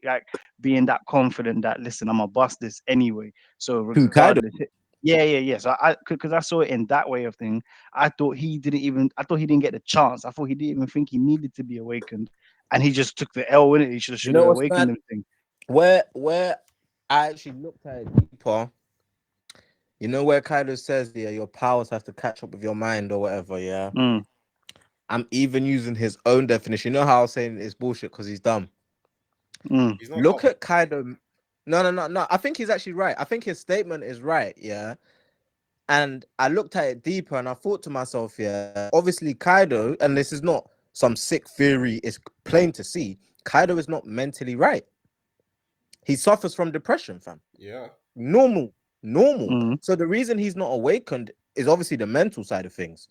like being that confident that listen, I'm gonna bust this anyway. So Who, Kaido? regardless, yeah. So I because I saw it in that way of thing. I thought he didn't get the chance. I thought he didn't even think he needed to be awakened, and he just took the L in it. He You should know have what's awakened mad? him thing. Where I actually looked at it deeper. You know where Kaido says, yeah, your powers have to catch up with your mind or whatever, yeah? Mm, I'm even using his own definition. You know how I was saying it's bullshit because he's dumb? mm, He's not Look dumb. at Kaido. No. I think he's actually right. I think his statement is right, yeah? And I looked at it deeper and I thought to myself, yeah, obviously Kaido, and this is not some sick theory, it's plain to see, Kaido is not mentally right. He suffers from depression, fam. Yeah. Normal, normal. mm. So the reason he's not awakened is obviously the mental side of things.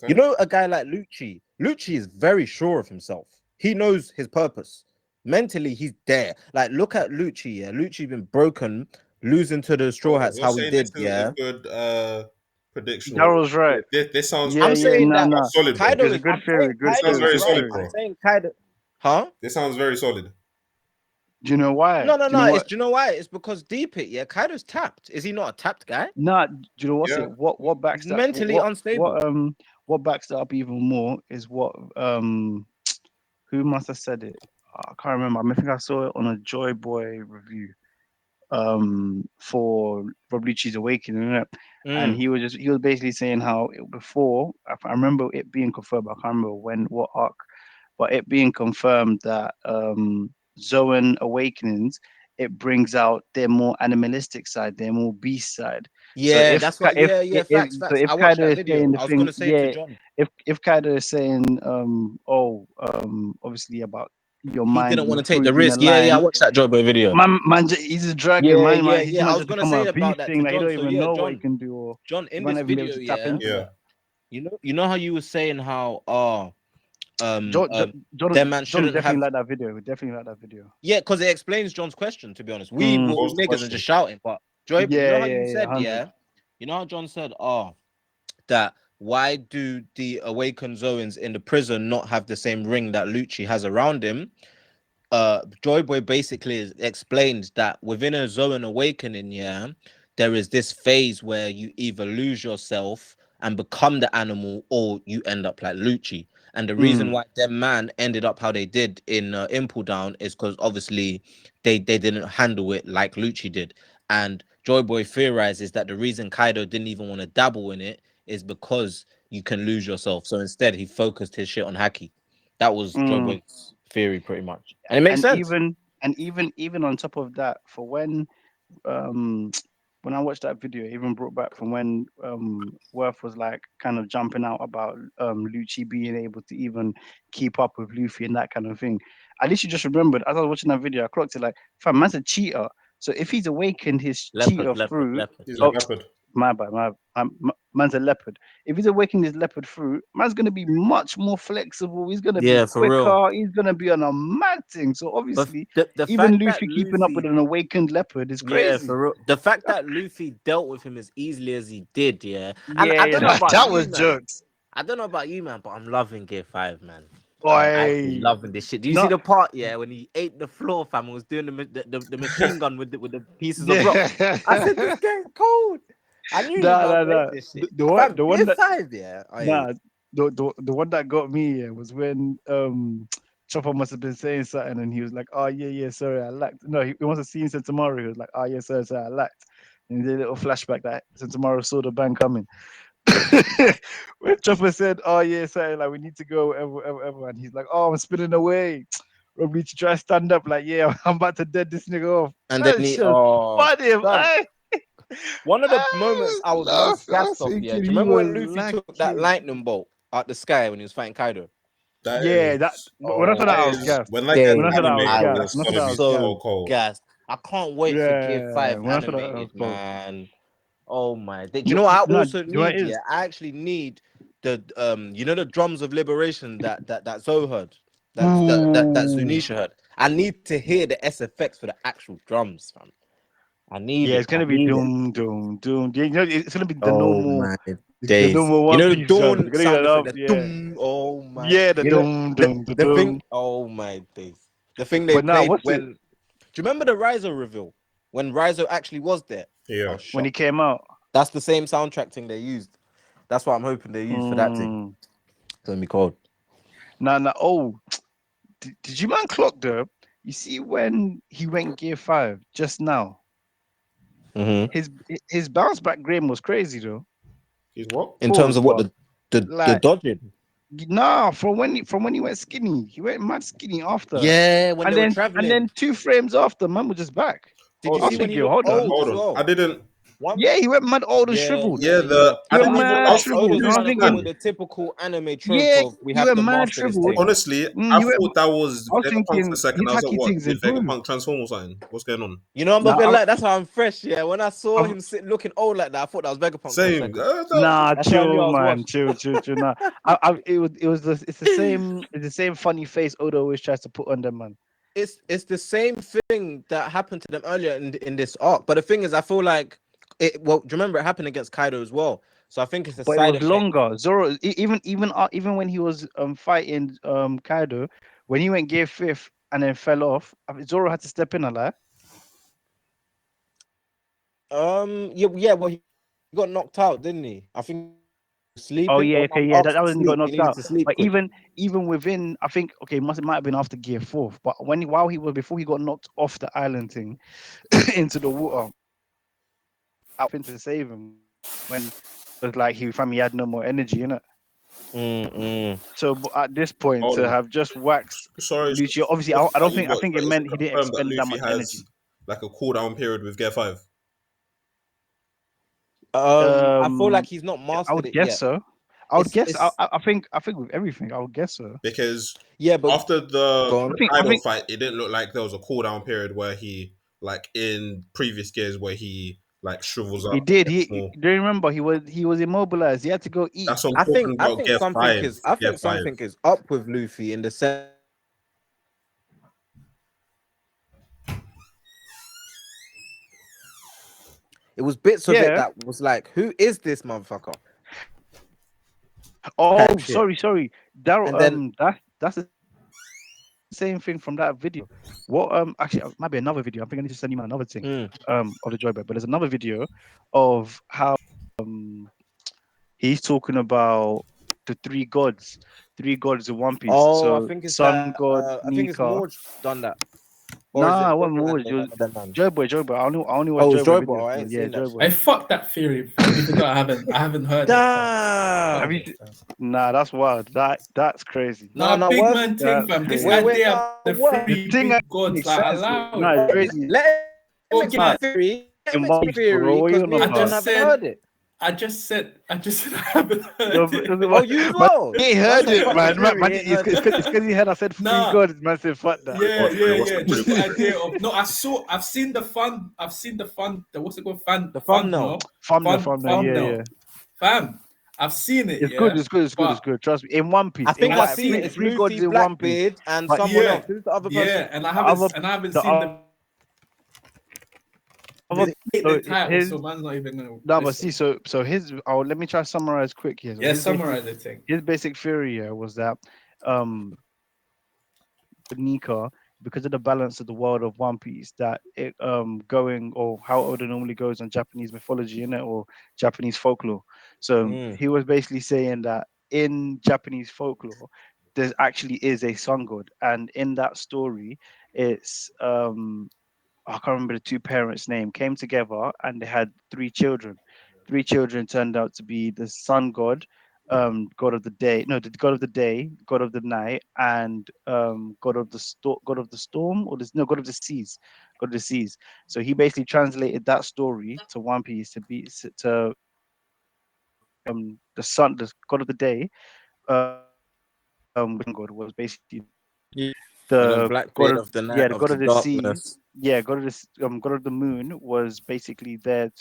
You Okay. know, a guy like Lucci is very sure of himself. He knows his purpose. Mentally, he's there. Like, look at Lucci, yeah. Lucci been broken, losing to the Straw Oh, Hats, you're how he saying this did, isn't a yeah. good prediction. Daryl's right. This sounds Yeah, I'm yeah, saying no, that no. solid, bro. Kaido It's a is. good I'm theory. saying Good Sounds Kaido theory. is very Good right. solid, theory. I'm bro. saying Kaido. Huh? This sounds very solid. Do you know why? No. Do you know It's what? do you know why? It's because deep it. Yeah, Kaido's tapped. Is he not a tapped guy? Nah, do you know what's Yeah. it? What He's backs that? mentally unstable. What backs that up even more is what who must have said it? I can't remember. I think I saw it on a Joy Boy review for Rob Lucci's Awakening, innit? And Mm. he was basically saying how before I remember it being confirmed. I can't remember when what arc, but it being confirmed that Zoan Awakenings, it brings out their more animalistic side, their more beast side. So Yeah, that's what. Yeah. Facts. if I watched Kaido that is video. saying the I was thing, gonna say to yeah, John, if Kaido is saying obviously about your he mind didn't and want your to take the fruit being risk. Yeah. I aligned, watched that Joy Boy video. he's a dragon, His I man was just gonna become say a about beast that thing to that he John. don't So even yeah, know what he can do, or John, he in might not this even be able video, to tap yeah, into Yeah. that. you know how you were saying how um John, um John, that man John shouldn't definitely have. like that video. Definitely like that video. Yeah, because it explains John's question. To be honest, we Mm. were What was all the niggas and question? just shouting. But Joy, you know how you Yeah, said, 100. yeah, you know how John said, that why do the awakened Zoans in the prison not have the same ring that Lucci has around him? Joy Boy basically explains that within a Zoan awakening, yeah, there is this phase where you either lose yourself and become the animal, or you end up like Lucci. And the reason Mm. why them man ended up how they did in Impel Down is because obviously they didn't handle it like Lucci did. And Joy Boy theorizes that the reason Kaido didn't even want to dabble in it is because you can lose yourself. So instead, he focused his shit on Haki. That was Joy Mm. Boy's theory, pretty much, and it makes And sense. even on top of that, for um when I watched that video, it even brought back from when Worth was like kind of jumping out about Lucci being able to even keep up with Luffy and that kind of thing. At least you just remembered as I was watching that video, I clocked it like, fam, man's a cheater. So if he's awakened his cheater fruit, He's a oh, leopard. my bad, man's a leopard. If he's awakened his leopard fruit, man's gonna be much more flexible. He's gonna be Yeah, for real. quicker. He's gonna be on a mad thing. So But obviously, the even fact that Luffy keeping up with Luffy, an awakened leopard is yeah, crazy. for real. The fact that Luffy dealt with him as easily as he did, yeah. And Yeah, I yeah, don't know about that you, was man. jokes. I don't know about you, man, but I'm loving Gear 5, man. I'm actually Boy, loving this shit. Do you see not the part, yeah, when he ate the floor, fam, and was doing the machine gun with the pieces of rock? yeah. I said, this game's cold. I knew he was Nah, about nah, to rate nah. this shit. The Fam, one Gear that 5, yeah. nah, the one that got me, yeah, was when Chopper must have been saying something and he was like, "Oh yeah, sorry, I lacked." No, he must have seen Tomorrow. He was like, "Oh yeah, sorry, I lacked." And he did a little flashback that Tomorrow saw the band coming. When Chopper said, "Oh yeah, sorry, like we need to go, whatever," and he's like, "Oh, I'm spinning away." Rob need to try to stand up, like, "Yeah, I'm about to dead this nigga off." And then That he, shit funny, fam, man. one of the moments I I was most was laughing. I gassed was off, yeah. thinking Do you he remember was when Luffy took that lacking. lightning bolt out the sky when he was fighting Kaido? That Yeah, that is when I saw that, that I was is gassed. when that gets When I Day, saw that, I was animated, I that's gassed. was When I saw gonna that, I be was gassed. so so cold. gassed. I can't wait for Gear Yeah, 5 when I saw that, I was animated, cold. man. Oh my. Do you No, know what I no, do also you know what need? it Yeah, is? I actually need the you know the drums of liberation that Zoe heard, that Ooh. Zunisha heard. I need to hear the SFX for the actual drums, fam. I need Yeah, it. it's I gonna be need it. doom, doom, doom. Yeah, you know, it's gonna be Oh my the days. normal You One know the Piece drums. They're dawn gonna get sound it effect, up. the Yeah, doom. Oh my. yeah, the You know doom, the, doom, the the thing. doom. Oh my days. The thing they But now, played what's when. it Do you remember the Rizo reveal when Rizo actually was there? I Yeah. was when he shocked. came out? That's the same soundtrack thing they used. That's what I'm hoping they use for that thing. Mm. It's gonna be cold. Nah. Oh, did you man clock though? You see when he went gear 5 just now, Mm-hmm. his his bounce back game was crazy though. He's what? In terms Pause, of what but the like dodging. nah, from when he went skinny, he went mad skinny after, Yeah, when and they were then traveling. 2 frames after, man was just back. Did you Hold I on. see was when he thinking, looked hold on, old Hold as on. I well? didn't. One. yeah, he went mad old and Yeah, shriveled. yeah, Yeah, yeah. He I went didn't Odo's even. mad I trying was to Odo's shriveled, and I confused. was trying to come thinking, with the typical anime trope yeah, of we he have went to mad master this shriveled. thing. Honestly, I He went. thought that was I was Vegapunk for a thinking second. his I was like, hacky what? things Did improved. Vegapunk transform or something? What's going on? You know, I'm not Nah, gonna lie, that's how I'm fresh. Yeah, when I saw I've, him looking old like that, I thought that was Vegapunk for a Same. second. nah, That's how I knew I chill, was man, washed. chill. Nah, it's the same funny face Odo always tries to put on them, man. It's the same thing that happened to them earlier in this arc. But the thing is, I feel like it. Well, do you remember it happened against Kaido as well? So I think it's a But it side was effect. longer. Zoro, even when he was fighting Kaido, when he went gear 5th and then fell off, Zoro had to step in a lot. Yeah. Well, he got knocked out, didn't he? I think Oh sleeping yeah, or okay, yeah, asked that to was when he got sleep. He knocked needed out. to sleep But quick. even within, I think okay, it might have been after gear 4th. But while he was before he got knocked off the island thing into the water, out into save him when it was like he had no more energy in it. Mm-mm. So at this point, Hold to on. have just waxed Sorry. Lucio, obviously, Just I to don't cut you, think I but think it is it meant he didn't confirmed that expend that Luffy much has energy. like a cooldown period with Gear 5? I feel like he's not I mastered would it guess yet. so. I would guess. It's I think with everything, I would guess so. Because yeah, but after the go on. I Kaido think fight, it didn't look like there was a cooldown period where he, like in previous gears, where he like shrivels he up, did. gets He more. do you remember he was immobilized. He had to go eat. That's what I'm I think talking I about. think Gear something 5. is I Gear think 5. something is up with Luffy in the sense it was bits of it Yeah. that was like, who is this motherfucker? Oh, Type shit. sorry. Daryl. And then That's the same thing from that video. What actually it might be another video. I think I need to send you another thing of the Joybird. But there's another video of how um he's talking about the three gods in One Piece. oh, I So think it's Sun that God, I think it's Nika. Morge done that. Or is Nah, it it wasn't Joyboy more. and It was one of them man? Joyboy. I only watch Oh, it's Joyboy Joyboy. videos. I Man. ain't Yeah, seen that Joyboy. shit. I fuck that theory, fam. Even though I haven't heard it. Damn. Have you? Fuck it, fam. Nah, that's wild. That's crazy. No, Nah, no, big what? man thing, That's fam. This crazy. Wait, idea of no, the what? The three thing that big gods, makes like, sense. allow No, it, it's bro. crazy. Let him Well, explain man, theory. Let him In One explain Piece, bro. theory What because you on me I and John about? just haven't said, heard it. I just said I haven't No, heard it. Oh, you as man, well. he ain't Man heard said it, fuck the man. theory. He ain't It's heard it. because he heard I said three Nah, gods. Man said fuck that. yeah, Wait, yeah, what's yeah. the Just proof? the idea of no. I've seen the fun. The what's it called? The thumbnail. Thumbnail. Yeah. Thumbnail. Fam, I've seen it. It's good. Yeah, It's but good. Trust me. In One I Piece, think in I've what seen it. It's three gods Luffy, in One Piece, Blackbeard, and but someone yeah, else. Who's the other yeah, person? and I the haven't other and I haven't the seen the other hit so the title, his so man's not even gonna no, but see, listen. so his. Oh, let me try to summarize quick here. So Yeah, summarize the thing. his basic theory here was that um Nika, because of the balance of the world of One Piece, that it going or how Oda normally goes on Japanese mythology in it or Japanese folklore. So Mm. he was basically saying that in Japanese folklore, there actually is a sun god, and in that story, it's I can't remember the two parents' name, came together and they had 3 children. 3 children turned out to be the sun god, god of the day, no, the god of the day, god of the night, and god of the storm, or this no, god of the seas, god of the seas. So he basically translated that story to One Piece to be to the sun, the god of the day, god was basically Yeah. And then the god Blackbeard of of the yeah night the of god the of the sea darkness. yeah god of the moon was basically there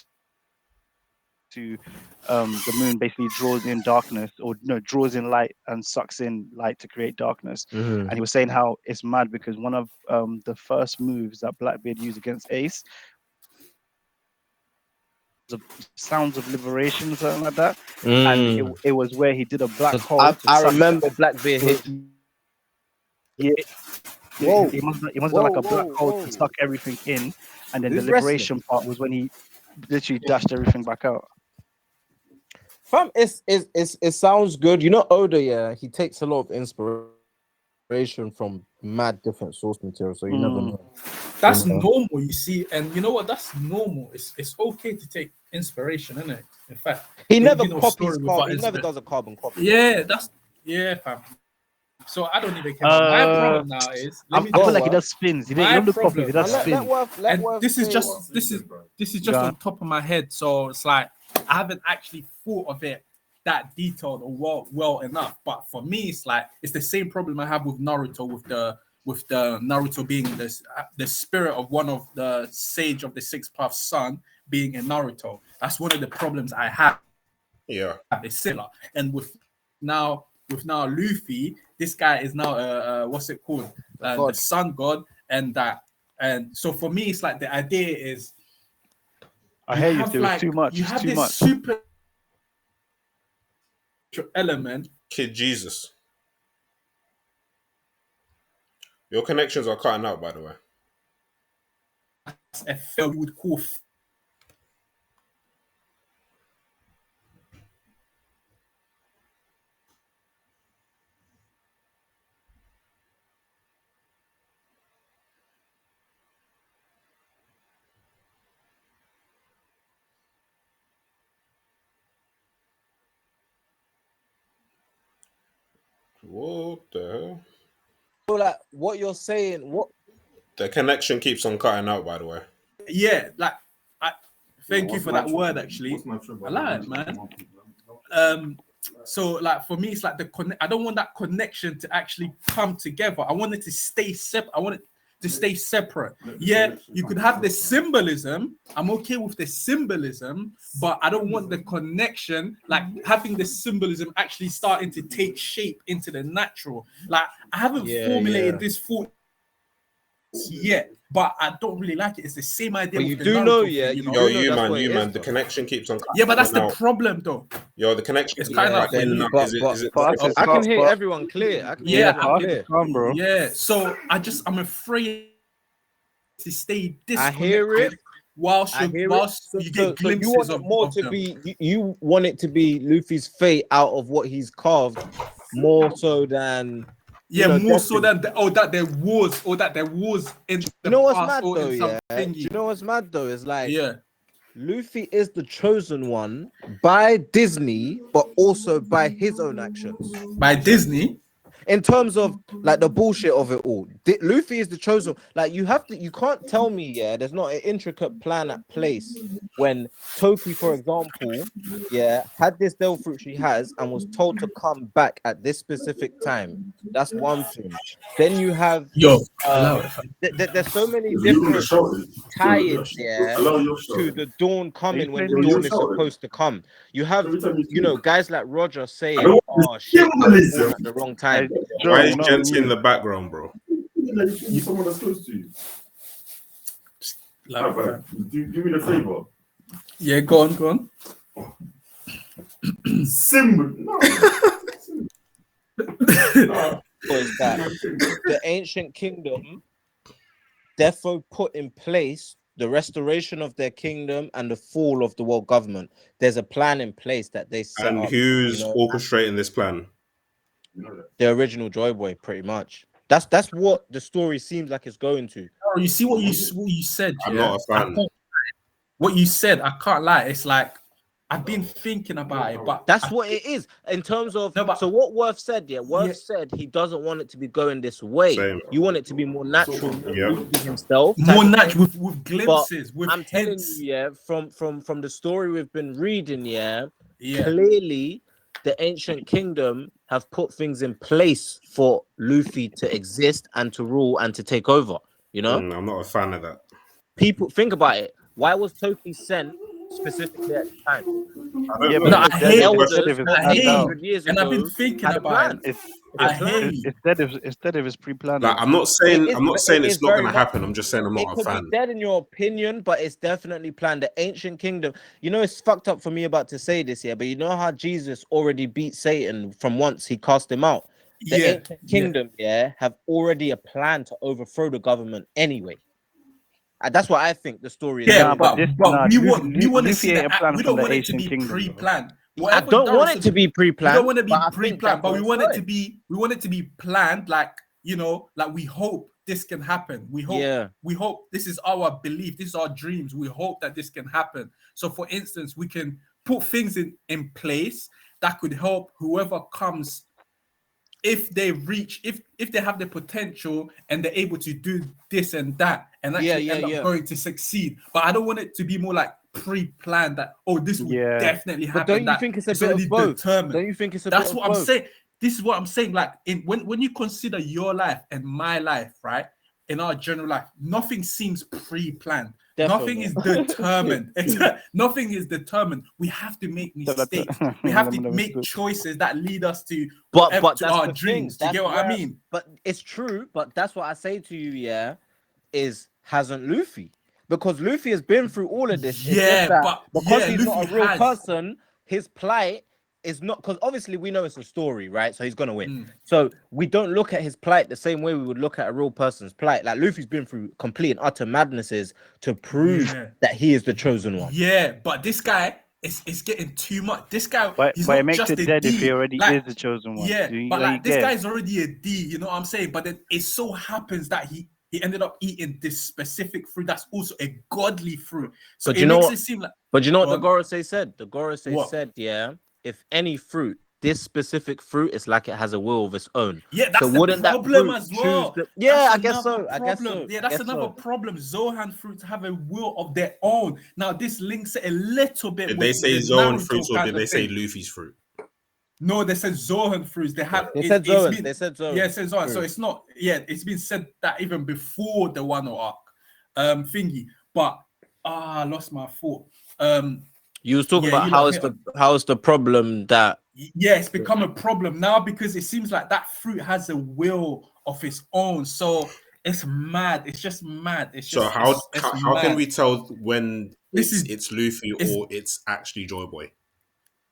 to the moon basically draws in darkness or no draws in light and sucks in light to create darkness. Mm-hmm. And he was saying how it's mad because one of the first moves that Blackbeard used against Ace, the sounds of liberation or something like that, and it was where he did a black hole to I suck remember Blackbeard it was, hit yeah Whoa, He must have done like a black hole whoa. to suck everything in, and then the Who's wrestling? liberation part was when he literally dashed everything back out. Fam, it sounds good. You know, Oda, yeah, he takes a lot of inspiration from mad different source material, so you never Mm. know. That's You know. normal, you see, and you know what? That's normal. It's okay to take inspiration, isn't it? In fact, He there will never be no copies story carbon. without He never inspiration. does a carbon copy. Yeah, fam. So I don't even care. My problem now is I Go feel on, like he Worth. does spins. He My don't do copies. He problem, does And spins. let and Worth this is say just Go on. on top of my head. So it's like I haven't actually thought of it that detailed or well enough. But for me, it's like it's the same problem I have with Naruto, with the Naruto being the spirit of one of the sage of the sixth path son being in Naruto. That's one of the problems I have. Yeah. It's similar, and with now Luffy, this guy is now what's it called, the God. sun god, and that, and so for me, it's like the idea is I hear you have still. It's too much. you It's have too this much. super element. Kid Jesus. Your connections are cutting out, by the way. A film would call What the hell? So, like, what you're saying, what? The connection keeps on cutting out, by the way. yeah, like I thank you for that word actually. I like it, man. So like for me, it's like I don't want that connection to actually come together. I want it to stay separate. I want it to stay separate. Yeah, you could have the symbolism. I'm okay with the symbolism, but I don't want the connection, like having the symbolism actually starting to take shape into the natural. Like I haven't formulated this thought yet, but I don't really like it. It's the same idea. But with you the do Naruto know, thing, yeah, you you know? do know You that's man, what it you is, man. The though. connection keeps on cutting Yeah, but that's the out. problem, though. Yo, the connection It's keeps kind on of cutting like out. But Is it? For us, Is it's I can calm. hear But everyone clear. I can hear yeah, everyone for us, clear. it's calm, bro. yeah. So I'm afraid to stay I hear it. disconnected whilst I hear it. you get So you glimpses want it more of to them. be you want it to be Luffy's fate out of what he's carved, more so than Yeah, more so destiny. than that there was in You the know what's past mad or though, in some yeah? Do you thingy. know what's mad though? It's like Yeah, Luffy is the chosen one by Disney, but also by his own actions. by Disney. In terms of like the bullshit of it all, Luffy is the chosen. Like you can't tell me, yeah, there's not an intricate plan at place when Toki, for example, yeah, had this devil fruit she has and was told to come back at this specific time. That's one thing. Then you have Yo, uh, allow it. there's so many You would have different shouted. tie-ins, yeah, Allow your to shouting. the dawn Are you coming when playing the Yo, this? you're dawn is shouting. supposed to come. You have, Every time you speak. guys like Roger I saying, don't want "Oh the shit, I was born symbolism. at the wrong Hey, time." Why Jerome, is you're not on Jency in mute. the background, bro? Like, you someone that's close to you. Like, Do me the favor. yeah, go on. Symbol. No. Was that the ancient kingdom defo put in place the restoration of their kingdom and the fall of the world government? There's a plan in place that they set And up. who's orchestrating this plan? The original Joy Boy, pretty much. That's what the story seems like it's going to. Oh, you see what you said, I'm yeah? not a fan. What you said, I can't lie. It's like I've been thinking about it, but That's what it is in terms of. No, but- So what Worth said, Worth Yeah. said he doesn't want it to be going this way. Same. You want it to be more natural, Yeah. Luffy himself, more type of natural thing. with glimpses, with I'm telling hints. you, from the story we've been reading, Yeah. clearly the ancient kingdom have put things in place for Luffy to exist and to rule and to take over. I'm not a fan of that. People think about it. Why was Toki sent specifically at the time? Yeah, No, but I it's dead. hate It's elders dead if it's from I hate planned out. 800 years and I've been ago thinking had a about plan. it. It's I hate it's dead if it's pre-planned. Like, I'm not saying It is it's not very going to much- happen. I'm just saying I'm It not a could be fan. dead in your opinion, but it's definitely planned. The ancient kingdom, it's fucked up for me about to say this here, but you know how Jesus already beat Satan from once he cast him out. the Yeah, ancient kingdom, have already a plan to overthrow the government anyway. And that's what I think the story is yeah, Nah, going but down. this but nah, we Luffy, want to Luffy see ain't a that. plan We from don't the want it to Asian be kingdom, bro. pre-planned. I Whatever don't want Dara it said, to be we pre-planned, don't want to be but I think pre-planned, that but we want it to coincides. be. We want it to be planned. Like, you know, like we hope this can happen. We hope. Yeah. We hope this is our belief. This is our dreams. We hope that this can happen. So, for instance, we can put things in place that could help whoever comes, if they reach, if they have the potential and they're able to do this and that and actually end up going to succeed. But I don't want it to be more like pre-planned that, oh, this will definitely happen. But don't you that think it's a bit already of both? determined. Don't you think it's a That's bit of what I'm both? saying. This is what I'm saying. Like, when you consider your life and my life, right? In our general life, nothing seems pre-planned. Nothing is determined. Nothing is determined. We have to make mistakes. We have to make choices that lead us to but to our dreams. Do you get what I mean? But it's true. But that's what I say to you. Is hasn't Luffy? Because Luffy has been through all of this. It's just that because he's Luffy not a real person, his plight is not, because obviously we know it's a story, right? So he's gonna win. So we don't look at his plight the same way we would look at a real person's plight. Like, Luffy's been through complete and utter madnesses to prove that he is the chosen one. Yeah, but this guy it's getting too much. This guy, he's but it not makes just it a dead D. if he already Like, is the chosen one. Yeah, but you like, this get? guy's already a D. You know what I'm saying? But then it so happens that he ended up eating this specific fruit that's also a godly fruit. So But it makes it seem like. But you know what the Gorosei said? The Gorosei said, if any fruit, this specific fruit is like it has a will of its own. Yeah, that's so the wouldn't problem that as well. I guess so. I guess so. Yeah, that's another problem. Zohan fruits have a will of their own. Now, this links it a little bit. Did with they say the Zohan Naruto fruits or kind did of they say thing. Luffy's fruit? No, they said Zohan fruits. They have. They said Zohan. They said Zohan. Yeah, it says Zohan. So it's not. Yeah, it's been said that even before the Wano arc, thingy. But I lost my thought. You was talking about how is the problem that. Yeah, it's become a problem now because it seems like that fruit has a will of its own. So it's mad. It's just mad. It's just, so how mad. can we tell when it's Luffy or it's actually Joy Boy?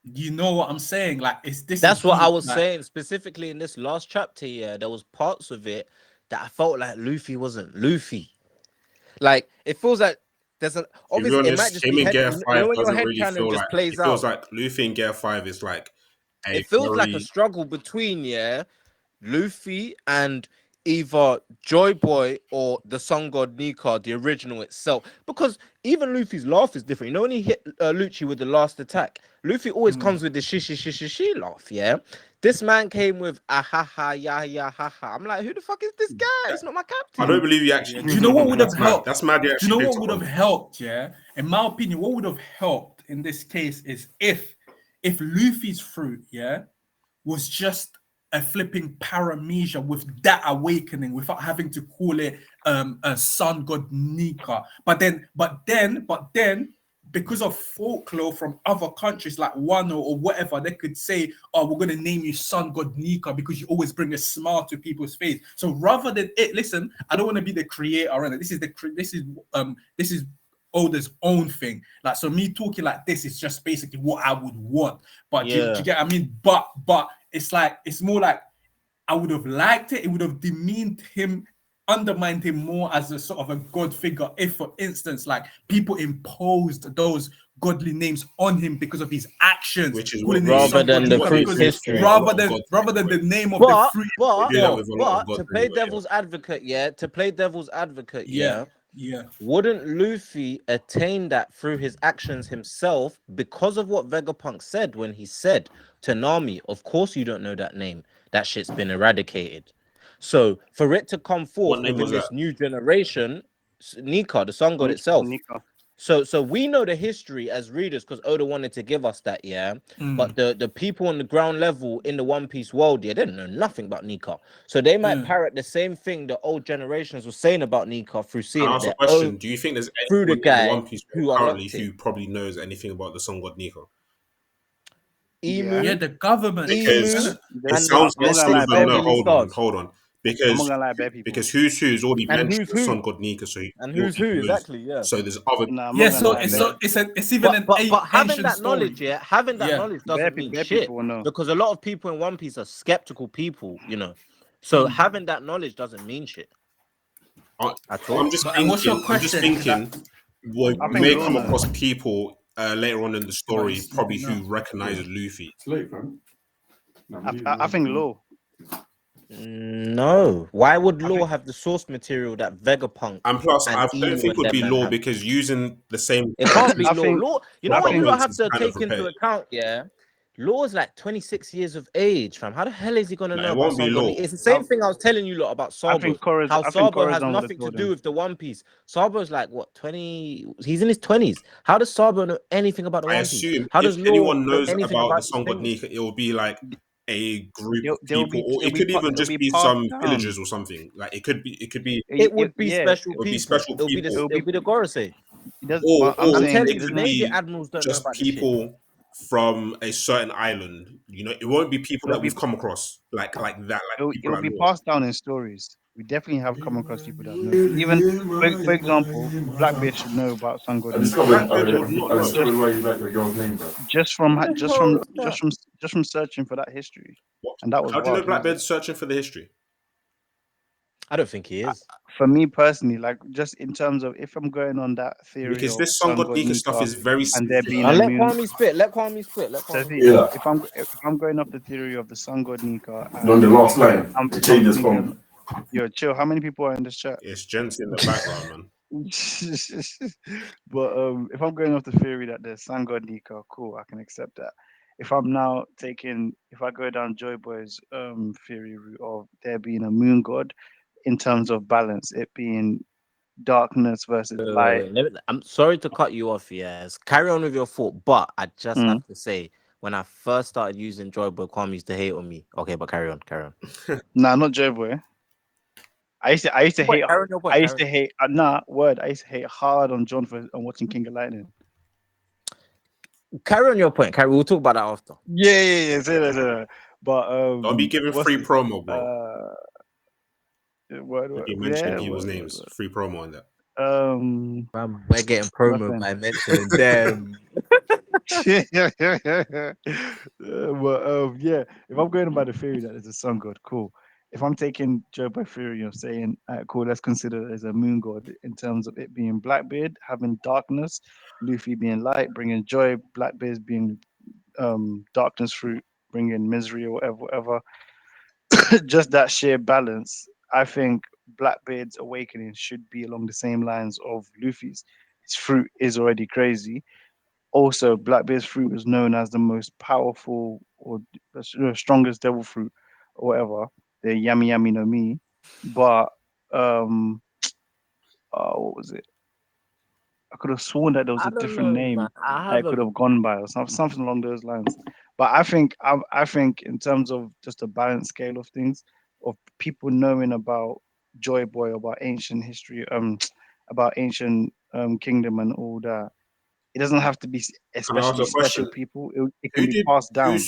You know what I'm saying? Like, That's what I was saying. Specifically in this last chapter, there was parts of it that I felt like Luffy wasn't Luffy. Like, it feels like there's an obviously it might just be head, Gear 5 when your head really canon just like, plays it feels out. like Luffy in Gear 5 is like it feels like a struggle between Luffy and either Joy Boy or the Sun God Nika, the original itself. Because even Luffy's laugh is different. You know, when he hit Lucci with the last attack, Luffy always comes with the shi laugh, This man came with a ha ha ya ya ha ha. I'm like, who the fuck is this guy? It's not my captain. I don't believe you actually. Do you know what would have helped? That's mad. Do you know what would have helped? Yeah, in my opinion, what would have helped in this case is if Luffy's fruit, was just a flipping paramecia with that awakening without having to call it a sun god Nika. But then, because of folklore from other countries like Wano or whatever, they could say, "Oh, we're gonna name you Sun God Nika because you always bring a smile to people's face." So rather than it, listen, I don't want to be the creator, and this is Oda's own thing. Like, so me talking like this is just basically what I would want. But do you get what I mean? But it's like, it's more like I would have liked it. It would have demeaned him, undermined him more as a sort of a god figure if, for instance, like, people imposed those godly names on him because of his actions, which is rather than the fruit's history, rather than the name of the fruit. But to play devil's advocate, wouldn't Luffy attain that through his actions himself because of what Vegapunk said when he said to Nami, "Of course you don't know that name. That shit's been eradicated." So for it to come forth within this new generation, Nika, the sun god itself. Nika. So we know the history as readers because Oda wanted to give us that, But the people on the ground level in the One Piece world, they didn't know nothing about Nika. So they might parrot the same thing the old generations were saying about Nika through seeing it. Question: do you think there's through the guy in One Piece who currently who probably knows anything about the sun god Nika? The government. Because it sounds like some of them. No, hold on. I'm not because gonna lie, bare people. who's already And mentioned who's the who? sun god Nika, so he And already who's who? knows. Exactly. Yeah. So there's other. Nah, I'm Yeah, not gonna so lie, it's even an But having ancient that story. knowledge, having that Yeah. knowledge doesn't mean bare shit people will know. because a lot of people in One Piece are skeptical people, So having that knowledge doesn't mean shit at all. I'm just But and what's your thinking. I'm just question to that? thinking. We I think may Law come across knows. people later on in the But story, he's probably sleeping who now. recognizes Luffy. It's late, fam. I think Law. No. Why would I Law think have the source material that Vegapunk And plus, and I don't Eno think it and would them be man Law have? because using the same It can't be I Law. think Law, you know I what you think lot performance have is to kind of take into repetitive. account, Law is like 26 years of age, fam. How the hell is he gonna No, know it about won't be Sangoni? Law. It's the same thing I was telling you lot about Sabo. How I think Sabo has Corazon would have nothing to told do him. with the One Piece. Sabo's like what 20? He's in his 20s. How does Sabo know anything about the I One Piece? assume How if does Law anyone know knows anything about the about these Son God things? Nika, it will be like a group of They'll people, be or it could even it'll just be be passed some down. villagers or something. Like it It would be Yeah, special would be people. special It'll be people, the Gorosei. he does. or But I'm I'm saying telling he you, it doesn't. could Navy be admirals don't know just about this shit. people from a certain island. It won't be people It'll that be we've come across like that, like people it'll like be Law. passed down in stories. We definitely have come across people that know. Even for example, Blackbeard should know about Sun God I Nika. discovered, Blackbeard would not I know. Just discovered why you like the girl's name, bro. just from Who ha- the hell is that? just from searching for that history, What? and that was How do you know wild music. Blackbeard's searching for the history? I don't think he is. For me personally, like just in terms of if I'm going on that theory Because of this Son Sun God God Nika stuff Nika is very and there specific. being Now a let moon. Kwame spit. Let Kwame spit. Let So Kwame spit. Yeah. if I'm going off the theory of the Sun God Nika On the and last line, I'm it I'm changes thinking, from. yo, chill. How many people are in this chat? It's gents in the background, man. But if I'm going off the theory that there's Sun God Nika, cool, I can accept that. If I go down Joy Boy's theory route of there being a moon god in terms of balance, it being darkness versus light. I'm sorry to cut you off. Yes, carry on with your thought, but I just Mm. have to say, when I first started using Joy Boy, Kwame used to hate on me. Okay, but carry on, carry on. Nah, not Joy Boy. I used to hate. Carry on your point. I used to hate. Nah, word. I used to hate hard on John for on watching King of Lightning. Carry on your point. We'll talk about that after. Yeah. Say that. But Don't be giving what's free it? promo, bro. Word, You mentioning yeah, people's names. Free promo on that. We're getting promo Nothing. by mentioning them. But yeah, if I'm going by the theory that there's a sun god, cool. If I'm taking Joe by theory of saying, cool, let's consider it as a moon god in terms of it being Blackbeard having darkness, Luffy being light, bringing joy, Blackbeard being darkness fruit, bringing misery or whatever. Just that sheer balance. I think Blackbeard's awakening should be along the same lines of Luffy's. His fruit is already crazy. Also, Blackbeard's fruit is known as the most powerful or strongest devil fruit or whatever. The Yami Yami no Mi. But um, what was it? I could have sworn that there was I a don't different know, man. name I that it have could a have gone by or something along those lines. But I think in terms of just a balanced scale of things, of people knowing about Joy Boy, about ancient history, about ancient kingdom and all that, it doesn't have to be Can I ask especially a question? special people. It can Who be did passed down.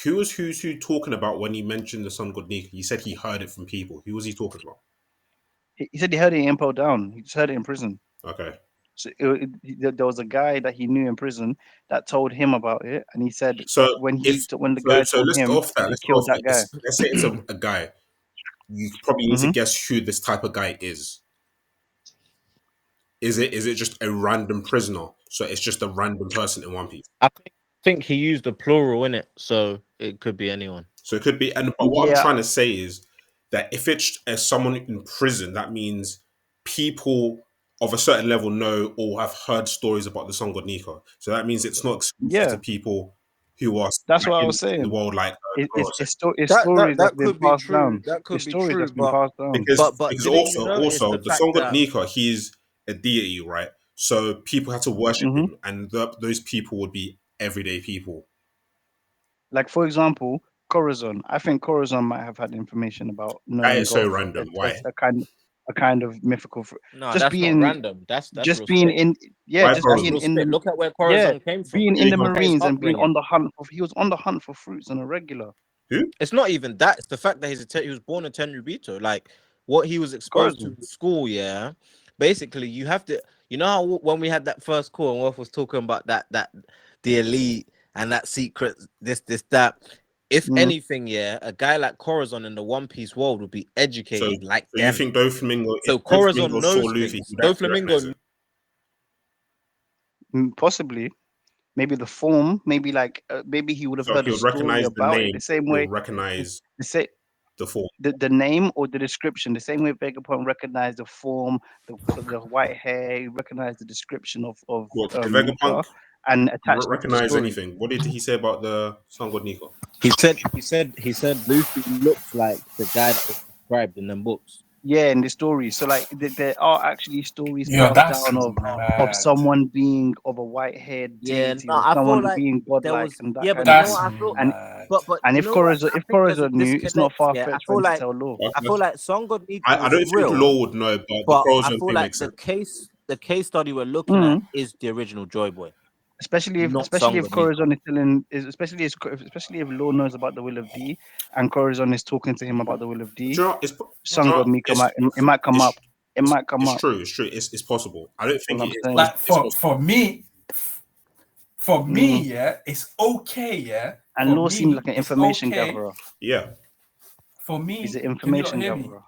who's who talking about when he mentioned the Sun God Nika? He said he heard it from people. Who was he talking about? He said he heard it in Impel Down. He just heard it in prison. Okay. So there was a guy that he knew in prison that told him about it, and he said So when if when the guy so told let's go him, off that. it Let's go killed off that that. guy. Let's say it's a guy. You probably need to Hmm. guess who this type of guy is. Is it just a random prisoner? So it's just a random person in One Piece. I think he used the plural in it, so it could be anyone. So it could be, but what I'm Yeah, trying to say is that if it's someone in prison, that means people of a certain level know or have heard stories about the Sun God Nika. So that means it's not exclusive to yeah. people who are That's what I in was the saying. world like Gorosei. It's That stories that's that been could be passed true. down. That It's could be stories true, that's been but passed down. but didn't you notice Also the the fact Sun God that Nika, he's a deity, right? So people had to worship Hmm. him, and those people would be everyday people. Like for example, Corazon. I think Corazon might have had information about That knowing is so Goth, random. Why? a kind of mythical. no, Just that's not being random. That's just real being spit. in Why just That's being Corazon? real in spit. the Look at where yeah Corazon came from. being Who did in he the come from? Look at his Marines and being upbringing. on the hunt for he was on the hunt for fruits on a regular. Who? It's not even that. It's the fact that he was born in Tenryubito. Like what he was exposed to Corazon. in school. Yeah, basically, you have to. You know how when we had that first call and Wolf was talking about that the elite and that secret this that. If Mm. anything, yeah, a guy like Corazon in the One Piece world would be So, educated like you them. think Doflamingo, if So Corazon Doflamingo saw knows Luffy, things. he'd actually recognize Doflamingo, him? Possibly. Maybe the form. Maybe like maybe he would have So heard he a would story recognize the about it. name, The same he way. would recognize The same. the form. The name or the description, the same way Vegapunk recognized the form, the white hair, he recognized the description of What, did Nika Vegapunk and attached it to the recognize story. anything? What did he say about the Sun God Nika? he said Luffy looks like the guy that was described in them books. Yeah, in the story. So like there are actually stories Yeah, passed that's down of mad. someone being of a white haired Yeah, deity no, or I feel someone like being there godlike was and that yeah, but kind of you know That's thing. what I feel. And mad. But and you if know what? Corazon I if think there's a Corazon knew, it's not disconnect. far Yeah, fetched for him to tell Law. I feel like Son God Nika I is don't think real, Law would know, but the but I Crozone feel thing like makes sense. the case study we're looking at Mm. is the original Joy Boy, Especially not especially Son if God Nika. Corazon is telling is especially if Law knows about the will of D and Corazon is talking to him about the will of Do D, you know, it's, do you Sun God know, Mika it might come it's, up. It might come it's up. true. It's true. It's possible. I don't think All it I'm is. saying. But Like it's possible. for me, Mm. yeah, it's okay, yeah. And For Law seems me, like an it's information okay. gatherer. Yeah. For He's me, an can you not information hear me? gatherer.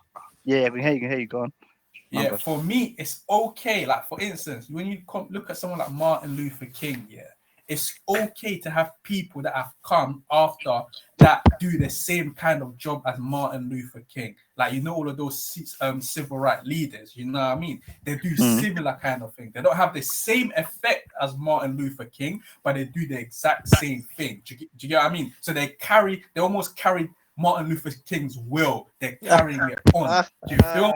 Yeah, I can hear you. Go on. My Yeah, bad. for me, it's okay. Like, for instance, when you look at someone like Martin Luther King, yeah, it's okay to have people that have come after that do the same kind of job as Martin Luther King. Like, you know, all of those civil rights leaders, you know what I mean? They do similar kind of thing. They don't have the same effect as Martin Luther King, but they do the exact same thing. Do you get what I mean? So they almost carry Martin Luther King's will. They're carrying it on. Do you feel?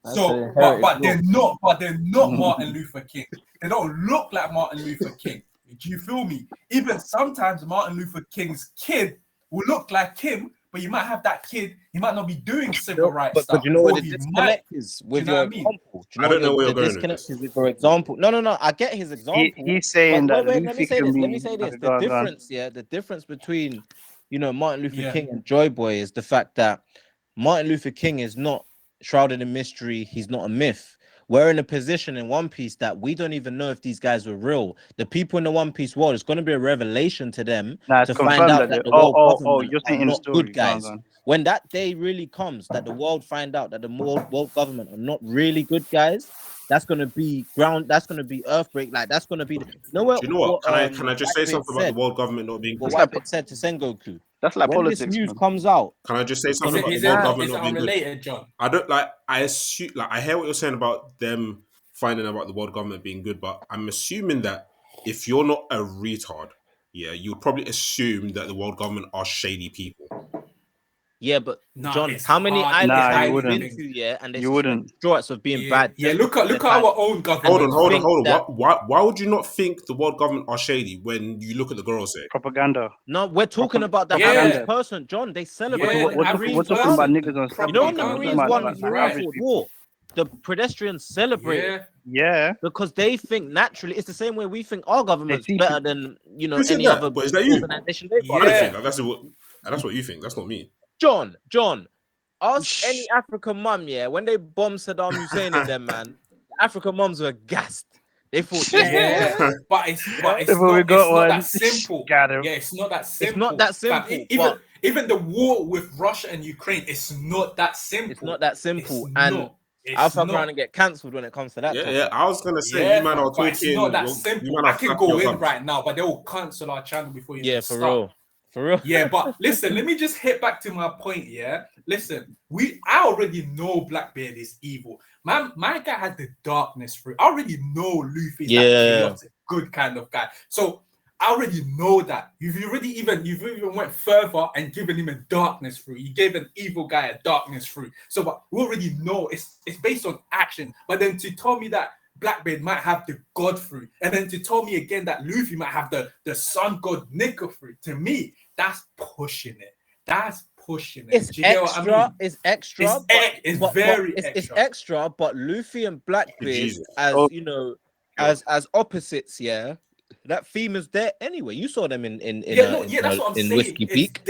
So, but they're not Martin Luther King. They don't look like Martin Luther King. Do you feel me? Even sometimes Martin Luther King's kid will look like him, but you might have that kid. He might not be doing civil rights But stuff, you know what or the he might. disconnect is Do you with know your what I mean? example? Do you I know don't know what where the you're going with disconnect this. is with your example? No. I get his example. He's saying But that wait, let me Luffy say can this. be. Let me say this. Okay, The go on. difference, the difference between Martin Luther Yeah. King and Joy Boy is the fact that Martin Luther King is not shrouded in mystery. He's not a myth. We're in a position in One Piece that we don't even know if these guys were real. The people in the One Piece world, it's going to be a revelation to them Nah, it's to find confirmed out that that the world oh, government you're are saying in the not good story. Go guys. on. When that day really comes, that the world find out that the world government are not really good guys, that's going to be That's going to be earthquake. Like that's going to be. Do you know what? Can I just say Whitebeard something about the said? world government not being What good? That's like Whitebeard said to Sengoku. that's like When this politics, news man. comes out, Can I just say it's something gonna about be the world mad. government Is it not being good? unrelated, John? I don't like. I assume, like, I hear what you're saying about them finding about the world government being good, but I'm assuming that if you're not a retard, yeah, you'd probably assume that the world government are shady people. Yeah, but Nah, John, it's how many hard. islands Nah, have you you highly wouldn't. been think. to? Yeah, and they You suspect wouldn't. Stuarts of being Yeah, bad. yeah. Just Look because at they're our tiny. own And government. you Hold think on. that Why would you not think the world government are shady when you look at the girls there? Propaganda. no, we're talking about the average Yeah, Propaganda. person, John. They celebrate yeah. the The Marines average We're talking about won. person, niggas on You know, when steroids, the man. propaganda We're talking Marines about is won like, is like right. average Marineford people. War, the pedestrians celebrated Yeah, Yeah, because they think naturally it's the same way we think our they government's see better than Who said any other that? But is that you? organization they've I got. don't think yeah. that. That's what you think. That's not me. John, ask Shh. any African mum, yeah, when they bombed Saddam Hussein and them, man, the African mums were gassed. They thought, Yeah, but yeah, We got it's not one. that simple. Got him. Yeah, it's not that it's not simple. that Fam, simple, even but even the war with Russia and Ukraine, it's not that it's simple. not that It's simple. And not. I'll It's fuck around not. and get cancelled when it comes to that Yeah. topic. I was gonna say you Yeah, man fam, are but it's not talking. that You simple. man I are can flapping go your in gums. right now, but they will cancel our channel before you Yeah, even start. for real. Yeah, but listen, let me just hit back to my point. Yeah, listen, I already know Blackbeard is evil. My guy has the darkness through. I already know Luffy is that Yeah. chaotic, good kind of guy. So I already know that. You've even went further and given him a darkness through. You gave an evil guy a darkness through. So but we already know it's based on action. But then to tell me that Blackbeard might have the god fruit, and then to tell me again that Luffy might have the sun god Nika fruit. To me, that's pushing it. That's pushing it. It's Do you get what I mean? it's extra, It's but very it's extra. extra. But Luffy and Blackbeard, Jesus. as Oh. you know, as opposites, yeah, that theme is there anyway. You saw them in That's what I'm in saying. Whiskey Peak.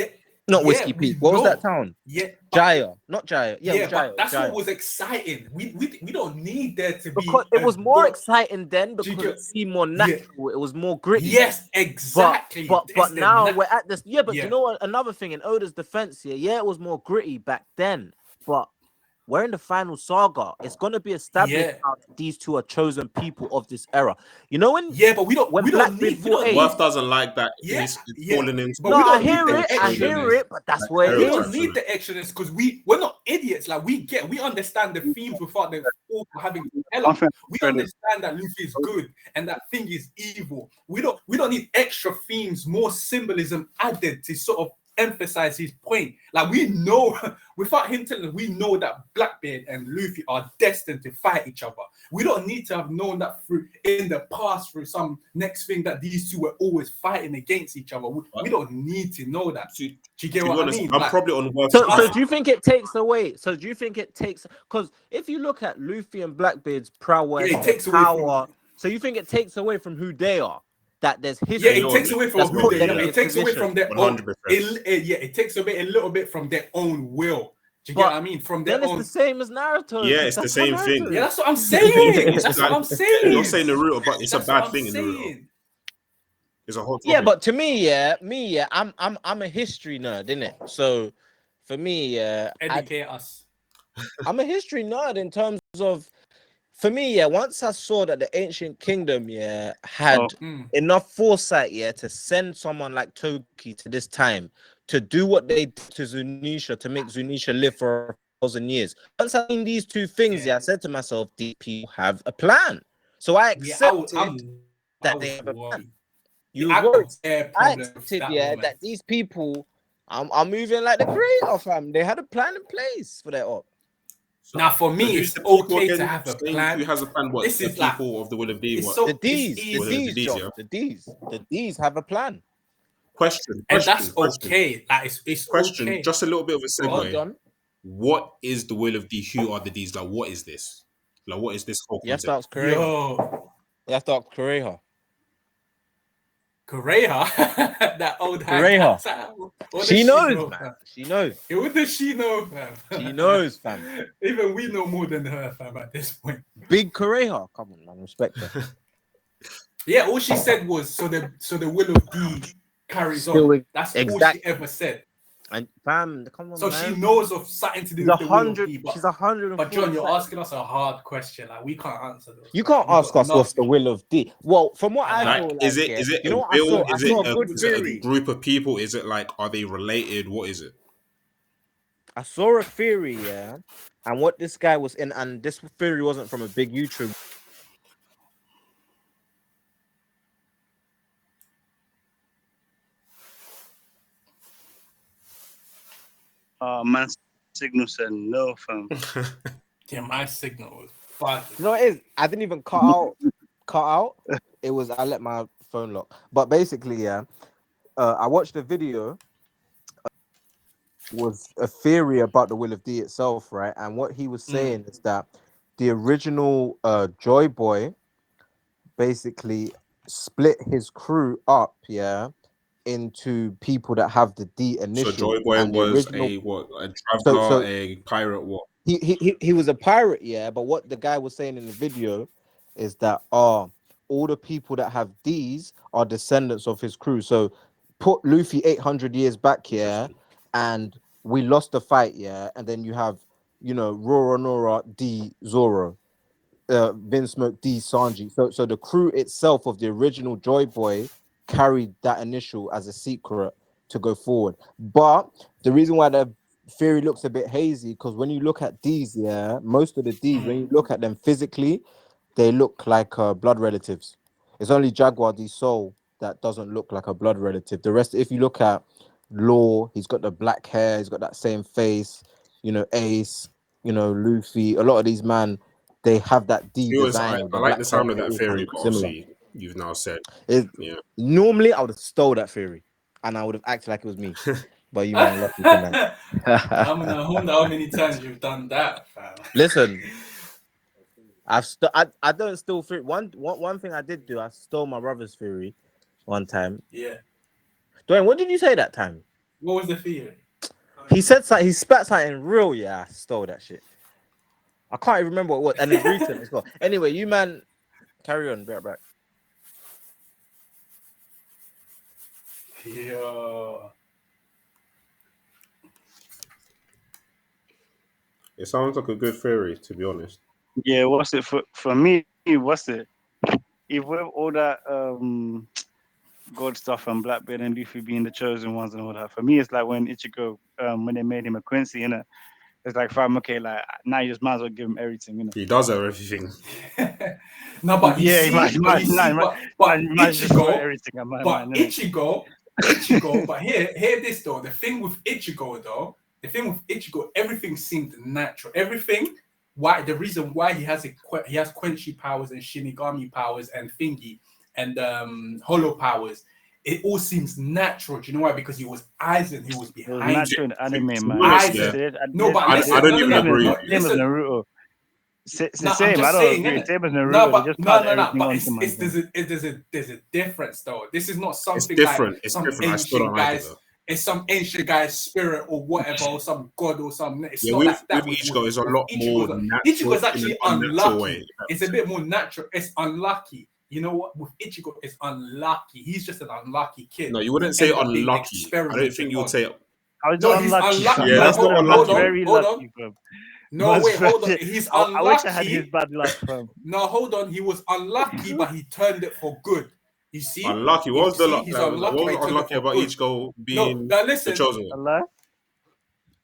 Not Whiskey Peak. What was that town? Yeah, Jaya, not Jaya. Yeah, it yeah, was Jaya. but that's Jaya. what was exciting. We don't need there to be. Because it was more no- exciting then Do you because get- it seemed more natural. It was more gritty. Yes, exactly. But It's the now we're at this. Yeah, but Yeah. you know what? Another thing in Oda's defense here, yeah, it was more gritty back then, but we're in the final saga. It's gonna be established Yeah. how these two are chosen people of this era. You know when Yeah, but we don't. when We don't Blackbeard need. We don't fought Worth Ace. doesn't like that. Yeah, He's yeah. falling into. But No, we I don't need hear the it. I extra. hear it, but that's Like what it We don't stereotypes, is. need the extraness because we're not idiots. Like we understand the themes without them all having to tell One us. thing We understand that Luffy is good and that thing is evil. We don't need extra themes, more symbolism added to sort of emphasize his point. Like we know without him telling us, we know that Blackbeard and Luffy are destined to fight each other. We don't need to have known that through in the past through some next thing that these two were always fighting against each other. We don't need to know that. Do you get what I mean? I'm Like, probably on Worth's So side. do you think it takes away? So do you think it takes? Because if you look at Luffy and Blackbeard's prowess, Yeah, it takes their away power. So you think it takes away from who they are? That there's yeah, history. it takes away from that's who put they them are. in It this takes away position. from their own. 100%. It takes away a little bit from their own will. Do you get But what I mean? From their Then it's own. the same as Naruto. Yeah, it's the That's same what thing. Naruto Yeah, is. that's what I'm saying. That's what I'm saying. You're saying Naruto, but it's a That's bad what I'm thing in Naruto. saying. It's a whole topic. Yeah, but to me, I'm a history nerd, innit? So for me, Educate us. I'm a history nerd in terms of, for me, once I saw that the ancient kingdom, had enough foresight, to send someone like Toki to this time to do what they did to Zunisha, to make Zunisha live for 1,000 years. Once I seen these two things, I said to myself, these people have a plan. So I accepted that they have a plan. You worried. I accepted, that these people are moving like the creator, fam. They had a plan in place for their op. Now, for me, who's it's the people okay again to have a saying plan. Who has a plan? What? This The is like people of the will of D. it's What? so The D's, it's the easy. D's, John, the D's have a plan. Question. And that's okay. Like it's Question. okay. Just a little bit of a Go on, segue. John. What is the will of D? Who are the D's? Like, what is this? Like, what is this whole You have to concept? ask Kureha. Yo, You have to ask Kureha. Kureha, that old Kureha. What She does knows, know, man. fam? She knows. Yeah, what does she know, fam? She knows, fam. Even we know more than her, fam, at this point. Big Kureha. Come on, man. Respect her. Yeah, all she said was so the will of D carries Still on. That's all exactly. she ever said. And fam, come on, So man. she knows of something to do She's with the will of 100. D. But, She's 100. but John, you're asking us a hard question. Like we can't answer those. You can't questions. ask us what's the will of D. Well, from what I Like, feel like, is it you know a what will? I saw a good is it a theory. group of people? Is it like, are they related? What is it? I saw a theory, and what this guy was in, and this theory wasn't from a big YouTube. Man, signal said no, fam. Yeah, my signal was fine. You know what it is? I didn't even cut out. It was I let my phone lock. But basically, I watched a video. Was a theory about the will of D itself, right? And what he was saying is that the original Joy Boy basically split his crew up, into people that have the D initial. So Joy Boy and the was original... a traveler, So a pirate, what? He was a pirate, but what the guy was saying in the video is that all the people that have D's are descendants of his crew. So put Luffy 800 years back, and we lost the fight, and then you have, Roronoa D Zoro, Vinsmoke D Sanji. So the crew itself of the original Joy Boy carried that initial as a secret to go forward. But the reason why the theory looks a bit hazy, because when you look at D's, most of the D's, when you look at them physically, they look like blood relatives. It's only Jaguar D Soul that doesn't look like a blood relative. The rest, if you look at Law, he's got the black hair, he's got that same face, Ace, Luffy, a lot of these man, they have that D design. I like the sound of that theory, but obviously you've now said normally I would have stole that theory and I would have acted like it was me. But you man left me tonight. I wonder how many times you've done that, fam. Listen, I don't steal theory. One thing I did do, I stole my brother's theory one time. Yeah. Dwayne, what did you say that time? What was the theory? He said something. He spat something real. Yeah, I stole that shit. I can't even remember what it was, and it's recent as well. Anyway, you man, carry on. Be right back. Yeah. It sounds like a good theory, to be honest. Yeah, what's it for me? What's it? If with all that God stuff and Blackbeard and Luffy being the chosen ones and all that, for me it's like when Ichigo when they made him a Quincy, innit? It's like fam, okay, like now you just might as well give him everything, innit? He does have everything. No, but you Yeah, see, but just throw Ichigo, everything at my but man, innit? Ichigo, but hear this though. The thing with Ichigo, everything seemed natural. Everything. Why the reason why he has Quenchy powers and Shinigami powers and thingy and Hollow powers, it all seems natural. Do you know why? Because he was Aizen, he was It was behind natural in anime, man. Aizen. No, but listen, I don't even agree with you. Same as listen. Naruto. It's the No, I'm same. I just don't saying, agree. innit? Same as No, Naruto. They but just no. pass But everything on to man. there's a difference though. This is not It's something different. like It's some different. I still don't ancient like it guys. though. It's some ancient guy's spirit or whatever, or some god or something. It's Yeah, not like with that. Ichigo, it's a lot more natural. Ichigo is in actually an unnatural way. unlucky. It's a bit more natural. It's unlucky. You know what? With Ichigo, it's unlucky. He's just an unlucky kid. No, you wouldn't say unlucky. I don't think you would say. How is No, it he's unlucky? unlucky. Yeah, No, that's not unlucky. That's very hold lucky, on. bro. No, That's wait, hold on. very- He's I wish I had his unlucky. bad luck, fam. No, hold on. He was unlucky, but he turned it for good. You see? Unlucky. What was the He's unlucky, what but he was turned unlucky it for about good. Ichigo No, being now the listen. chosen one? Allah?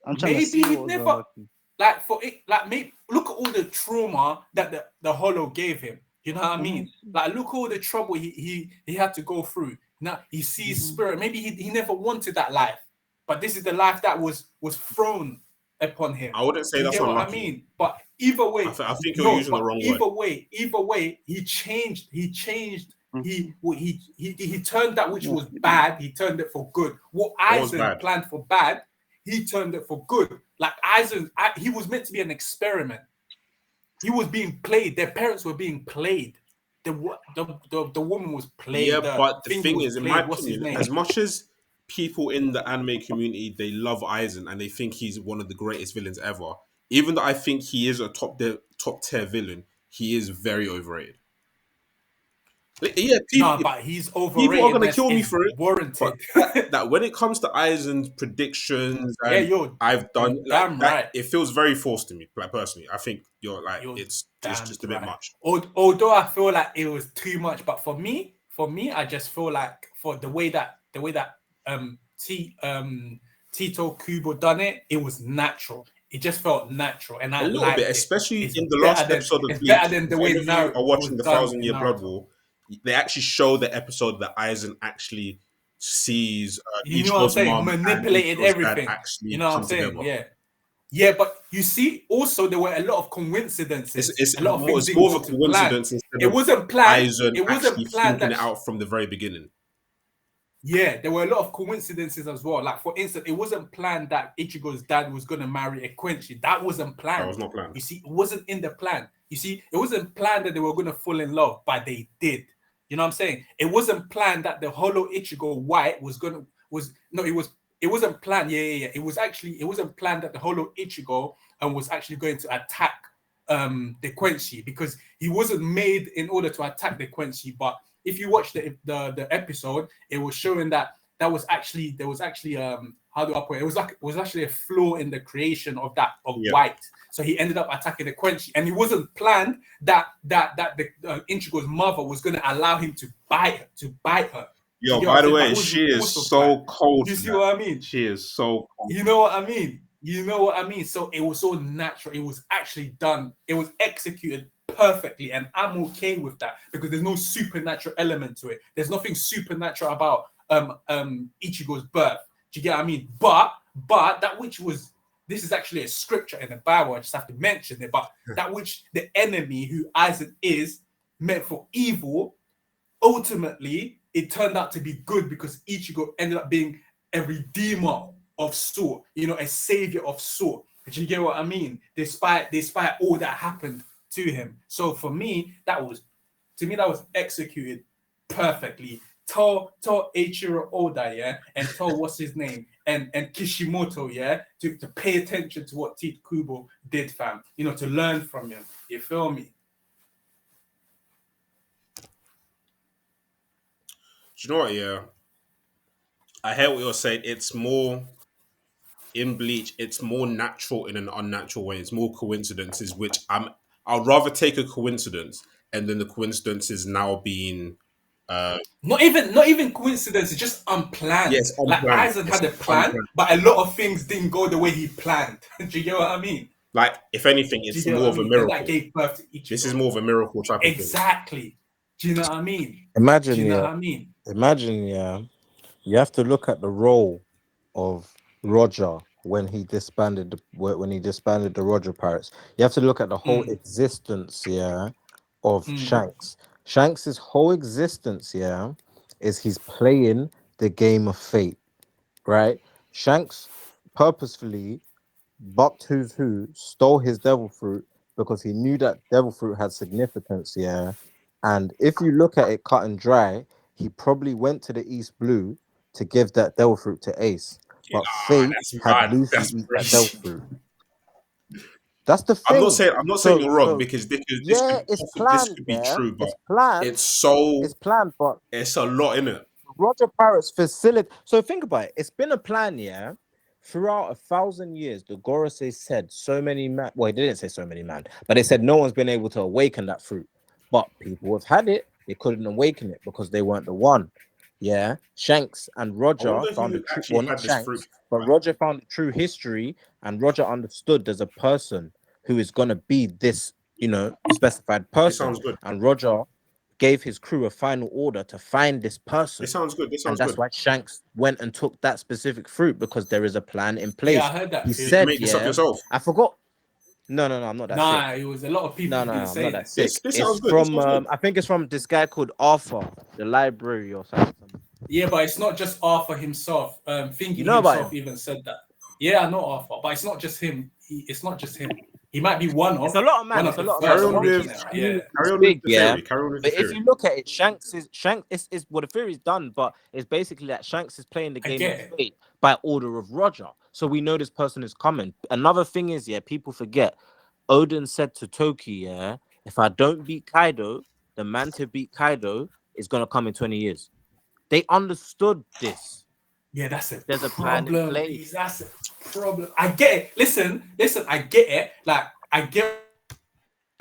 I'm trying to Maybe see he what was never unlucky. like for it. Like maybe look at all the trauma that the Hollow gave him. You know what I mean? Like look at all the trouble he had to go through. Now he sees spirit. Maybe he never wanted that life, but this is the life that was thrown upon him. I wouldn't say You that's get unlucky. what I mean? But either way, I think you're using the wrong word. Either way, he changed. He turned that which was bad. He turned it for good. What was Aizen bad? planned for bad, he turned it for good. Like Aizen, he was meant to be an experiment. He was being played. Their parents were being played. The woman was played. Yeah, but the thingy thing was is, in played. my What's his opinion, name? as much as people in the anime community they love Aizen and they think he's one of the greatest villains ever, even though I think he is a top tier villain, he is very overrated. Yeah, No, but he's overrated. people are gonna kill me for it. Warranted. But that when it comes to Aizen's predictions, Yeah, and I've done you're damn right. It feels very forced to me. Like personally, I think you're it's damn just a bit much. Although I feel like it was too much, but for me, I just feel like for the way that Tito Kubo done it, it was natural. It just felt natural, and I A little liked bit, it. especially It's in the last better episode of it's Bleach. better than the If way any of you Naruto are watching was the done 1,000 Year in Blood Naruto. War, they actually show the episode that Aizen actually sees You know what I'm Ichigo's saying? mom and Manipulated Ichigo's dad everything. actually You know what I'm come saying? together. Yeah, but you see, also there were a lot of coincidences. It's a lot of more, things it's didn't more go of a to plan. coincidence instead It of wasn't planned. Aizen It wasn't actually planned thinking that it out from the very beginning. Yeah, there were a lot of coincidences as well. Like, for instance, it wasn't planned that Ichigo's dad was going to marry a Quincy. That wasn't planned. That was not planned. You see, it wasn't in the plan. You see, it wasn't planned that they were going to fall in love, but they did. You know what I'm saying? It wasn't planned that the Hollow Ichigo White it wasn't planned. Yeah. It wasn't planned that the Hollow Ichigo was actually going to attack the Quincy, because he wasn't made in order to attack the Quincy. But if you watch the episode, it was showing that there was actually how do I put it? It was actually a flaw in the creation of White. So he ended up attacking the Quincy, and it wasn't planned that the Ichigo's mother was going to allow him to bite her. Yo, by the way, she is so cold. You see what I mean? She is so cold. You know what I mean? So it was so natural. It was actually done. It was executed perfectly, and I'm okay with that, because there's no supernatural element to it. There's nothing supernatural about Ichigo's birth. Do you get what I mean? But that which was, this is actually a scripture in the Bible. I just have to mention it. But that which the enemy, who Aizen is, meant for evil, ultimately it turned out to be good, because Ichigo ended up being a redeemer of sort, a savior of sort. Do you get what I mean? Despite all that happened to him. So for me, that was executed perfectly. tell Eiichiro Oda, yeah, and tell what's his name, and Kishimoto, yeah, to pay attention to what Tite Kubo did, fam. You know, to learn from him. You feel me? Do you know what? Yeah, I hear what you're saying. It's more in Bleach. It's more natural in an unnatural way. It's more coincidences, which I'd rather take a coincidence and then the coincidence is now being Not even coincidence. It's just unplanned. yes, Like unplanned. Aizen It's had a plan, unplanned. but a lot of things didn't go the way he planned. Do you get what I mean? Like if anything, Do you it's get more what of I a mean? And that miracle. gave birth to Ichigo. This is more of a miracle type of thing. Exactly. Do you know what I mean? Imagine, Do you know yeah. what I mean? Imagine, yeah. You have to look at the role of Roger when he disbanded the Roger Pirates. You have to look at the whole existence, yeah, of Shanks. Shanks's whole existence, yeah, is he's playing the game of fate, right? Shanks purposefully bucked who's who, stole his devil fruit because he knew that devil fruit had significance, yeah. And if you look at it cut and dry, he probably went to the East Blue to give that devil fruit to Ace. But fate That's had mad. Luffy That's eat that devil crazy. fruit. That's the I'm not thing. saying you're wrong So because yeah, it's this planned, could be yeah. true, but It's planned, but it's a lot in it. Roger Parrott's facility. So think about it. It's been a plan, yeah. Throughout 1,000 years, the Gorosei said so many man. Well, they didn't say so many man, but they said no one's been able to awaken that fruit. But people have had it. They couldn't awaken it because they weren't the one. Yeah, Shanks and I Roger wonder found the who true. actually Well, not had this fruit. Shanks, but Roger found the true history, and Roger understood there's a person who is gonna be this, specified This person, sounds good. and Roger gave his crew a final order to find this person. This sounds good. This And sounds that's good. why Shanks went and took that specific fruit because there is a plan in place. Yeah, I heard that. He Did you said, make this up yeah, yourself? I forgot. No, I'm not that sick. Nah, it was a lot of people No, been I'm saying not that it. sick. This sounds It's good. This from, sounds good. I think it's from this guy called Arthur, the library or something. Yeah, but it's not just Arthur himself. Thinking You know about himself him? even said that. Yeah, I know Arthur, but it's not just him. It's not just him. He might be one of. It's a lot of man. One It's a of the lot of first Carry on man. with ones, Shanks' yeah. community carry is on big, with the yeah. theory. Carry on with the But if theory. you look at it, Shanks is what the theory's done, but it's basically that Shanks is playing the I game get of it. fate by order of Roger. So we know this person is coming. Another thing is, yeah, people forget. Odin said to Toki, yeah, if I don't beat Kaido, the man to beat Kaido is gonna come in 20 years. They understood this. Yeah, that's a There's a plan in problem. place. That's a problem. I get it. Listen, I get it. Like, I get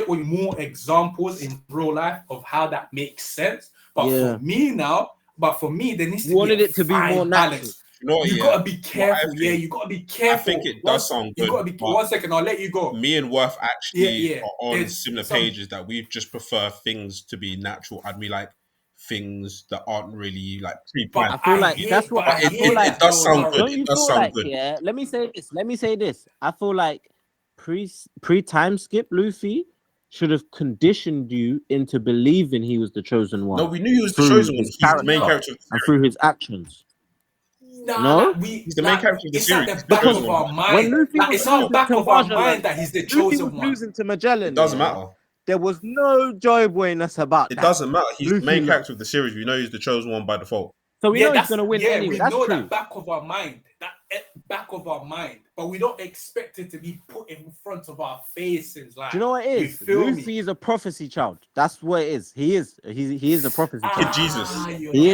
with more examples in real life of how that makes sense. But Yeah. for me, there needs You to wanted be a it to be fine more natural. balance. You know what, You yeah? gotta be What I careful. Yeah, think- you gotta be careful. I think it does sound You good, gotta be. but- 1 second, I'll let you go. Me and Worth actually are on There's similar some- pages that we just prefer things to be natural, and we like things that aren't really like pre-planned. I feel like that's what I feel like. It does sound good. Don't you It does feel sound like, good. yeah? Let me say this. I feel like pre time skip Luffy should have conditioned you into believing he was the chosen one. No, we knew he was the through chosen one. his He's the main character character of the and series. through his actions. No, He's the main character of the it's series. at He's the the back chosen of one. our mind. When Luffy Like, was it's our losing back to of our Magellan, mind that he's the Luffy chosen was one. losing to Magellan. It doesn't yeah? matter. There was no joy boyness about It that. doesn't matter. He's the Luffy main looked- character of the series. We know he's the chosen one by default. So we know he's gonna win anyway. We That's know true. that back of our mind. That back of our mind. But we don't expect it to be put in front of our faces. Like, Do you know what it is? you feel Luffy me? is a prophecy child. That's what it is. He is a prophecy Kid child. Jesus. He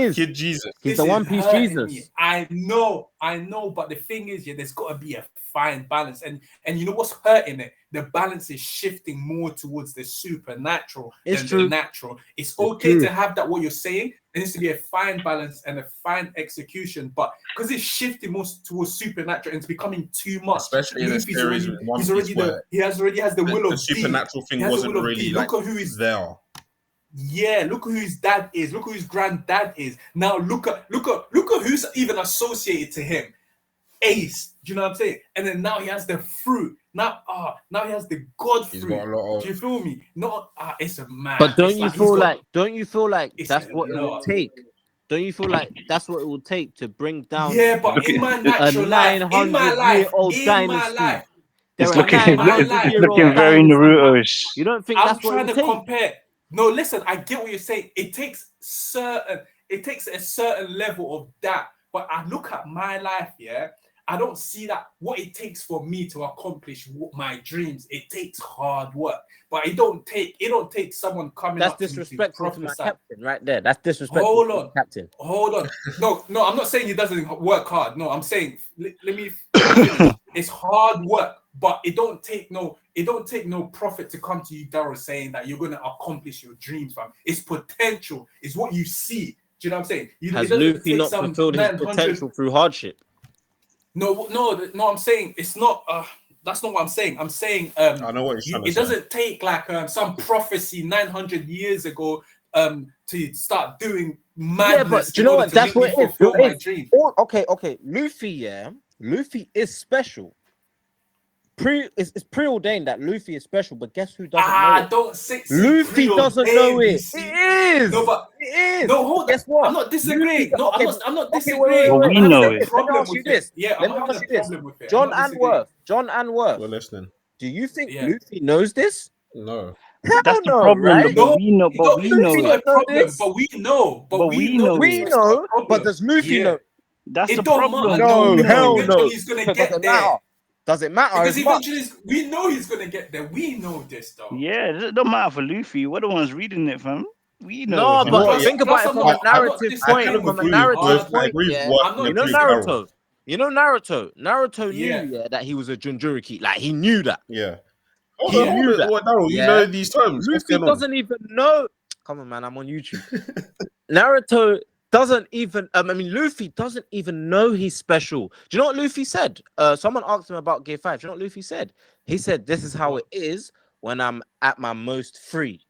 is. Kid Jesus. He's This the One is Piece hurting Jesus. me. I know, but the thing is, yeah, there's got to be a fine balance, and you know what's hurting it? The balance is shifting more towards the supernatural It's than true. the natural. It's okay true. to have that. What you're saying, there needs to be a fine balance and a fine execution, but because it's shifting more towards supernatural and it's becoming too much, Especially in a Luffy's series with One he's Piece already where he already has the will the of D. supernatural thing He has the wasn't will of really D. like Look at who is there. Yeah, look who his dad is. Look who his granddad is. Now look at who's even associated to him. Ace. Do you know what I'm saying? And then now he has the fruit. Now he has the God He's fruit. got a lot of. Do you feel me? Not it's a man. But don't It's you he's feel got- like it's that's a what it will lot. take? Don't you feel like that's what it will take to bring down Yeah, but in my natural life, in my life, There It's are looking, 900-year-old looking very dynasties. Naruto-ish. You don't think I'm that's what it trying will to take? compare. No, listen, I get what you're saying. It takes a certain level of that. But I look at my life, yeah, I don't see that what it takes for me to accomplish my dreams. It takes hard work, but it don't take someone coming That's up to me to disrespectful to my prophesy. captain right there. That's disrespectful Hold to on, my captain. hold on. No, I'm not saying he doesn't work hard. No, I'm saying let me finish. It's hard work, but it don't take no prophet to come to you, Daryl, saying that you're gonna accomplish your dreams, fam. It's potential. It's what you see. Do you know what I'm saying? Has Luffy not fulfilled his potential through hardship? No, I'm saying it's not. That's not what I'm saying. I'm saying I know what you're trying to it say. doesn't take like some prophecy 900 years ago to start doing madness. Yeah, but do you know what? That's what it is. Fulfill my dream. Okay. Luffy is special. It's preordained that Luffy is special, but guess who doesn't know it? Don't say Luffy doesn't know it. It is. No, but it is. no, hold on. Guess what? I'm not disagreeing. Luffy, No, okay, I'm not okay, disagreeing. But we I'm know having a it. problem Let me ask you with this. it. Yeah, Let I'm me having ask a you this. problem with it. John I'm not disagreeing. Anworth. We're listening. Do you think Yeah. Luffy knows this? No. Hell That's the no, problem, right? though, but we know. No, But we know it's not it. a problem, this? but we know. But we know We it. It's not a know, problem. but does Luffy Yeah. know? That's the It don't problem. matter. No, Because hell no. eventually he's gonna Because get doesn't there. matter. Does it matter Because as much? eventually we know he's gonna get there. We know this though. Yeah, it don't matter for Luffy. We're the ones reading it, fam. We know No, it, fam. but What, yeah. think about it from a I'm not narrative I point. kind of disagreeing From a agree with you. with narrative both. I point, agree with yeah. what I'm not You know Daryl. Naruto. Naruto knew Yeah. that he was a Jinchuriki. Like he knew that. Yeah. He Hold knew on. that. What, Daryl? You Yeah. know these terms. What's Luffy going on? doesn't even know. Come on, man. I'm on YouTube. Naruto doesn't even. Luffy doesn't even know he's special. Do you know what Luffy said? Someone asked him about Gear 5. Do you know what Luffy said? He said, "This is how it is when I'm at my most free."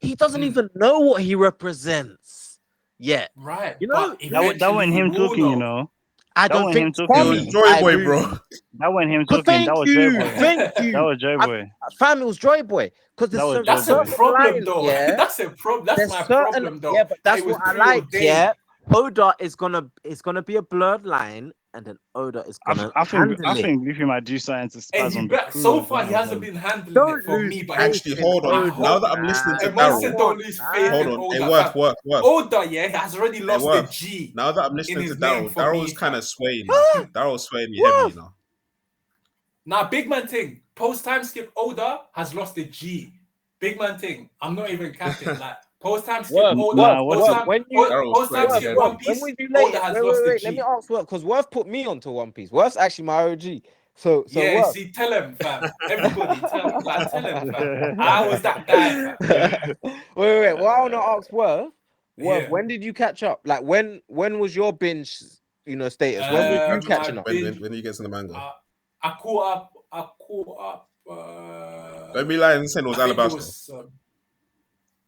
He doesn't even know what he represents yet. Right. You know, But That eventually wasn't he him will talking, you know. know. I That don't wasn't think him it's talking, It you was know. Joy I Boy, agree bro. with you. That wasn't him Cause talking. That thank was Joy you, Boy. thank you. That was Joy Boy. Fam, it was Joy Boy. Because That was That's Joy a Boy. problem though. Yeah. That's a problem. That's There's my certain, problem though. yeah, but that's It was what I like. preordained. Yeah, Oda is gonna be a blurred line, and then Oda is gonna handle I it. think Luffy might do something to And spaz on the crew. so as far, he well, hasn't fam. been handling Don't it for lose me. But faith Actually, in hold on. Oda, Now that I'm listening to and man Daryl, said don't lose faith hold in on. Oda. Hey, fam. worth. Oda, yeah, has already Hey, lost the worth. G. Now that I'm in listening to his name Daryl, for me, Daryl's kind fam. of swaying you. Daryl's swaying me heavily now. Now, big man thing. Post time skip, Oda has lost the G. Big man thing. I'm not even capping. Like post time skip, Oda. Nah, what's Post it? time, when you Daryl's post time swaying me skip heavily. One when Piece. was you Oda latest? has Wait, lost the G. Let me ask Worth, because Worth put me onto One Piece. Worth's actually my OG. So Yeah, Worth. see, tell him, fam. Everybody, tell him, fam. I was that guy, fam. wait. Well, I want to ask Worth. Yeah. When did you catch up? Like when was your binge, status? When were you catching up? When he gets in the manga. I caught up. Don't be lying and saying it was I think Alabasta.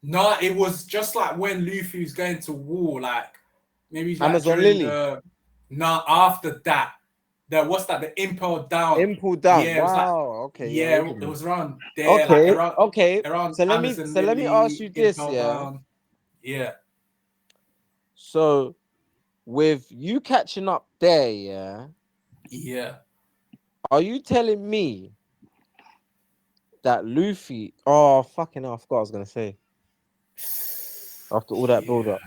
No, it was just like when Luffy was going to war, like maybe like Amazon during Lily. After that. The Impel Down. Impel Down. Yeah, it was wow. Okay. yeah, Yeah. it was around there. Okay. Like, Okay. around So let Amazon me Lily, ask you this. Impel Yeah. Down. Yeah. So with you catching up there, yeah. Yeah. Are you telling me that Luffy? Oh, fucking hell, I forgot what I was gonna say. After all that build up.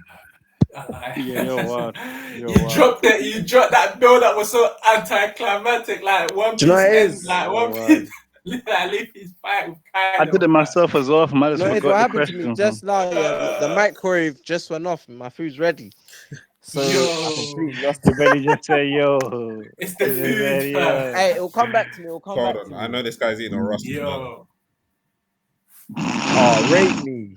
Yeah, you're wild. You dropped that build that was so anticlimactic, like One Piece ends, like One Piece, like Luffy's fight with Kaido. I did it myself as well. I just It's forgot what the happened to me question. just now. Yeah, the microwave just went off. My food's ready, so I completely lost The it. belly just say, "Yo." It's the It just food, said, fam. "Yo." Hey, it'll come back to me. It'll come Hold back on. to I me. know this guy's eating a rusty burger. Yo. Oh, rate me.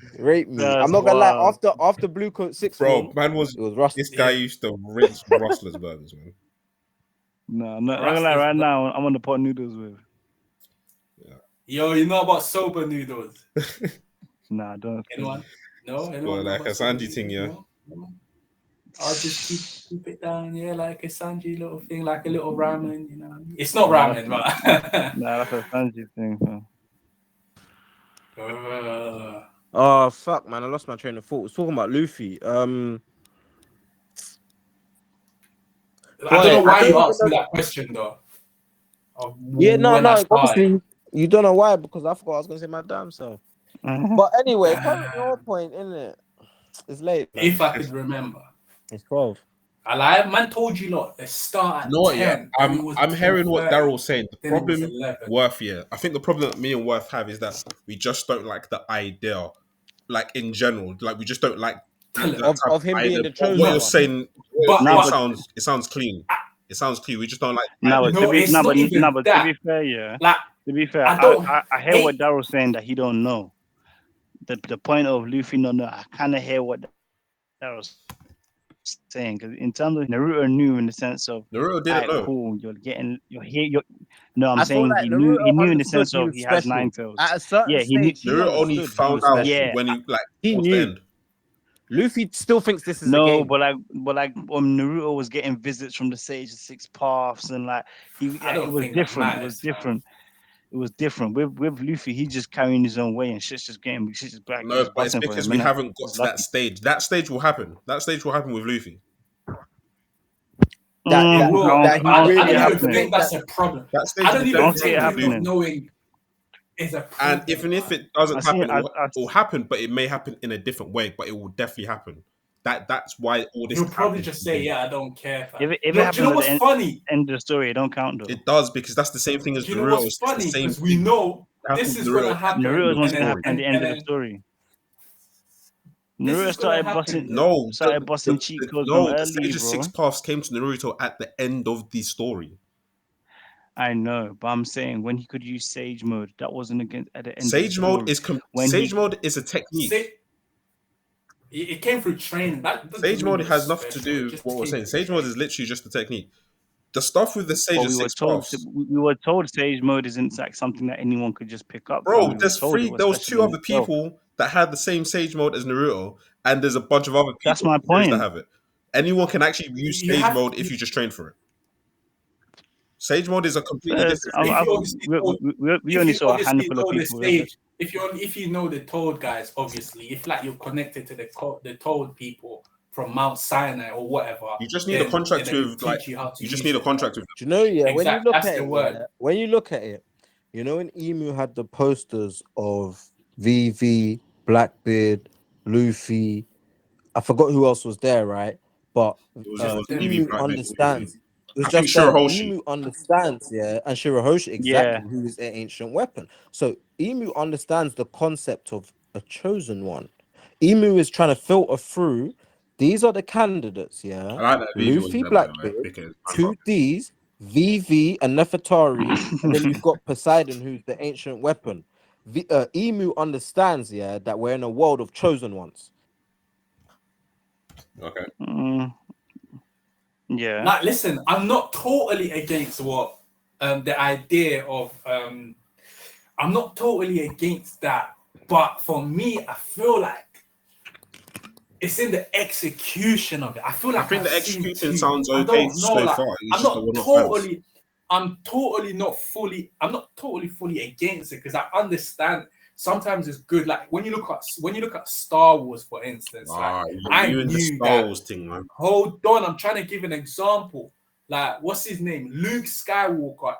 That's I'm not gonna lie. wild. After Blue Coat 6 Bro, form, man it was rusty. this guy used to rinse Rustler's burgers, man. No, I'm not gonna lie. Right now, I'm on the pot noodles with. Yo, you know about soba noodles? Nah, I don't. Anyone? No? Anyone Well, know like about a soba Sanji thing, yeah. noodles? No? I'll just keep it down, yeah, like a Sanji little thing, like a little ramen, you know. It's not ramen, but Nah, that's a Sanji thing. Oh fuck, man! I lost my train of thought. I was talking about Luffy. I don't know why you asked me that question though. Yeah, no. Obviously, you don't know why, because I forgot I was gonna say my damn self. But anyway, current your point, isn't it? It's late, man. If I could remember. It's 12. I lied. Man told you lot. Let's start at You know what? 10. Yeah, then it was I'm hearing what 10:30, Daryl's saying. The then it was problem, 11. Worth, yeah, I think the problem that me and Worth have is that we just don't like the idea, like in general, like we just don't like Tell that him. type Of him idea. being the But chosen what you're one. saying, But- No, it but- sounds clean. It sounds clean. We just don't like. No, idea. but No, to be it's no, not but even no, but to that. be fair, yeah. Like, To be fair, I don't I hear what hate- Daryl's saying that he don't know. The point of Luffy not know. I kind of hear what Daryl's saying because in terms of Naruto knew in the sense of Naruto didn't alright, know. cool, you're here. No, I'm I feel saying like he knew Naruto in the understood sense he of was he has special. 9 tails. At a certain Yeah, he knew- stage, he Naruto only understood he found was out special. Yeah. when he like He towards the knew. end. Luffy still thinks this is a No, game. but like Naruto was getting visits from the Sage of Six Paths and like I don't it was think that different. It was matters, fam. different. It was different. With Luffy, he's just carrying his own way and shit's just back. No, but it's because we haven't got to that stage. That stage will happen. That stage will happen with Luffy. That It will. that he I really don't even happening. think that's a problem. That stage I don't will even don't definitely see it think happen with him happening. not knowing is a problem. And even if it doesn't I see happen, it, it will happen, but it may happen in a different way. But it will definitely happen. That's why all this. He'll probably happens. just say, "Yeah, I don't care." Fam. If it Do you know happens what's at the funny? end of the story, it don't count though. It does because that's the same thing as Do you know Naruto. what's It's the funny? same Because we thing. know It this happens is with going to Naruto. happen. Naruto's one's and gonna then- happen at the end of the story. This Naruto is gonna started happen. busting No, started busting cheat codes from no. The early, Sage of bro. Six Paths came to Naruto at the end of the story. I know, but I'm saying when he could use Sage mode, that wasn't against at the end. Sage of the mode story. is Sage mode is a technique. It came through training. That doesn't Sage mean mode it's has nothing to special. It do with just what we're came saying. through Sage mode training. is literally just a technique. The stuff with the Sage But of Six Paths, we were told Sage mode isn't like something that anyone could just pick up. bro. We were There's told it there was special two in other itself. people that had the same Sage mode as Naruto, and there's a bunch of other people That's my in the series point. that have it. Anyone can actually use You Sage have- mode if you just train for it. Sage mode is a completely First, different thing. If you obviously know- we if only you saw a obviously handful of know the people. stage, if you know the Toad guys, obviously, if like you're connected to the Toad people from Mount Sinai or whatever, You just need a then- contract then they'll with teach like you how to you just use need a it. contract with. Do you know? Yeah, when you Exact- look that's at the it, word. yeah, when you look at it, you know, when Emu had the posters of VV, Blackbeard, Luffy, I forgot who else was there, right? But It was just them. Emu Blackbeard, understands. It was I think just them. Shirahoshi. Emu understands, yeah, and Shirahoshi exactly who is an ancient weapon. So Emu understands the concept of a chosen one. Emu is trying to filter through. These are the candidates, yeah. I like that VV was Luffy, there, by the way, Blackbeard, because two D's, VV, and Nefertari, and then you've got Poseidon, who's the ancient weapon. Emu understands, yeah, that we're in a world of chosen ones. okay. Yeah. Like, listen, I'm not totally against what the idea of I'm not totally against that, but for me, I feel like it's in the execution of it. I feel like I think the I've seen execution too- sounds I okay don't know, so like, far. It's I'm just not that we're not fans. totally. I'm not totally fully against it because I understand sometimes it's good. Like when you look at Star Wars, for instance, like I you in the knew Star that. Wars thing, man. Hold on, I'm trying to give an example. Like, what's his name? Luke Skywalker.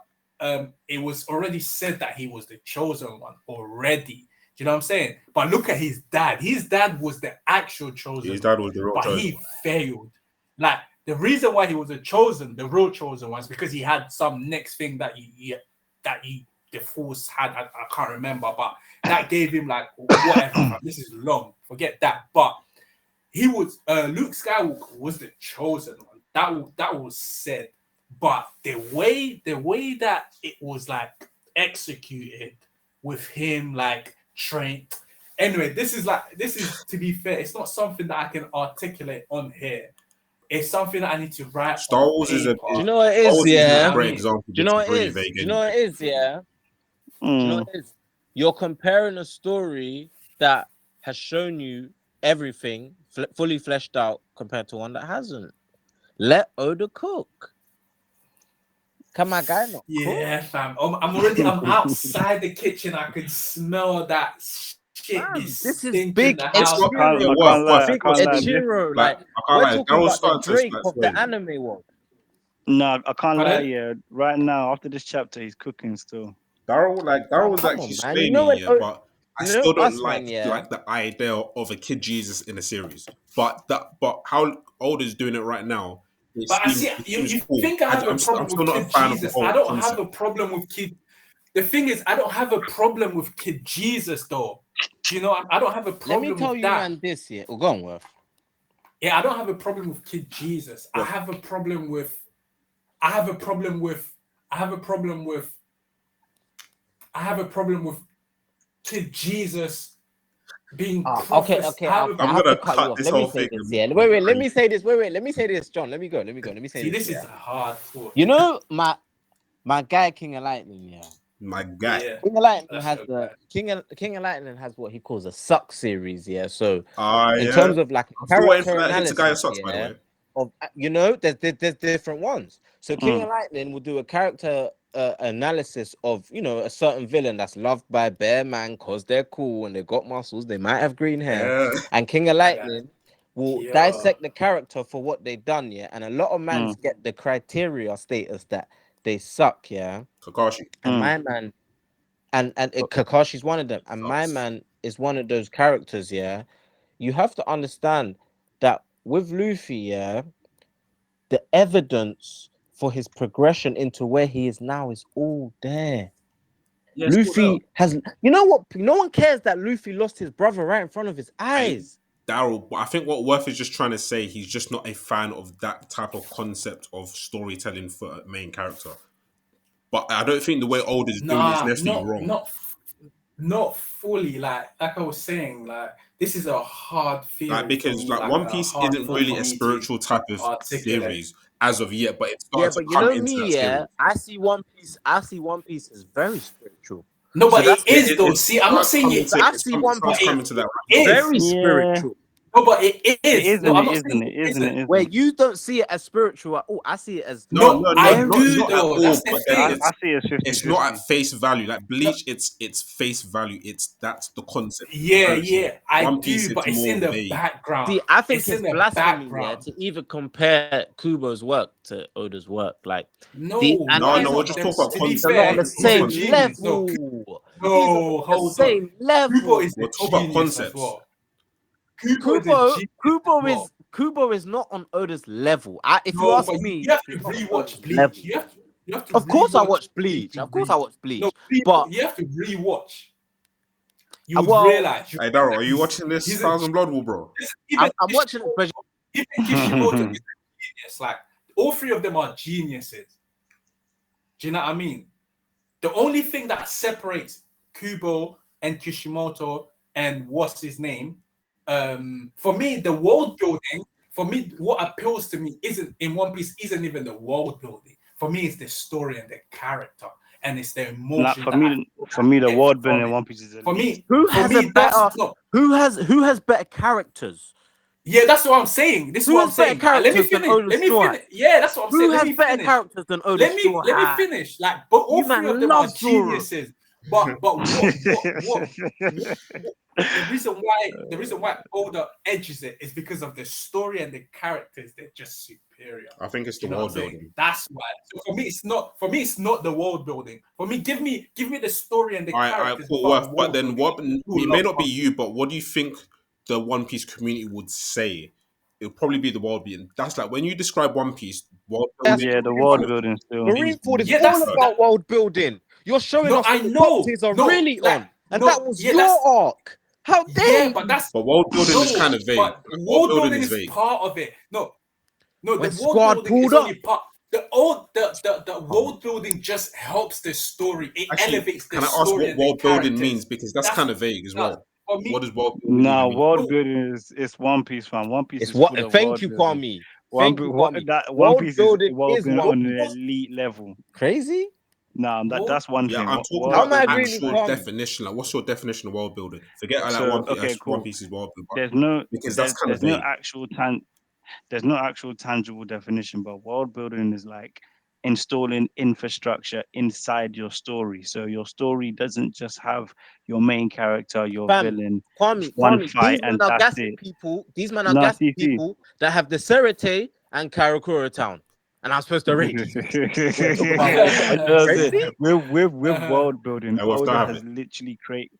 It was already said that he was the chosen one already. Do you know what I'm saying? But look at his dad. His dad was the actual chosen His one, dad was the real but chosen he one. failed. Like the reason why he was the real chosen one, is because he had some next thing that the Force had. I can't remember, but that gave him like whatever. This is long. Forget that. But he was Luke Skywalker was the chosen one. That was said. But the way that it was like executed with him like trained. Anyway, this is to be fair, it's not something that I can articulate on here. It's something that I need to write. Star Wars is a. Do you know what it Star is? Wars is Yeah. a great example. Do you know what It's it really is? vague Do you know what it is? Yeah. Do you know what it is? You're comparing a story that has shown you everything fully fleshed out compared to one that hasn't. Let Oda cook. Can my guy not cook? Yeah, fam. I'm outside the kitchen. I can smell that shit. Fam, This this is is big I can't lie. Big I can't lie. Echiro, Like, like I can't we're lie. talking Daryl's about the starting to Drake like of sway. the anime world. No, I can't lie. Pardon? Yeah, right now after this chapter, he's cooking still. Daryl was come actually on, man. swaying You know me, when yeah, O- but I You know, still don't us man, yeah. like the idea of a kid Jesus in a series. But how Oda's doing it right now, But I see, it you seems cool. think I have a I'm problem still with not a Kid fan of the Jesus. whole I don't concept. have a problem with Kid. The thing is, I don't have a problem with Kid Jesus, though. Do you know? I don't have a Let problem me tell with you, that. man, this yeah. Oh, go on, Worth. Yeah, I don't have a problem with Kid Jesus. I have a problem with. I have a problem with Kid Jesus being Okay. I'm I have to gonna cut you cut off. this Let me whole say thing. this. Yeah. Wait. Let me say this. Let me say this, John. Let me go. Let me say See, this. this is a hard thought. You know, my guy King of Lightning. Yeah. My guy. Yeah. King of Lightning That's has so the King of Lightning has what he calls a suck series. Yeah. So in Yeah. terms of like I'm still waiting character for that hit to guy analysis, sucks, by the yeah. way. Of there's different ones. So King of Lightning will do a character analysis of a certain villain that's loved by bare man because they're cool and they got muscles, they might have green hair, Yeah. and King of Lightning will Yeah. dissect the character for what they done, yeah. And a lot of mans get the criteria status that they suck, yeah. Kakashi. And my man, and Kakashi's one of them, and my man is one of those characters, yeah. You have to understand that with Luffy, yeah, the evidence for his progression into where he is now is all there. Yeah, Luffy has, you know what? No one cares that Luffy lost his brother right in front of his eyes. Daryl, but I think what Worth is just trying to say, he's just not a fan of that type of concept of storytelling for a main character. But I don't think the way Old is doing it is necessarily wrong. Not fully. Like I was saying, like this is a hard theory. Like, because like One Piece isn't really a spiritual type of series as of yet, but it's Yeah, starting but to you come know into me, that yeah. series. I see One Piece as very spiritual. No, but that's it is though. See, I'm not saying it. I see One Piece coming to that. very spiritual. No, but it is. It isn't. No, I'm not Isn't saying it? Isn't it? Where you don't see it as spiritual at all. I see it as No, I not do at though. all, That's the but thing. I see it 50-50. It's not at face value. Like Bleach, it's face value. That's the concept. Yeah. I One Piece, do, but it's it's in more the vague. background. See, I think it's in the blasphemy, yeah, background. to even compare Kubo's work to Oda's work. Like, No, we're just talking about to be concept. they're not on fair, the same he's a genius. level. No, hold on. Same level. Kubo is We're a talking about genius concepts. as well. Kubo is not on Oda's level. If you ask me, you have to rewatch Bleach. You have to of course, I watch Bleach. Of course, I watch Bleach. No, but you have to rewatch. You would well, realize. Hey, Daryl, are you watching this Thousand Blood War, bro? I'm watching it, but even Kishimoto is a genius. Like all three of them are geniuses. Do you know what I mean? The only thing that separates Kubo and Kishimoto and what's his name, for me, the world building. For me, what appeals to me isn't in One Piece. Isn't even the world building. For me, it's the story and the character, and it's the emotion. For me, the world building in One Piece is for me. Who has better characters? Yeah, that's what I'm saying. This is what I'm saying. Let me finish. Yeah, that's what I'm saying. Who has better characters than Oda? Let me finish. Like, but all three of them are geniuses. But what the reason why Oda edges it is because of the story and the characters. They're just superior. I think it's the world building. That's why. So for me, it's not the world building. For me, give me the story and the characters. But then what? It may not be you, but what do you think the One Piece community would say? It would probably be the world building. That's like when you describe One Piece, world building. Yeah, the world building still. Marineford is all about world building. You're showing us what the doctors are really on, and that was your arc. How dare you? But world building is kind of vague. World building is part of it. No, when the squad world building is pulled only part. The world building just helps the story. It elevates the story. Can I ask what world building means? Because that's kind of vague as well. What is world building? No, world building is One Piece, fam. One Piece is what? full of Thank you, Kwame. One Piece is world building on an elite level. Crazy? No, that's one thing. I'm talking about the actual definition. Like, what's your definition of world building? Forget One Piece is world building. There's no actual tangible definition, but world building is like installing infrastructure inside your story. So your story doesn't just have your main character, your villain, one fight, and that's it. These men are gassing people that have the Serete and Karakura Town. And I'm supposed to read. With world building, Oda has literally created.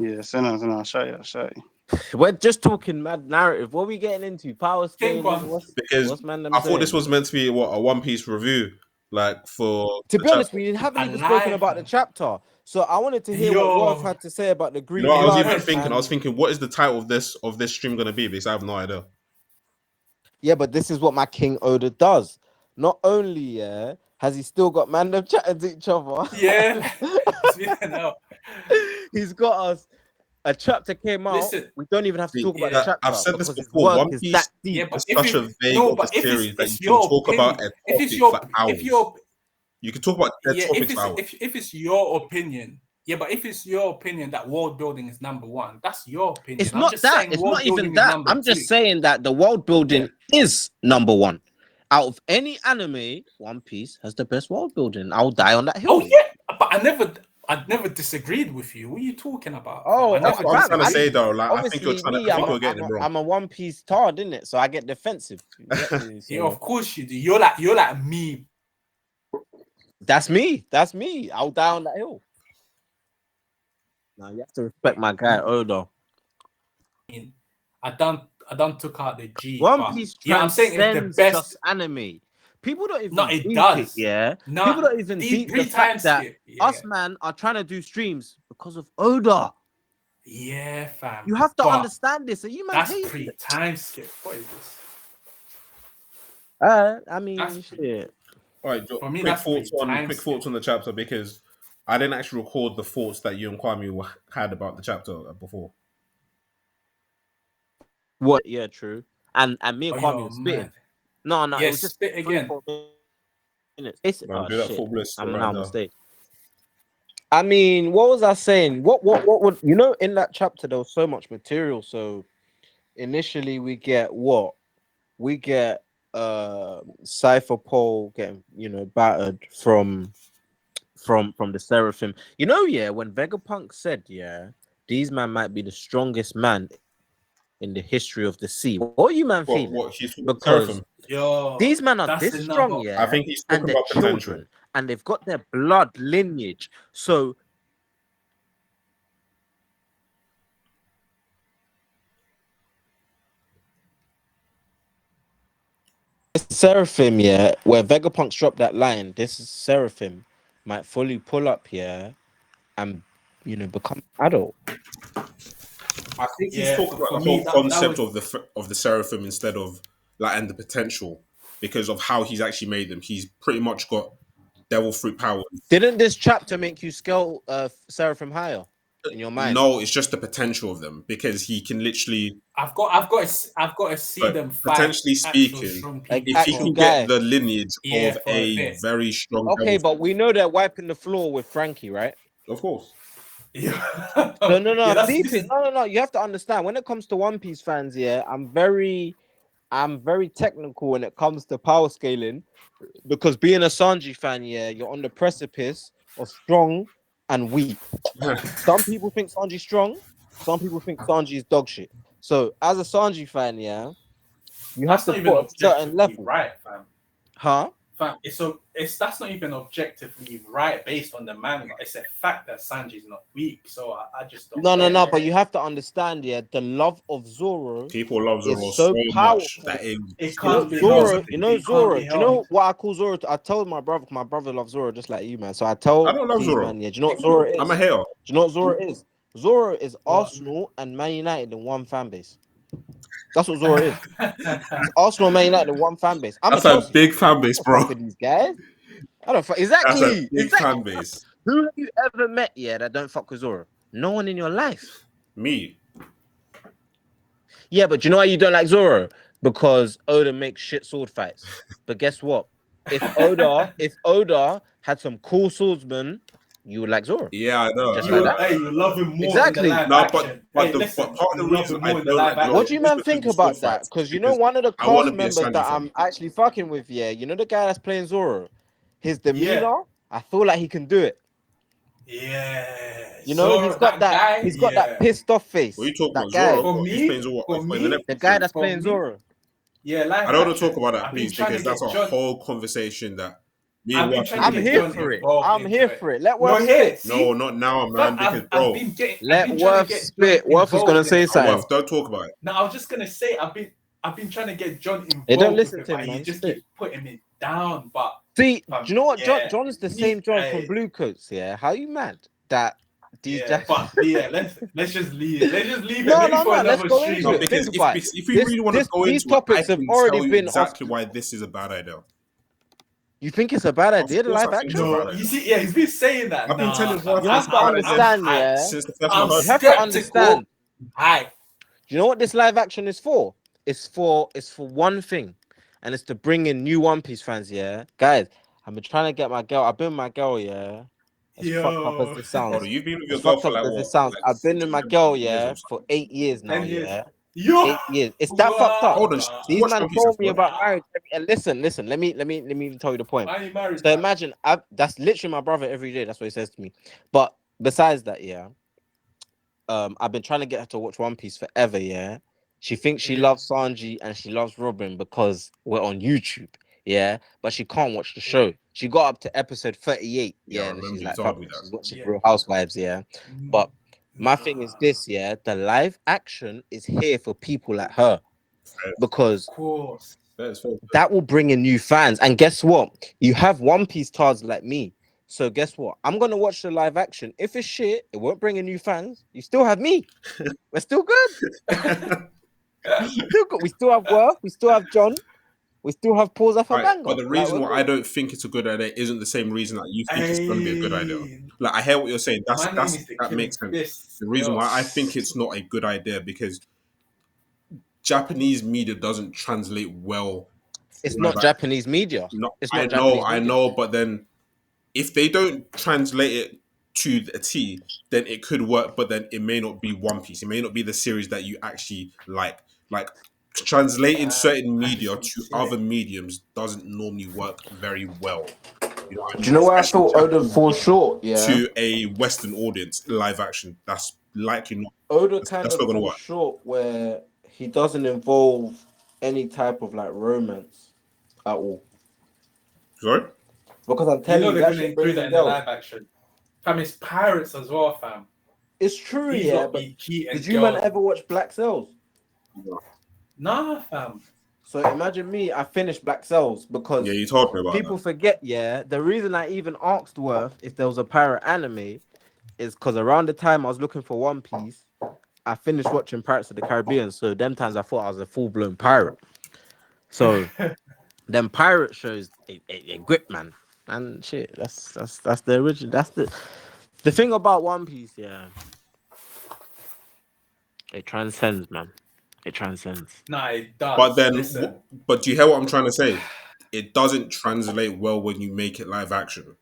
Yeah, send us and I'll show you. We're just talking mad narrative. What are we getting into? Power Think scaling. on. Because What's man them I thought this saying? was meant to be a One Piece review, like for To the be honest, chapter. we haven't even Alive, spoken about the man. chapter. So I wanted to hear what Rolf Yo. had to say about the You green know, what I was blood. even thinking. I was and- thinking, what is the title of this stream gonna be? Because I have no idea. Yeah, but this is what my King Oda does. Not only has he still got man them chatting to each other. Yeah. No. He's got us. A chapter came out. Listen. We don't even have to See, talk about yeah, the chapter I've said this because his before. work One is Piece that deep. Yeah, but is if such a it, vague no, of a but if series that it's you can your talk about opinion, a if it's topic your, for hours. if your, You can talk about dead yeah, topics for hours. if it's your opinion, yeah, but if it's your opinion that world building is number one, that's your opinion. It's I'm not just that. saying It's world not even building is that. number I'm just two. saying that the world building is number one. Out of any anime, One Piece has the best world building. I'll die on that hill. Oh yeah, but I never disagreed with you. What are you talking about? Oh, I That's never what I'm fam, trying to say, disagreed. though. Like, I think obviously, I think you're getting it wrong. I'm a One Piece tar, didn't it? So I get defensive. You get me? Yeah, So of course you do. You're like me. that's me. That's me. I'll die on that hill. Now you have to respect my guy Oda. I don't took out the G. One but, Piece yeah, I'm saying it's the transcends best. just anime. People don't even No, it deep does. yeah. No, People don't even deep the fact that us man are trying to do streams because of Oda. Yeah, fam. You have to But understand this. So you man that's hate pre-time skip. What is this? I mean, That's shit. All right, For me, quick that's thoughts time quick skip. thoughts on the chapter, because I didn't actually record the thoughts that you and Kwame had about the chapter before. What? Yeah, true. And me and Oh, Kwame yo, were spitting. man. No, it Yes, was just spit again. 4 minutes. It's Man, oh do that shit. full bliss I'm right now now. mistake. I mean, what was I saying? What would you know? In that chapter, there was so much material. So initially, we get what we get. Cypher Pole getting battered from the Seraphim. Yeah, when Vegapunk said, yeah, these man might be the strongest man in the history of the sea. What are you man feeling? What he's talking Because Seraphim. Yo, these men are that's this strong, another. yeah, I think he's and talking they're about potential. children, and they've got their blood lineage. So Seraphim, yeah, where Vegapunk's dropped that line, this is Seraphim might fully pull up here and become adult. I think he's Yeah, talking about for the me, whole that concept was- of the Seraphim instead of and the potential, because of how he's actually made them. He's pretty much got devil fruit powers. Didn't this chapter make you scale Seraphim higher in your mind? No, it's just the potential of them, because he can literally. I've got to see But them fight. potentially speaking, actual strong Like, people. if he actual can guy. get the lineage Yeah, of for a a bit. very strong Okay, devil but we know they're wiping the floor with Frankie, right? fruit, of course. Yeah. No. Yeah, that's- Deep this it. is- No. You have to understand when it comes to One Piece fans, yeah, I'm very technical when it comes to power scaling, because being a Sanji fan, yeah, you're on the precipice of strong and weak. Some people think Sanji's strong, some people think Sanji is dog shit. So as a Sanji fan, yeah, you have That's to not even put a certain objectively level, right, fam. huh? Fam, it's that's not even objectively right based on the manga. It's a fact that Sanji's not weak. So I just don't. No. But you have to understand, yeah, the love of Zoro People love Zoro is so so powerful. much that it can't be Zoro, helped. It can't Zoro. be Do you know helped. what I call Zoro? I told my brother loves Zoro just like you, man. So I tell I don't love these Zoro. man, yeah. Do you know what Zoro is? I'm a hater. Do you know what Zoro is? Zoro is What? Arsenal and Man United in one fan base. That's what Zoro is. It's Arsenal and Man United in one fan base. I'm That's a a Chelsea big fan base, fan. bro. Fuck with these guys. I don't fuck. That's Exactly. a big fan base. Who have you ever met, yeah, that don't fuck with Zoro? No one in your life. Me. Yeah, but do you know why you don't like Zoro? Because Oda makes shit sword fights. But guess what? If Oda had some cool swordsmen, you would like Zoro. Yeah, I know. Just I like know. that. You love him more Exactly. in the live No, action. but part of the you love reason him I more in the don't live like Zoro action. What do you man is think because of the about sword that? fights, Because you know one of the I wanna cast be a members Sanji that fan. I'm actually fucking with, yeah, you know the guy that's playing Zoro, his demeanor, Yeah. I feel like he can do it. Yeah. You know, Zoro, he's got that guy, he's got that pissed off face. What are you talking That about? guy, Zoro? For He's me- playing Zoro. for He's playing me- the Netflix the guy thing. that's playing me, Zoro. Yeah, live I don't want to action. talk about that, I've been please, trying because to that's get a John. whole conversation that Me I've and been Ruff, trying I'm to get here John for it. involved I'm into here it. for it. Let You're Worth here. spit. no, See, not now, fam, man. Because I've bro, been getting. I've Let been trying to Worth get John spit. Worth was gonna involved say in it. something. Ruff, don't talk about it. No, I was just gonna say I've been trying to get John They don't involved with listen it, to him, but he man. just Spit. keeps putting me down. But See, do you know what? yeah, John's the same John from hey, Blue Coats. Yeah, how you mad that these yeah, but yeah, let's just leave it. Let's just leave it. No, Maybe no, for no. Let's another go stream. into No, it. because Think about it. if we really want to go These into it, I topics have can already tell you been off. exactly why this is a bad idea. You think it's a bad Of idea, the course, live I think it's a action? bad No, idea. you see, yeah, he's been saying that. I've been Nah, telling Ruff You it's have a to bad idea understand, hyped. yeah. since the first I'm one I You heard. have to understand. skeptical. Hype. Do you know what this live action is for? It's for one thing, and it's to bring in new One Piece fans. Yeah, guys, I've been trying to get my girl. I've been with my girl. Yeah, as fucked up as Yo, this Hold sounds. on, you've been with As your girl fucked for up like as what, this sounds. like I've been with my 10 girl. years Yeah, or for something? 8 years now. 10 years. Yeah. Yo, 8 years. It's that fucked up. Hold on, wow. you These watch man One Piece told as me well? about marriage. And listen. Let me even tell you the point. Why are you married? So Man? imagine that's literally my brother every day. That's what he says to me. But besides that, yeah, I've been trying to get her to watch One Piece forever. Yeah, she thinks she Yeah. loves Sanji and she loves Robin because we're on YouTube. Yeah, but she can't watch the show. She got up to episode 38. Yeah, I Yeah, and remember she's you like, told fuck me it. that. She's watching Yeah. Real Housewives. Yeah, but my thing is Nah. this. Yeah, the live action is here for people like her because Of course. That is fair. that will bring in new fans. And guess what? You have One Piece tards like me. So guess what? I'm gonna watch the live action. If it's shit, it won't bring in new fans. You still have me. We're still good. Still good. We still have Worth. We still have John. We still have Pause Off a Right, Banger. but the Like reason we're why I good. don't think it's a good idea isn't the same reason that you think it's going to be a good idea. Hey, Like I hear what you're saying. my name is the That Killing makes sense. Fists. The reason Yo. why I think it's not a good idea because Japanese media doesn't translate well. It's Live not action. Japanese media. No, It's I not know, Japanese I media. know, but then if they don't translate it to the T, then it could work, but then it may not be One Piece. It may not be the series that you actually like. Like translating certain I just media want to to see other it. mediums doesn't normally work very well. You know what I Do mean? you know where I Especially thought Oda fall short? Yeah. to a Western audience, live action. That's likely not. Oda kind That's of not going to falls work. short where he doesn't involve any type of like romance at all. Sorry. Because I'm You telling know you, they're that gonna shit include brings that in in the girls. live action. Fam, it's pirates as well, fam. It's true, These yeah, lot but be cheating did you man girls. ever watch Black Cells? Nah, fam. So imagine me, I finished Black Cells Yeah, because you told me about that. people forget, yeah. The reason I even asked Worth if there was a pirate anime is because around the time I was looking for One Piece, I finished watching Pirates of the Caribbean. So them times I thought I was a full-blown pirate. So them pirate shows, they grip, man. And shit, that's the original. That's the thing about One Piece, yeah. It transcends, man. It transcends. Nah, it But does. then, Listen. but do you hear what I'm trying to say? It doesn't translate well when you make it live action.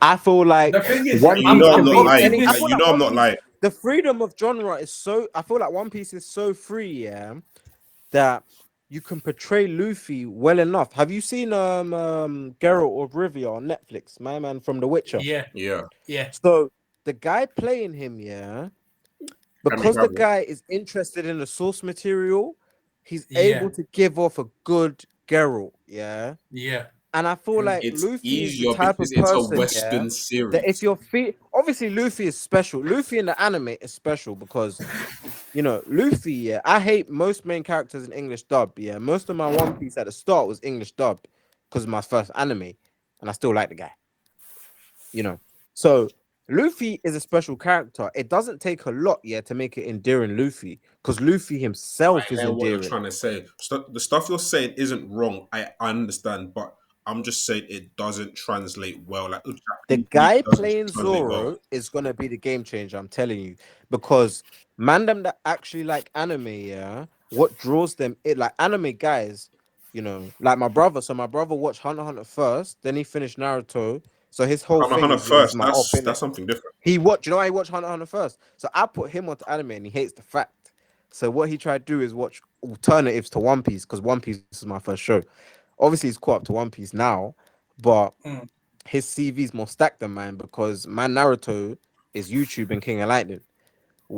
I feel like The thing is, One And you Piece know I'm can I'm not be hoping lying. any. I Like this. feel you like know I'm One not Piece, lying. the freedom of genre is so. I feel like One Piece is so free, yeah, that you can portray Luffy well enough. Have you seen Geralt of Rivia on Netflix? My man from The Witcher. Yeah, Yeah. yeah, So the guy playing him, yeah, Henry because the Cavill. guy is interested in the source material, he's yeah, able to give off a good Geralt, yeah. yeah. And I feel like It's Luffy is the easier type because of it's a person, yeah, Western that if series. you're obviously Luffy is special. Luffy in the anime is special because Luffy, yeah, I hate most main characters in English dub. Yeah, most of my One Piece at the start was English dub because of my first anime, and I still like the guy. So Luffy is a special character. It doesn't take a lot, yeah, to make it endearing Luffy because Luffy himself I is hear what you're endearing. trying to say. The stuff you're saying isn't wrong. I understand, but I'm just saying it doesn't translate well. Like The Japanese media guy doesn't playing translate well. Zoro is gonna be the game changer. I'm telling you, because them that actually like anime, yeah, what draws them it like anime guys, like my brother. So my brother watched Hunter x Hunter first, then he finished Naruto. So his whole Hunter x thing Hunter is he's first. my op in That's it. something different. I watched Hunter x Hunter first. So I put him onto anime and he hates the fact. So what he tried to do is watch alternatives to One Piece because One Piece is my first show. Obviously, he's caught up to One Piece now, but Mm. his CV's more stacked than mine because my Naruto is YouTube and King of Lightning,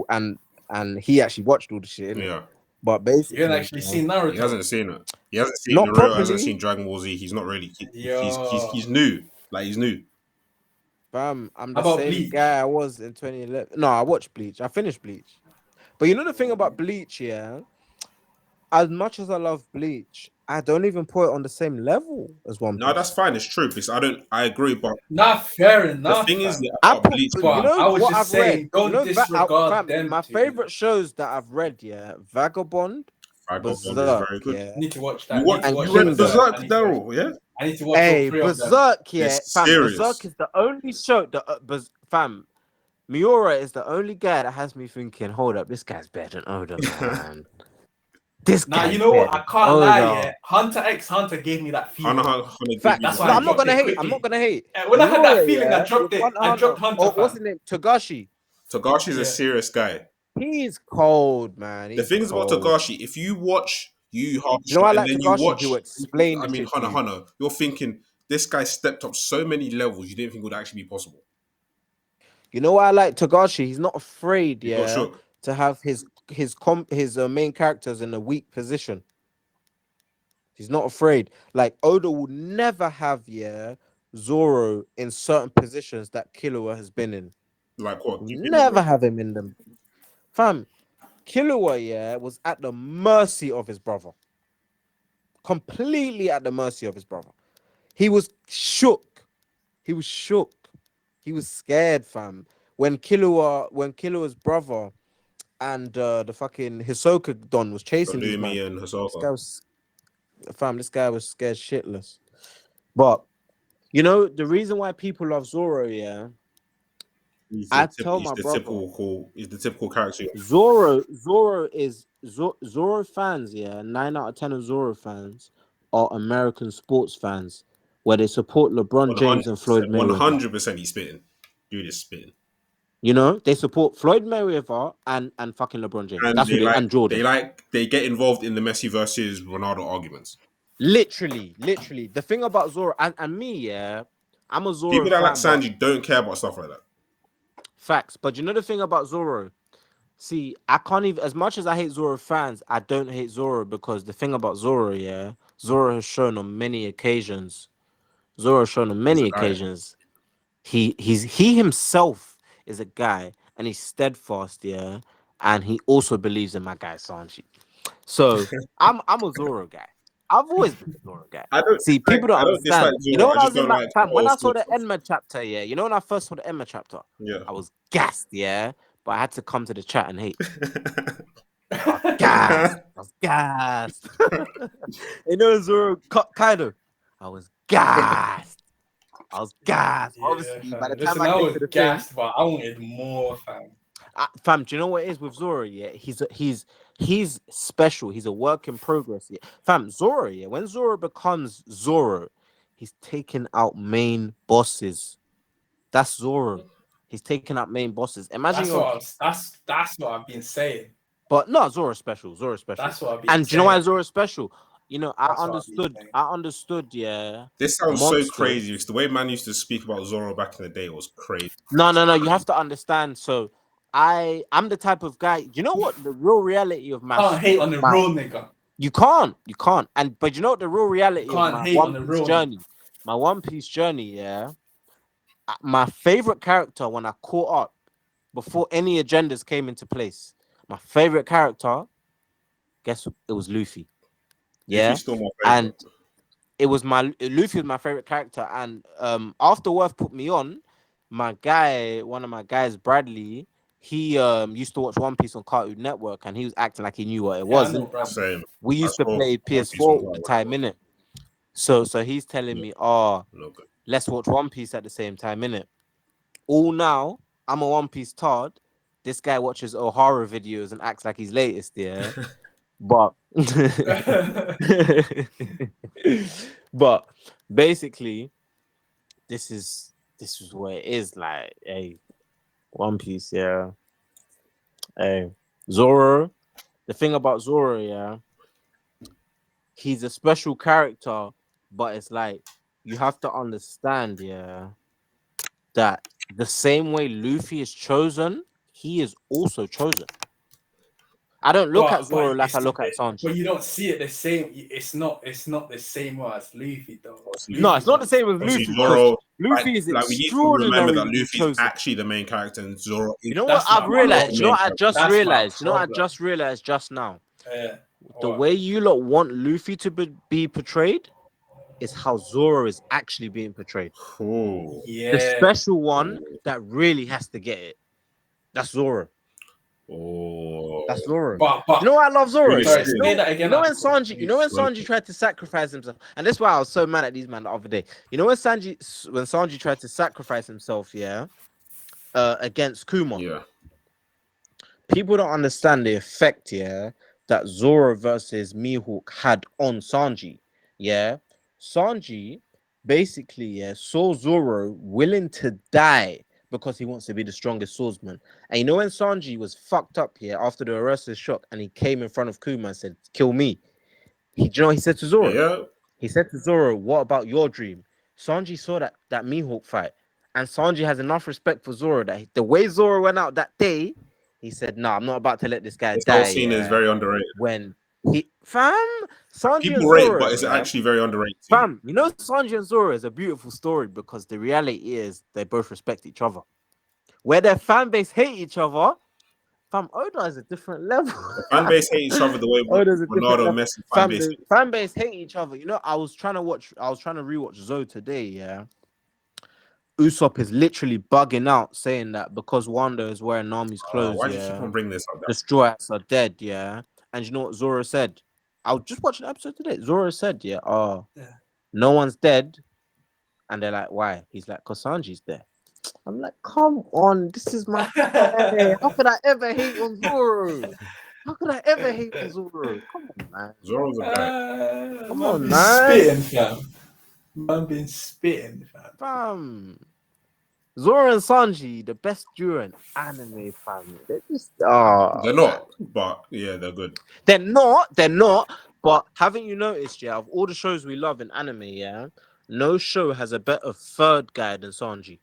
and he actually watched all the shit in it. Yeah, But You can basically, actually see Naruto. he hasn't seen it. He hasn't seen Not Naruto, hasn't properly. seen Dragon Ball Z. He's not ready. Yo. He's new. Like he's new. Fam, I'm How the about same Bleach? guy I was in 2011. No, I watched Bleach. I finished Bleach. But you know the thing about Bleach, yeah? As much as I love Bleach, I don't even put it on the same level as One No, that's Piece. fine. It's true because I agree, but Not fair the enough, thing is fam. yeah, I about put, Bleach, you But yeah, know I was what just I've read. saying, don't disregard Fam, them my two. favorite shows that I've read, yeah, Vagabond, Vagabond is very Berserk, good. yeah, I need to watch that. You I need watch? to and watch You read Kingdom. Berserk. Berserk, Daryl? Yeah, I need to watch all Hey, three of them. Berserk, yeah, it's fam. Berserk serious. is the only show that, fam. Miura is the only guy that has me thinking, hold up, this guy's better than Oda, man. This Now, you guy's know what? better I than can't lie, Oda. yeah. Hunter x Hunter gave me that Hana feeling. Hana give you Facts. That's the why No, I I'm not feeling. dropped gonna it hate. I'm quickly. not gonna hate. When I had that Miura, feeling, I yeah, dropped with it. Hunter x I Hunter. dropped Hunter, Or what's fam. his name? Togashi. Togashi's a Yeah. serious guy. He's cold, man. The He's thing is about cold. Togashi, if you watch Yu You know, I Hakusho and like then you Togashi. He will watch, explain I the mean shit to Hana you. Hana, you're thinking this guy stepped up so many levels you didn't think would actually be possible. You know why I like Togashi? He's not afraid, You got yeah, shook. to have his main characters in a weak position. He's not afraid. Like Oda will never have, yeah, Zoro in certain positions that Killua has been in. Like what? Give me an Never example. have him in them. Fam, Killua, yeah, was at the mercy of his brother. Completely at the mercy of his brother. He was shook. He was shook. He was scared, fam. When Killua's brother and the fucking Hisoka Don was So chasing these man. Lumi and This Hisoka. guy was This guy was scared shitless. But you know the reason why people love Zoro, yeah. I tell my brother, He's the typical character. Zoro fans, yeah. 9 out of 10 of Zoro fans are American sports fans, where they support LeBron James and Floyd Mayweather. 100% he's spitting. Dude is spitting. You know, they support Floyd Mayweather and fucking LeBron James. And That's who and Jordan. they get involved in the Messi versus Ronaldo arguments. Literally. The thing about Zoro and me, yeah, I'm a Zoro People that like fan, but Sanji don't care about stuff like that. facts. But you know the thing about Zoro? See, I can't even, as much as I hate Zoro fans, I don't hate Zoro because the thing about Zoro, yeah, Zoro has shown on many occasions. Zoro has shown on He's many a guy. occasions. He himself is a guy and he's steadfast, yeah, and he also believes in my guy Sanji. So I'm a Zoro guy. I've always been a Zoro guy. See, people don't I don't dislike understand. You know Zoro. I when I just was in don't my like fam, when old I saw school the stuff. Enma chapter, yeah, you know when I first saw the Enma chapter, Yeah. I was gassed, yeah, but I had to come to the chat and hate. Gassed. I was gassed. You know, Zoro Kaido. I was gassed. Yeah, Obviously, by fam. the time Listen, I I came was to the thing, gassed, but I wanted more, fam. fam, do you know what it is with Zoro? Yeah, he's special. He's a work in progress. Yeah. Fam, Zoro. Yeah, when Zoro becomes Zoro, he's taking out main bosses. That's Zoro. He's taking out main bosses. Imagine That's you're, what I was, that's what I've been saying. but no, Zoro's special. Zoro's special. That's what I've been And do you know why saying. Zoro's special? You know, I That's what I've been understood. saying. I understood. Yeah, This sounds so monster. crazy because the way man used to speak about Zoro back in the day was crazy. No. You have to understand. So, I'm the type of guy. You know what the real reality of Can't hate on the my real nigga. you can't. And but you know what the real reality of Can't my hate on One the Piece real nigga. journey. My One Piece journey. Yeah, my favorite character when I caught up before any agendas came into place. My favorite character, guess it was Luffy. Yeah, Luffy's still my and favorite. it was Luffy was my favorite character, and after Worth put me on, one of my guys, Bradley, he used to watch One Piece on Cartoon Network, and he was acting like he knew what it Yeah, I was. know, And Bradley. Same. we I used to saw play One Piece on PS4 all the Power time, innit? So he's telling No, me, oh, no good. let's watch One Piece at the same time, innit? All now, I'm a One Piece tard. This guy watches O'Hara videos and acts like he's latest, yeah. But but basically, this is where it is. Like, hey, One Piece, yeah. Hey, Zoro. The thing about Zoro, yeah, he's a special character, but it's like you have to understand, yeah, that the same way Luffy is chosen, he is also chosen. I don't look at But Zoro like it's I look at but Sanji. you don't see it the same. It's not the same as Luffy though. No, it's not the same with Obviously, Luffy because Zoro, Luffy is like we need to remember that extraordinarily Luffy's chosen. actually the main character, and Zoro is You know what That's I've my realized? You know main what I character. just That's my realized? You know what I problem. just realized just now? Yeah. The What? way you lot want Luffy to be portrayed is how Zoro is actually being portrayed. Ooh. Yeah. The special one that really has to get it. That's Zoro. Oh, That's Zoro. But You know why I love Zoro? Really sorry, spin. say that again. You know when Sanji Right. tried to sacrifice himself, and that's why I was so mad at these men the other day. You know when Sanji tried to sacrifice himself, yeah, against Kuma. Yeah. People don't understand the effect, yeah, that Zoro versus Mihawk had on Sanji. Yeah, Sanji basically, yeah, saw Zoro willing to die because he wants to be the strongest swordsman. And you know when Sanji was fucked up here after the Ursa's shock, and he came in front of Kuma and said, "Kill me." Do you know what he said to Zoro? Yeah. He said to Zoro, "What about your dream?" Sanji saw that Mihawk fight, and Sanji has enough respect for Zoro that the way Zoro went out that day, he said, "No, I'm not about to let this guy This whole die." scene is Yeah, very underrated. when he Sanji and People rate, Zoro, but it's yeah, actually very underrated. fam, you know Sanji and Zoro is a beautiful story because the reality is they both respect each other. Where their fan base hate each other, fam, Oda is a different level. The fan base hate each other the way Oda's a different Ronaldo and level. Messi fan base. The fan base hate each other. You know, I was trying to rewatch Zoe today, yeah. Usopp is literally bugging out saying that because Wanda is wearing Nami's clothes, Why do you keep yeah, on bringing this up? the Straw Hats are dead, yeah. And you know what Zoro said? I was just watching the episode today. Zoro said, yeah, Yeah. no one's dead. And they're like, why? He's like, because Sanji's there. I'm like, come on, this is my guy. How could I ever hate on Zoro? How could I ever hate on Zoro? Come on, man. Zoro's a guy. Come man on, been man. spitting, fam. Man been spitting, fam. Fam. Zoro and Sanji, the best duo in anime, fam. They're just They're not, but yeah, they're good. They're not. But haven't you noticed, yeah, of all the shows we love in anime, yeah, no show has a better third guy than Sanji.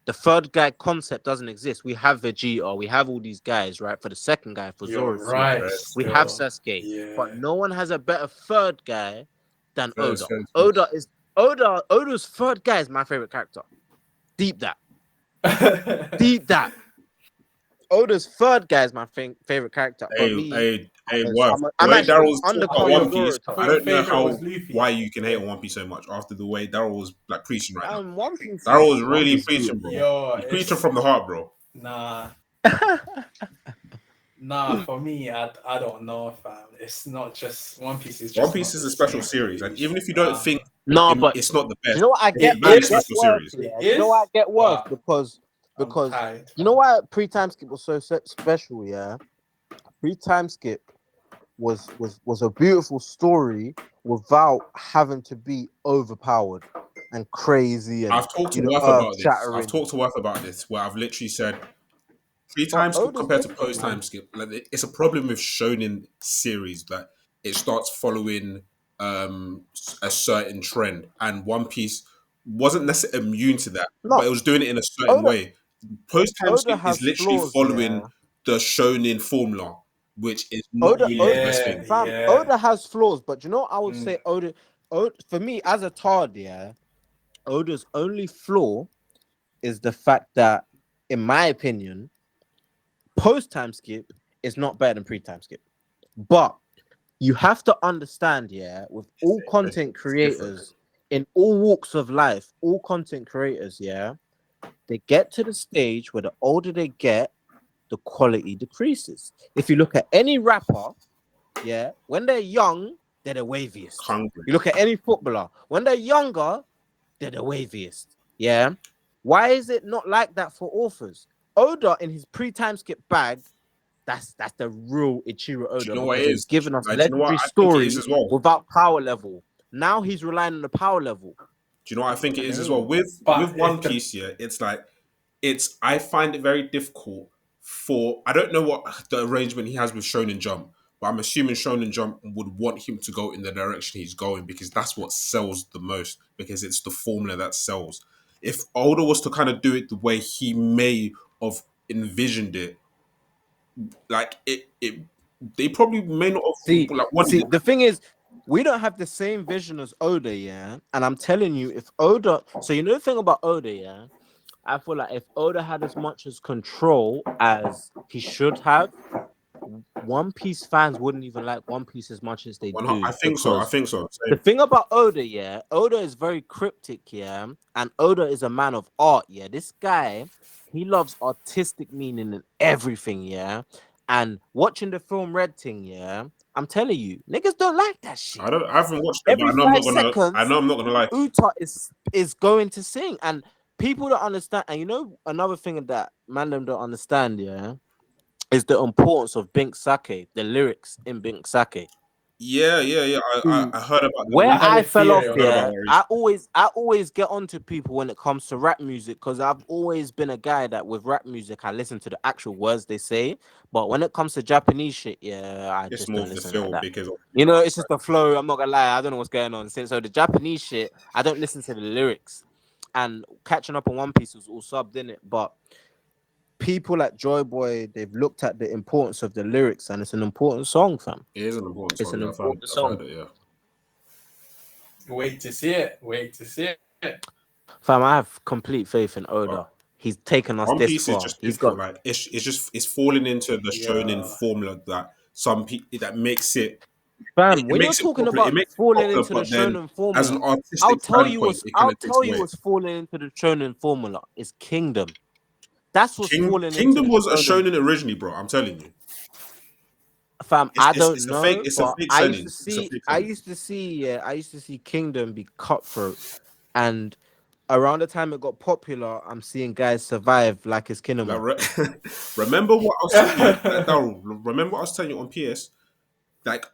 The third guy concept doesn't exist. We have Vegeta, we have all these guys, right? For the second guy, for You're Zoro's right. we still. have Sasuke, Yeah. but no one has a better third guy than Fair, Oda. fair. Oda's third guy is my favorite character. Deep that. Deep that. Oda's third guy is my favorite character. But Hey, I'm Worth. The I'm way actually Daryl's under talking about One Piece, Zoro. I don't know Favorite was Luffy. why you can hate on One Piece so much after the way Daryl was like preaching right now. One Piece. Daryl was One really Piece preaching, bro. Yo, He's preaching from the heart, bro. Nah, for me, I don't know, fam. It's not just One Piece. Is just One Piece not is the a special same. series, and even if you don't think No, but it's not the best, you know what I get? it's a very I get special worse. series. Yeah. You know why I get worse? Because I'm tired. you know why pre-time skip was so special, yeah? Pre-time skip was a beautiful story without having to be overpowered and crazy and I've talked to Worth earth about this. shattering. I've talked to Worth about this, where I've literally said But time skip Oda's compared to different, post man. time skip. Like it's a problem with shonen series that it starts following a certain trend, and One Piece wasn't necessarily immune to that, No, but it was doing it in a certain Oda, way. Post time Oda skip is has literally flaws, following yeah. the shonen formula, which is not really the best thing. Fam, Yeah. Oda has flaws, but you know, I would Mm. say Oda, for me as a Tard, yeah, Oda's only flaw is the fact that, in my opinion, post time skip is not better than pre time skip. But you have to understand, yeah, with all content creators in all walks of life, all content creators, yeah, they get to the stage where the older they get, the quality decreases. If you look at any rapper, yeah, when they're young, they're the waviest. Hungry. You look at any footballer, when they're younger, they're the waviest. Yeah. Why is it not like that for authors? Oda in his pre-time skip bag, that's the real Ichiro Oda, Do you know what because it he's is? given us Like, do you know what legendary I think it is stories as well? without power level. Now he's relying on the power level. Do you know what I think it And is they as well? ain't. With But One Piece, yeah, it's like I find it very difficult for I don't know what the arrangement he has with Shonen Jump, but I'm assuming Shonen Jump would want him to go in the direction he's going because that's what sells the most, because it's the formula that sells. If Oda was to kind of do it the way he may have envisioned it, like it they probably may not have See, like wanted it. the thing is, we don't have the same vision as Oda, yeah. And I'm telling you, if Oda, so you know the thing about Oda, yeah, I feel like if Oda had as much as control as he should have, One Piece fans wouldn't even like One Piece as much as they I do, think so. I because think so. the Same. thing about Oda, yeah, Oda is very cryptic, yeah, and Oda is a man of art, yeah. This guy, he loves artistic meaning in everything, yeah. And watching the film Red Thing, yeah, I'm telling you, niggas don't like that shit. I haven't watched it, but Every I know I'm five not gonna. I seconds, know I'm not gonna lie. Uta is going to sing, and people don't understand. And you know another thing that man them don't understand, yeah, is the importance of Bink Sake, the lyrics in Bink Sake. Yeah. I heard about that Where I have recently. I a fell off, theory I on heard about yeah, that I recently. always get on to people when it comes to rap music, because I've always been a guy that with rap music I listen to the actual words they say, but when it comes to Japanese shit, yeah, I It's just more don't of the listen like feel that. because of, You know, it's just the flow. I'm not gonna lie, I don't know what's going on. So the Japanese shit, I don't listen to the lyrics. And catching up on One Piece was all subbed in it, but people like Joy Boy, they've looked at the importance of the lyrics, and it's an important song, fam. it is an important It's song. an Yeah, important I've heard song. it. Yeah. Wait to see it. Wait to see it. Fam, I have complete faith in Oda. He's taken us One this Piece is far. just He's got difficult. Like it's falling into the shonen Yeah. formula that some people that makes fam. it When you're makes it talking popular. It about makes it falling popular, into the but then shonen as an formula, artistic standpoint, it kind I'll of takes tell you away. what's falling into the shonen formula is Kingdom. That's what's falling into Kingdom the was a shonen. shonen originally, bro. I'm telling you, Fam, I don't it's a fake know, it's a but fake seinen. It's a fake seinen. yeah, I used to see Kingdom be cutthroat, and around the time it got popular, I'm seeing guys survive like it's Like, Kinema. remember what I was telling you? Like, Daryl, remember what I was telling you on PS? Like,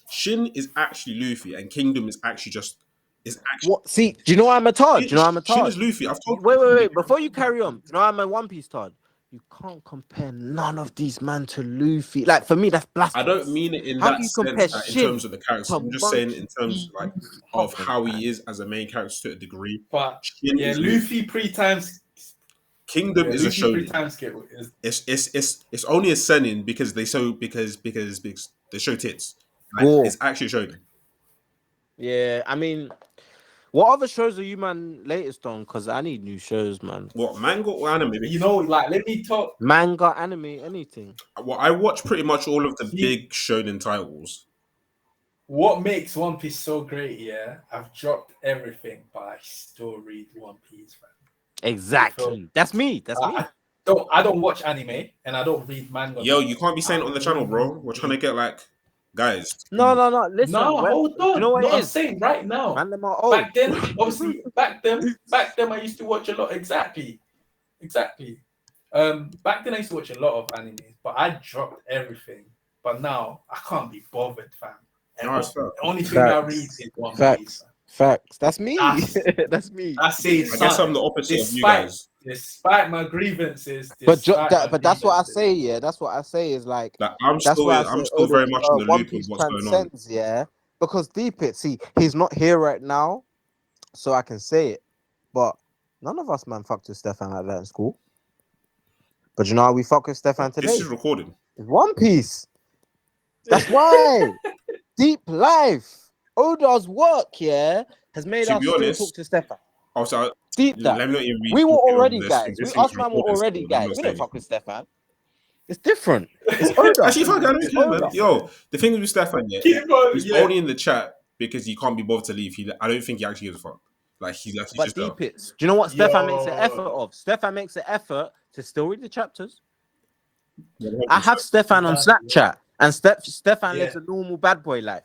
Shin is actually Luffy, and Kingdom is actually just is actually What? See, do you know why I'm a tard? Do you know why I'm a Shin tard? is Luffy. I've told Wait, you. Before you carry on, do you know why I'm a One Piece tard? You can't compare none of these man to Luffy. Like for me, that's I don't blasphemous. mean it in How do that you sense compare that in Shin terms of the characters. to I'm just saying in Monkey terms D? like Come of on, how man. he is as a main character to a degree. But Shin yeah, is Luffy. Luffy pre-times. Kingdom Yeah, is a Luffy shonen. pre-time skip is It's only a seinen because because they show tits. Like Gore. it's actually a shonen. Yeah, I mean, what other shows are you man latest on? Because I need new shows, man. What manga or anime? you know, like let me talk. Manga, anime, anything. Well, I watch pretty much all of the See, big shonen titles. what makes One Piece so great, yeah? I've dropped everything, but I still read One Piece, man. Exactly. That's me. That's me. I don't watch anime and I don't read manga. Yo, you can't be saying it on the channel, bro. We're trying to get like guys. No. Listen, No, hold do you know on. what No, it I'm is? saying right now. Man, them are old. Back then, obviously, back then, I used to watch a lot. Exactly. Back then I used to watch a lot of animes, but I dropped everything. But now I can't be bothered, fam. And No, it's fair. the only thing I read is One Piece. Facts. That's me. That's- That's me. I say, I guess I'm the opposite of you despite guys. despite my grievances, But despite my but that's what I grievances, say. Yeah, that's what I say is like. Like That's why I I'm say still very much in the One loop of Piece what's going on. transcends. Yeah, because deep it. See, he's not here right now, so I can say it. But none of us man fucked with Stefan like that in school. But you know how we fuck with Stefan This today? is recording. It's One Piece. That's why. Deep life. Oda's work, yeah, has made To us be still honest, talk to Stefan. also Deep that. let me not even read We were already this. guys. This thing's Us man were recording already still. Let me guys. not We say don't fuck anything. with Stefan. It's different. It's Oda. Actually, fuck, I don't It's care, man. Oda. Yo, the thing with Stefan, yeah, keep on, he's yeah. only in the chat because he can't be bothered to leave. I don't think he actually gives a fuck. Like he's actually But just there. deep it. Do you know what Stefan makes an Yo. effort of? Stefan makes an effort to still read the chapters. Yeah, I have Stefan on Yeah. Snapchat, and Stefan Yeah. lives a normal bad boy life.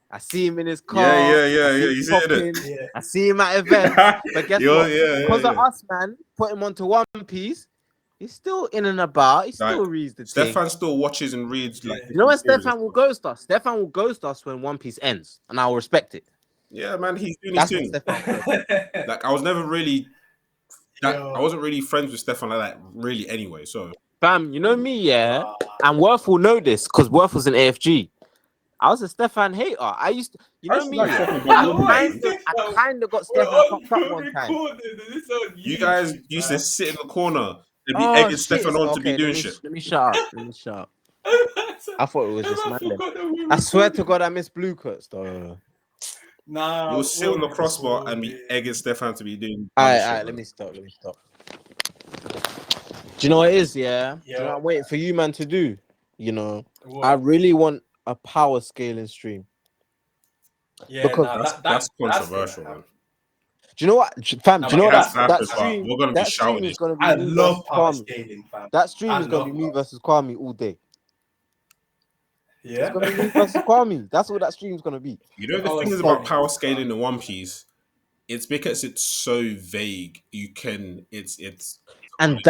I see him in his car. yeah. I see him You see it? popping. Yeah. I see him at events. But guess what? Because of yeah. us, man, put him onto One Piece. He's still in and about. He still Like, reads the thing. Stefan still watches and reads like. Yeah. You know when different series Stefan and will stuff. ghost us? Stefan will ghost us when One Piece ends, and I'll respect it. Yeah, man, he's doing his That's what thing. Stefan will. Like I was never really. Yo. I wasn't really friends with Stefan like that, really. Anyway, so Fam, you know me, yeah? Wow. And Worth will know this, because Worth was an AFG. I was a Stefan hater. I used to, you I know used to me, like yeah? Stefan, but I kind of got We're Stefan on fucked up one time. recording. This is on you guys YouTube, used man. to sit in the corner They'd be Oh egging shit! Stefan on to be Okay, doing shit. let me shut up. Let me shut up. I thought it was this man. Then. forgot that we I swear to recorded. God, I miss blue cuts though. Nah, You'll sit on the all crossbar and be recorded. egging Stefan to be doing All dumb right, shit. let Man. me stop. Let me stop. Do you know what it is? Yeah. Do you know Yeah. what I'm waiting for you, man, to do? You know, I What? really want a power scaling stream. Yeah, Because nah, That's that's controversial, gonna man. Do you know what, fam? No, Do you but know It has that to that's that happen, gonna but stream? we're gonna be That stream shouting is it. gonna be I me love versus power Kwame. scaling, fam. That stream I is gonna be love me power. versus Kwame all day. It's Yeah. gonna be me versus Kwame. That's what that stream's gonna be. You know the Power thing is about scaling power with scaling Kwame. in One Piece. It's because it's so vague. You can. It's. And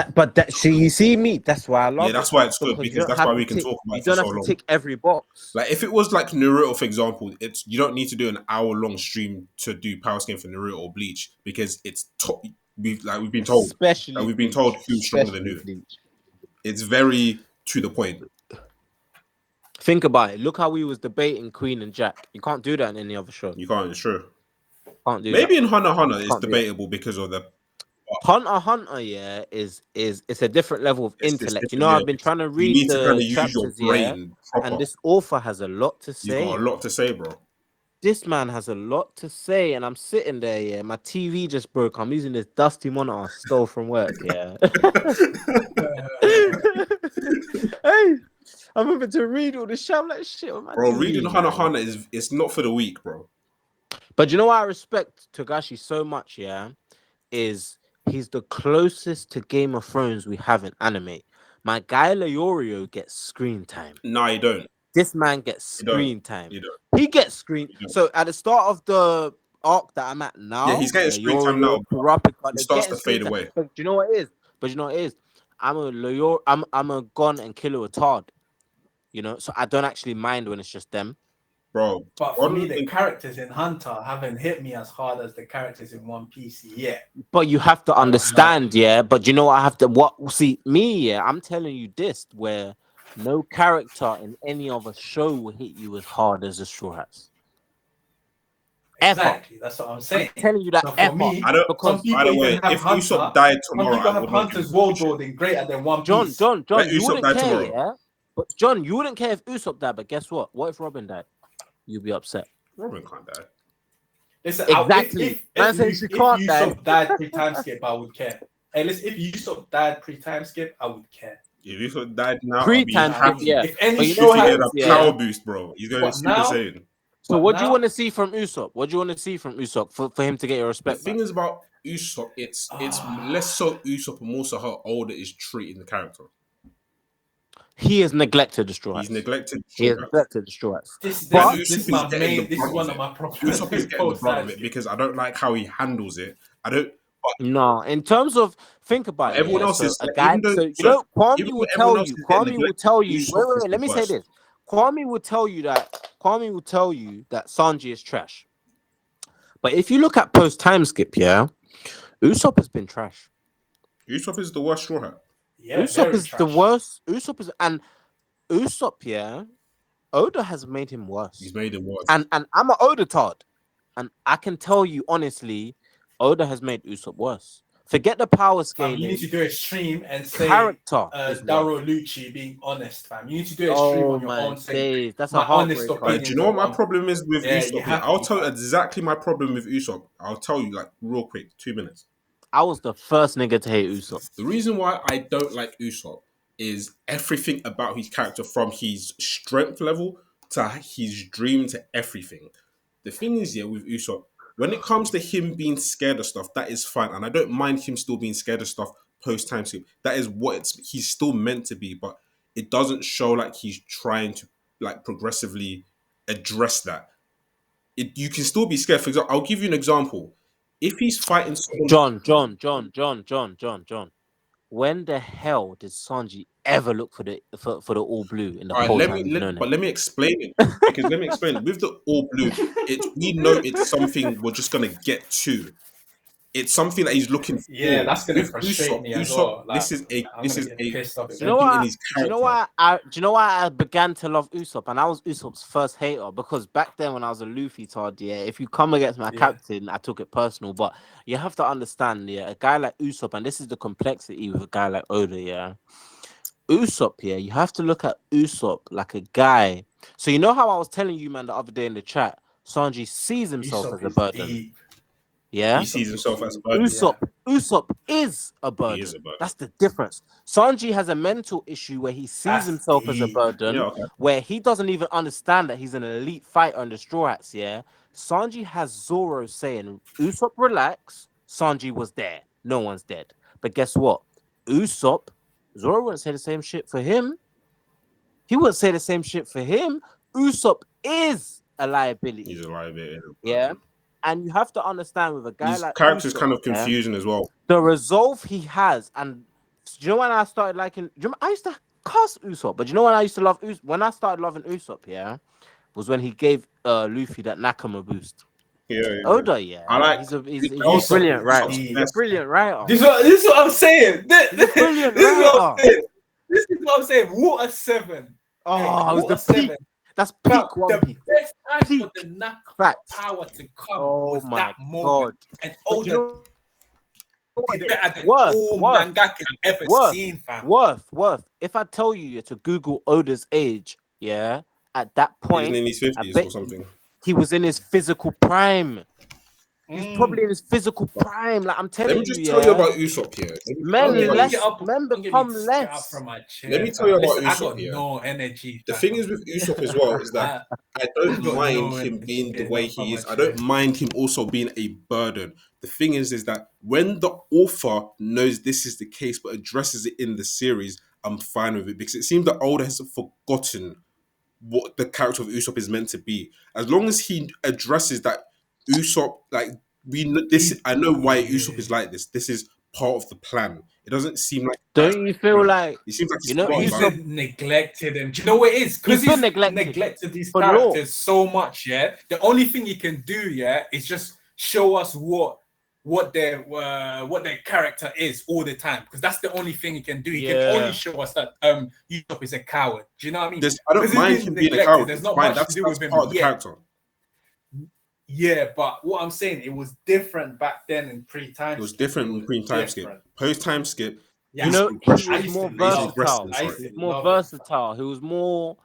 you see me. That's why I Yeah, love it that's why it's good because you because don't that's why have to we can tick. talk about You it for don't so have to long. tick every box. Like if it was like Naruto, for example, it's you don't need to do an hour-long stream to do power scaling for Naruto or Bleach because it's we've been told Especially Bleach. who's stronger than Especially who. Bleach. It's very to the point. Think about it. Look how we was debating Queen and Jack. You can't do that in any other show. You can't. It's true. Can't do that. Maybe in Hunter x Hunter it's Can't do that. debatable because of the Hunter x Hunter, yeah, is it's a different level of it's intellect. You different. know, Yeah, I've been trying to you read need to kind the of use your chapters, yeah, brain and proper. this author has a lot to He's got a say. lot to say, bro. This man has a lot to say, and I'm sitting there, yeah. My TV just broke. I'm using this dusty monitor I stole from work, yeah. Hey, I'm having to read all this shit. I'm like, shit on my Bro, reading TV, Hunter x man. Hunter is it's not for the weak, bro. But you know why I respect Togashi so much, yeah? Is he's the closest to Game of Thrones we have in anime. My guy Leorio gets screen time. Nah, you don't. This man gets You don't. screen time. You don't. He gets screen. You don't. So at the start of the arc that I'm at Yeah, now, he's getting screen time Leorio, now. Kurapika, It they're starts getting to screen fade time. away, But do you know what it is? But you know what it is? I'm a gun and killer retard. You know, so I don't actually mind when it's just them. bro. But for me, the characters in Hunter haven't hit me as hard as the characters in One Piece yet. But you have to understand, yeah. But you know, I have to see me, yeah. I'm telling you this, where no character in any other show will hit you as hard as the Straw Hats. Ever. Exactly, that's what I'm saying. I'm telling you that So for ever. me, I don't. Because some people By the even way, have if Hunter. Usopp died Some tomorrow, people I have would not give Hunter's a world shit. building greater than One John, Piece. John, Let you Usopp wouldn't die care, tomorrow. yeah. But John, you wouldn't care if Usopp died. But guess what? What if Robin died? You'd be upset. Robin can't die. Listen, Exactly. Man says she can't if die. Usopp died pre-time skip, I would care. Hey, listen, if Usopp died pre-time skip, I would care. If Usopp died now, I'll be Pre-time skip, happy. yeah. If any But you know show what Usopp it get is, a yeah. power boost, bro. He's going But Super now- Saiyan. So But what do you now- want to see from Usopp? What do you want to see from Usopp for him to get your The respect thing back? is about Usopp, it's less so Usopp and more so how Oda is treating the character. He has neglected the Straw He's Hats. neglected. He has neglected the Straw Hats. This But is Usopp my is getting main. the This is brunt one of of it. my problems. Usopp is with getting the brunt of post-time it skip. because I don't like how he handles it. I don't. No, in terms of think about it, Everyone yeah. else So is a like, guy, even though so you know, Kwame even will though everyone tell else you. is getting Kwame will neglected, tell you. Usopp is Wait. the Let me say worst. this. Kwame will tell you that. Kwame will tell you that Sanji is trash. But if you look at post time skip, yeah, Usopp has been trash. Usopp is the worst Straw Hat. Yeah, Usopp very is the trash. worst. Usopp, yeah. Oda has made him worse. He's made it worse. And I'm an Oda tard. And I can tell you honestly, Oda has made Usopp worse. Forget the power Fam, scaling. you need to do a stream and say Character is worse. Daro Lucci being honest, fam. You need to do a stream on your my own saying days. That's my a honest heartbreaker. opinion. Do you know what my problem is with Yeah, you Usopp? have I'll to, tell you fam. exactly my problem with Usopp. I'll tell you like real quick, 2 minutes. I was the first nigga to hate Usopp. The reason why I don't like Usopp is everything about his character, from his strength level to his dream to everything. The thing is, yeah, with Usopp, when it comes to him being scared of stuff, that is fine, and I don't mind him still being scared of stuff post time skip. That is what he's still meant to be, but it doesn't show like he's trying to like progressively address that. You can still be scared. For example, I'll give you an example. If he's fighting someone, John. When the hell did Sanji ever look for the all blue in the all right, whole time he's known it? let me explain it, because let me explain it. With the all blue, we know it's something we're just gonna get to. it's something that he's looking for. Yeah, that's gonna With frustrate me as Usopp, well. Like, this is I'm gonna get pissed off. Do you know something why? in his Do you know character. why? Do you know why I began to love Usopp? And I was Usopp's first hater because back then when I was a Luffy tard, yeah, if you come against my captain, I took it personal. But you have to understand, yeah, a guy like Usopp, and this is the complexity with a guy like Oda, yeah. Usopp, yeah, you have to look at Usopp like a guy. So you know how I was telling you, man, the other day in the chat, Sanji sees himself as Usopp a is burden. deep. Yeah, He sees himself as a burden. Usopp is a burden. He is a burden. That's the difference. Sanji has a mental issue where he sees himself as a burden, Yeah, okay. where he doesn't even understand that he's an elite fighter on the Straw Hats. Yeah, Sanji has Zoro saying, "Usopp, relax." Sanji was there. No one's dead. But guess what? Usopp, Zoro wouldn't say the same shit for him. He wouldn't say the same shit for him. Usopp is a liability. He's a liability. Yeah. And you have to understand with a guy His like character's Usopp, kind of confusing as well. the resolve he has, and do you know when I started liking? Do you remember, I used to cuss Usopp, but do you know when I used to love Usopp? When I started loving Usopp, yeah, was when he gave Luffy that Nakama boost. Yeah. Oda, yeah, I like. he's also brilliant, right? Usopp's He's a best- brilliant writer. This is what I'm saying. He's a brilliant This is what I'm writer. saying. This is what I'm saying. Water 7. Oh, it was Water the peak. 7. That's Now, peak One the Piece. best time Peak for the Naka facts. power to come Oh was my that god! moment. And But you Oda know what? did better than Worth, all worth, mangaka I've ever worth, seen, fam. worth. If I tell you to Google Oda's age, yeah, at that He's point, in his I 50s bet or something. he was in his physical prime. He's probably in his physical prime. Like I'm Let telling me just you, tell you yeah. about Usopp here. Men Don't get me less, get up. men Don't become get less. up from my chair. Let me tell you about Listen, I Usopp got here. no energy. The fam. thing is with Usopp as well is that I don't got mind no him energy being the getting way up from he my is. I don't chair. mind him also being a burden. The thing is that when the author knows this is the case but addresses it in the series, I'm fine with it because it seems that Oda has forgotten what the character of Usopp is meant to be. As long as he addresses that Usopp, like I know why Usopp is like this. This is part of the plan. It doesn't seem like Don't you feel like it seems like you know forgotten He's about it. been neglected, and do you know what it is? Because He's he's been neglected. neglected These for characters so much. Yeah, the only thing he can do, yeah, is just show us what their character is all the time. Because that's the only thing he can do. He can only show us that Usopp is a coward. Do you know what I mean? I don't mind him being a coward. There's not Fine, much that's to do with him part of the yet. character. Yeah, but what I'm saying, it was different back then in pre-time. It was different in pre-time skip. Post-time skip. Yeah, you know, he progression. was more He's versatile. progressing, He was more versatile.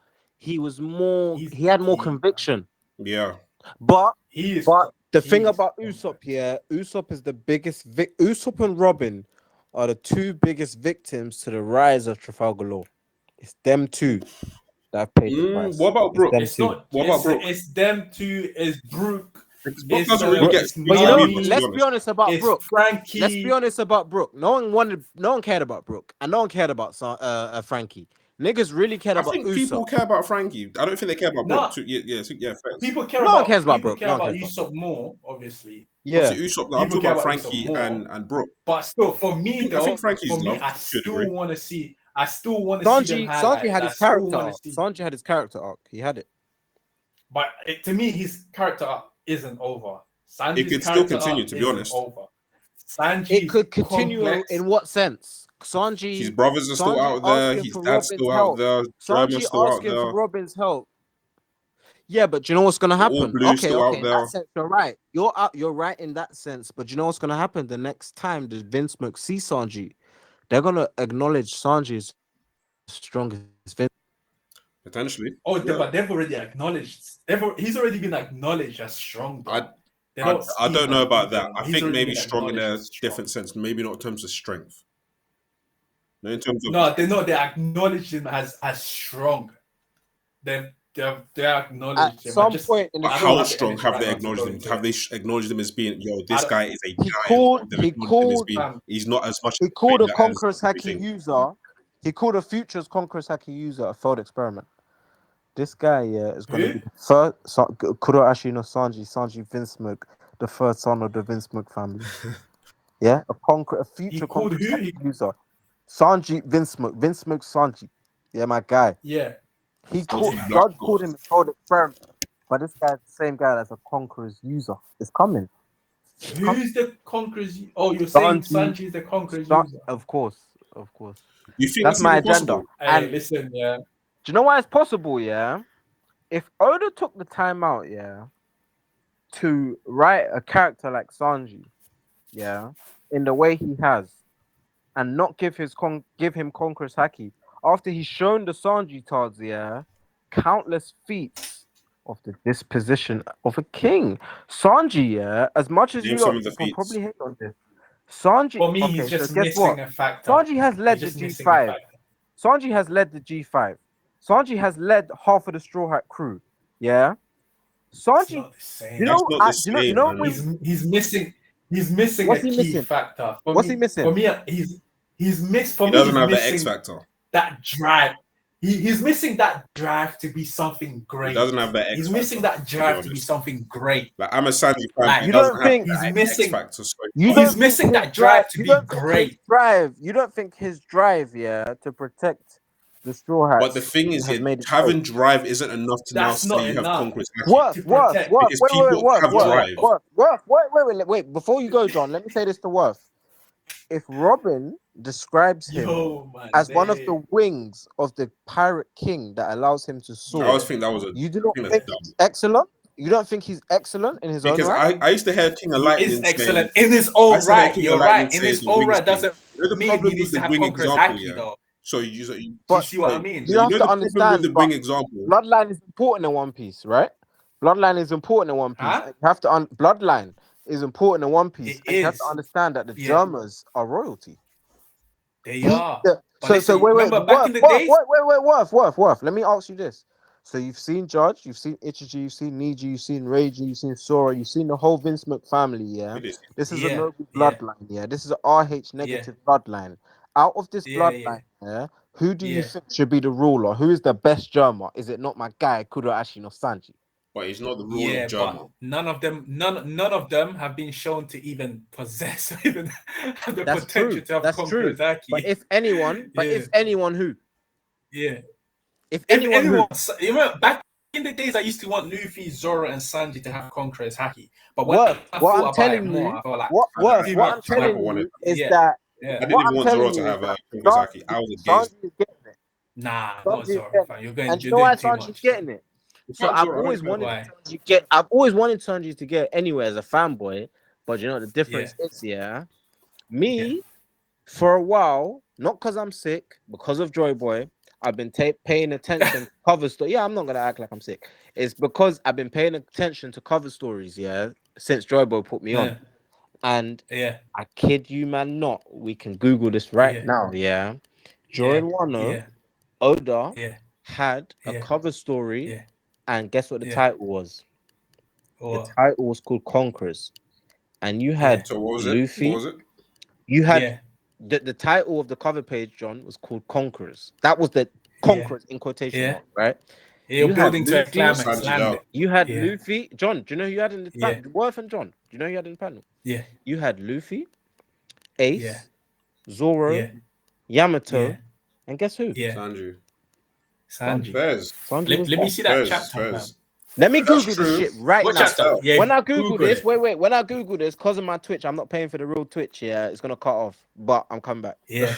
He had more conviction. Yeah. But the thing is about Usopp, yeah, Usopp is the biggest Usopp and Robin are the two biggest victims to the rise of Trafalgar Law. It's them two that have paid the price. What about Brooke? It's not. What about Brooke? It's them two. It's Brooke. Because Brooke doesn't really get. But you know, Nami, let's be honest about it's Brooke. Frankie. Let's be honest about Brooke. No one cared about Brooke, and no one cared about Frankie. Niggas really cared I about think Usopp. people care about Frankie. I don't think they care about No. Brooke. Yeah. Facts. People care No about. one cares about people Brooke. care No one about cares Usopp more, obviously. Yeah. Obviously, Usopp. I'm talking care about about Frankie Usopp more. and Brooke. But still, for me though, I think Frankie's for me, loved I to a still degree. want to see. I still want to see them Sanji highlighted. had I his still character wanna arc. see- Sanji had his character arc. He had it. But to me, his character arc isn't over. Sanji's It could still character continue, arc to be isn't honest. Over. Sanji It could continue complex. in what sense? Sanji, His brothers are still Sanji out there. asking His for dad's Robin's still out help. there. Sanji German's still out asking there. for Robin's help. Yeah, but you know what's gonna All happen? Blue's Okay, still out in there. that sense, you're right. You're right in that sense. But you know what's gonna happen the next time the Vince Smoke see Sanji, they're gonna acknowledge Sanji as strongest Vince. Potentially. Oh, Yeah. but they've already acknowledged. He's already been acknowledged as strong. I don't don't know about that. I He's think already maybe been strong in a acknowledged as strong. different sense. Maybe not in terms of strength. No, in terms of No, they acknowledged him as strong. They acknowledged At him. some point in the But I don't how have the strong energy have right they now to acknowledged go him? into Have it. they acknowledged him as being, this I- guy is a He giant? called- They've he acknowledged him as called- being, he's not as much. He called a as Conqueror's we Haki think. user. He called a Future's Conqueror's Haki user a failed experiment. This guy, yeah, is going to Who? be the first. Kuro Ashino Sanji Vince Smoke, the first son of the Vince Smoke family. Yeah, a future called Conqueror's who? Haki user. Sanji Vince Smoke Sanji. Yeah, my guy. Yeah. He Sanji called Black Judge called him a failed experiment, but this guy's the same guy that's a Conqueror's user. It's coming. Who's the conqueror's? Oh, you're saying Sanji is the conqueror's user. Of course. You think That's that's my even agenda. possible? Hey, And listen, yeah. do you know why it's possible? Yeah, if Oda took the time out, yeah, to write a character like Sanji, yeah, in the way he has, and not give him Conqueror's Haki after he's shown the Sanji Tards, yeah, countless feats of the disposition of a king. Sanji, yeah, as much as Name you some lot of the can feats. probably hate on this, Sanji. For me, Okay, he's so just guess what? missing a factor. Sanji has led the He's just missing a G5. factor. Sanji has led the G5. Sanji has led half of the Straw Hat crew. Yeah, It's Sanji. not the same. You That's know, not the you know, same, man. He's missing what's a he key missing? factor. What's he missing? For me, he's He doesn't have the X missing factor. that drive. He's missing that drive to be something great. He doesn't have that X He's factor. missing that drive to be honest. something great. Like I'm a Sanji fan. Like, He You doesn't don't have think he's that missing- X factor. So You He's don't think missing his that drive to you be don't think great. his drive. You don't think his drive, yeah, to protect the Straw Hats. But the thing is, has made it having drive isn't enough to now That's not say you have enough. conquerors. Worth. to protect- Because people have drive. Wait. Before you go, John, let me say this to Worth. If Robin describes him Man, as one of the wings of the pirate king that allows him to soar, I always think that was a you do not thing think that's dumb. he's excellent? You don't think he's excellent in his Because own right? I used to hear King of He Lightning is saying, excellent in his own I said that right. King You're of Lightning right. In says his the own wing right is king. doesn't You know the mean problem he needs with to the have wing conqueror's example, haki yeah? though. So you Do you But see what I mean? you have know to the problem with understand, the but wing example. Bloodline is important in One Piece, right? Bloodline is important in One Piece. Huh? And you have to Bloodline is important in One Piece. It And you have is. to understand that the Yeah. Germans are royalty. They are. Yeah. But So listen, wait, remember Worth, back in the Worth, days? Worth. Let me ask you this. So you've seen Judge, you've seen Ichiji, you've seen Niji, you've seen Reiji, you've seen Sora, you've seen the whole Vince Mc family, yeah? It is. This is a Yeah, noble yeah. bloodline, yeah? This is an RH negative bloodline. Out of this Yeah, bloodline, yeah, who do you Yeah. think should be the ruler? Who is the best German? Is it not my guy, Kuro Ashino Sanji? But he's not the rule Yeah, of but German. none of them have been shown to even possess even have the That's potential true. to have That's true. conqueror's haki. But if anyone, who? Yeah. If If anyone who? you remember back in the days, I used to want Luffy, Zoro, and Sanji to have conqueror's haki. But when What I I'm thought about telling it more, you, I felt like what too I'm much. telling never wanted you is Yeah. that I Yeah. didn't what even I'm want Zoro telling to you have is a that conqueror's haki. I was against. Sanji is getting it. Nah, not Sanji is Zoro, getting fam. it. You're going And you you're know why doing too Sanji's much. getting it? So Fuck I've Zoro, I always don't wanted Why? Sanji get. I've always wanted Sanji to get anywhere as a fanboy, but you know what the difference is, yeah. Me, for a while, not because I'm sick, because of Joy Boy, I've been paying attention to cover story. Yeah, I'm not gonna act like I'm sick. It's because I've been paying attention to cover stories, yeah, since Joy Boy put me on. And Yeah. I kid you, man, not. We can Google this right Yeah. now, yeah. During Wano, Yeah. Oda Yeah. had a Yeah. cover story, Yeah. and guess what the Yeah. title was? Or The title was called Conquerors, and you had So what was Luffy. it? What was it? You had yeah. the title of the cover page, John, was called Conquerors. That was the Conquerors in quotation Yeah. marks, right? You're You building had to a Luffy, climax. Sanji's Land out. it. You had Yeah. Luffy. John, do you know who you had in the Yeah. panel? Worth and John. Do you know who you had in the panel? Yeah. You had Luffy, Ace, Yeah. Zoro, Yeah. Yamato, Yeah. and guess who? Yeah. Sanji. Sanji. Fairs. Sanji was Let me there. see that Fairs. chapter. fam. Fairs. Let me That's Google this true. shit right What now. chapter? Yeah. When I Google this, it. wait. When I Google this, because of my Twitch, I'm not paying for the real Twitch. Yeah, it's gonna cut off, but I'm coming back. Yeah.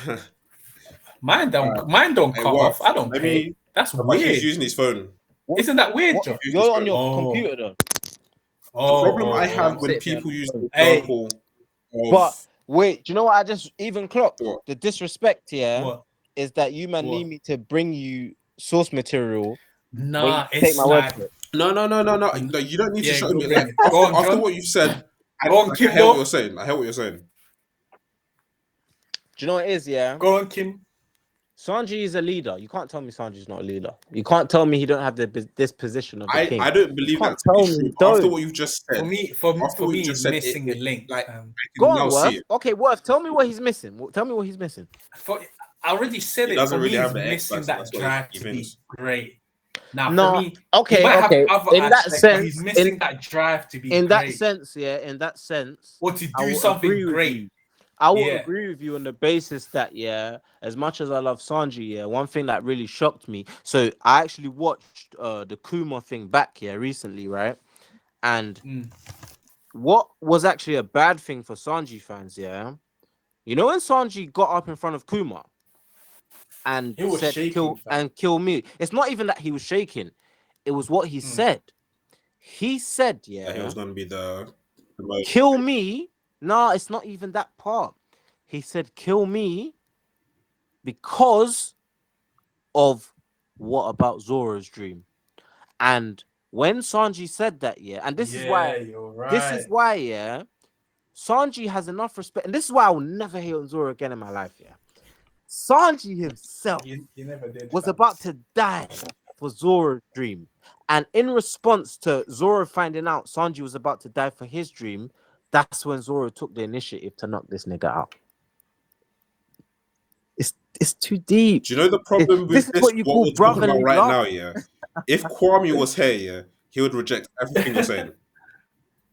Mine don't Hey, cut what? off. I don't Let pay. me. That's But he's weird. using his phone. Isn't that weird, What? John? You're on your Oh. computer though. The problem I have I'm when sitting here people on use the the phone. example of But wait, do you know what I just even clocked? What? The disrespect here What? is that you man What? need me to bring you source material. Nah, Take it's my word like for it. No, you don't need to Yeah, show go me. bring Like, it. Go on, after John. what you've said, I Go on, hear what Kimbo. you're saying. I hear what you're saying. Do you know what it is? Yeah, Go on, Kim. Sanji is a leader. You can't tell me Sanji's not a leader. You can't tell me he don't have the disposition of the king. I don't believe can't that to be tell me true. he don't. After what you've just said, For me, just he's said, missing a link. like, I can Go now on, see Worth. it. Okay, Worth. Tell me what he's missing. Tell me what he's missing. I already said He it. doesn't For really me, have he's the X missing factor. that That's what drive he to be thinks. great. Now, No, for me, okay, he might okay. have other In that aspects, but sense, he's missing that drive to be in that great. sense, yeah, in that sense, Or to I do will something agree with great. you. I will Yeah. agree with you on the basis that, yeah, as much as I love Sanji, yeah, one thing that really shocked me. So I actually watched the Kuma thing back here recently, right? And what was actually a bad thing for Sanji fans, yeah? You know when Sanji got up in front of Kuma and He was said shaking, fam. kill me. It's not even that he was shaking. It was what he said. He said, That he yeah, was going to be the most. kill me. Nah, it's not even that part. He said, kill me because of what about Zoro's dream. And when Sanji said that, yeah, and this is why, you're right. this is why, yeah, Sanji has enough respect, and this is why I will never hate on Zoro again in my life, yeah. Sanji himself You never did. was fam. about to die for Zoro's dream. And in response to Zoro finding out Sanji was about to die for his dream, that's when Zoro took the initiative to knock this nigga out. It's too deep. Do you know the problem This with is this? what you What call we're talking about brotherly right love. now, yeah. If Kwame was here, yeah, he would reject everything you're saying.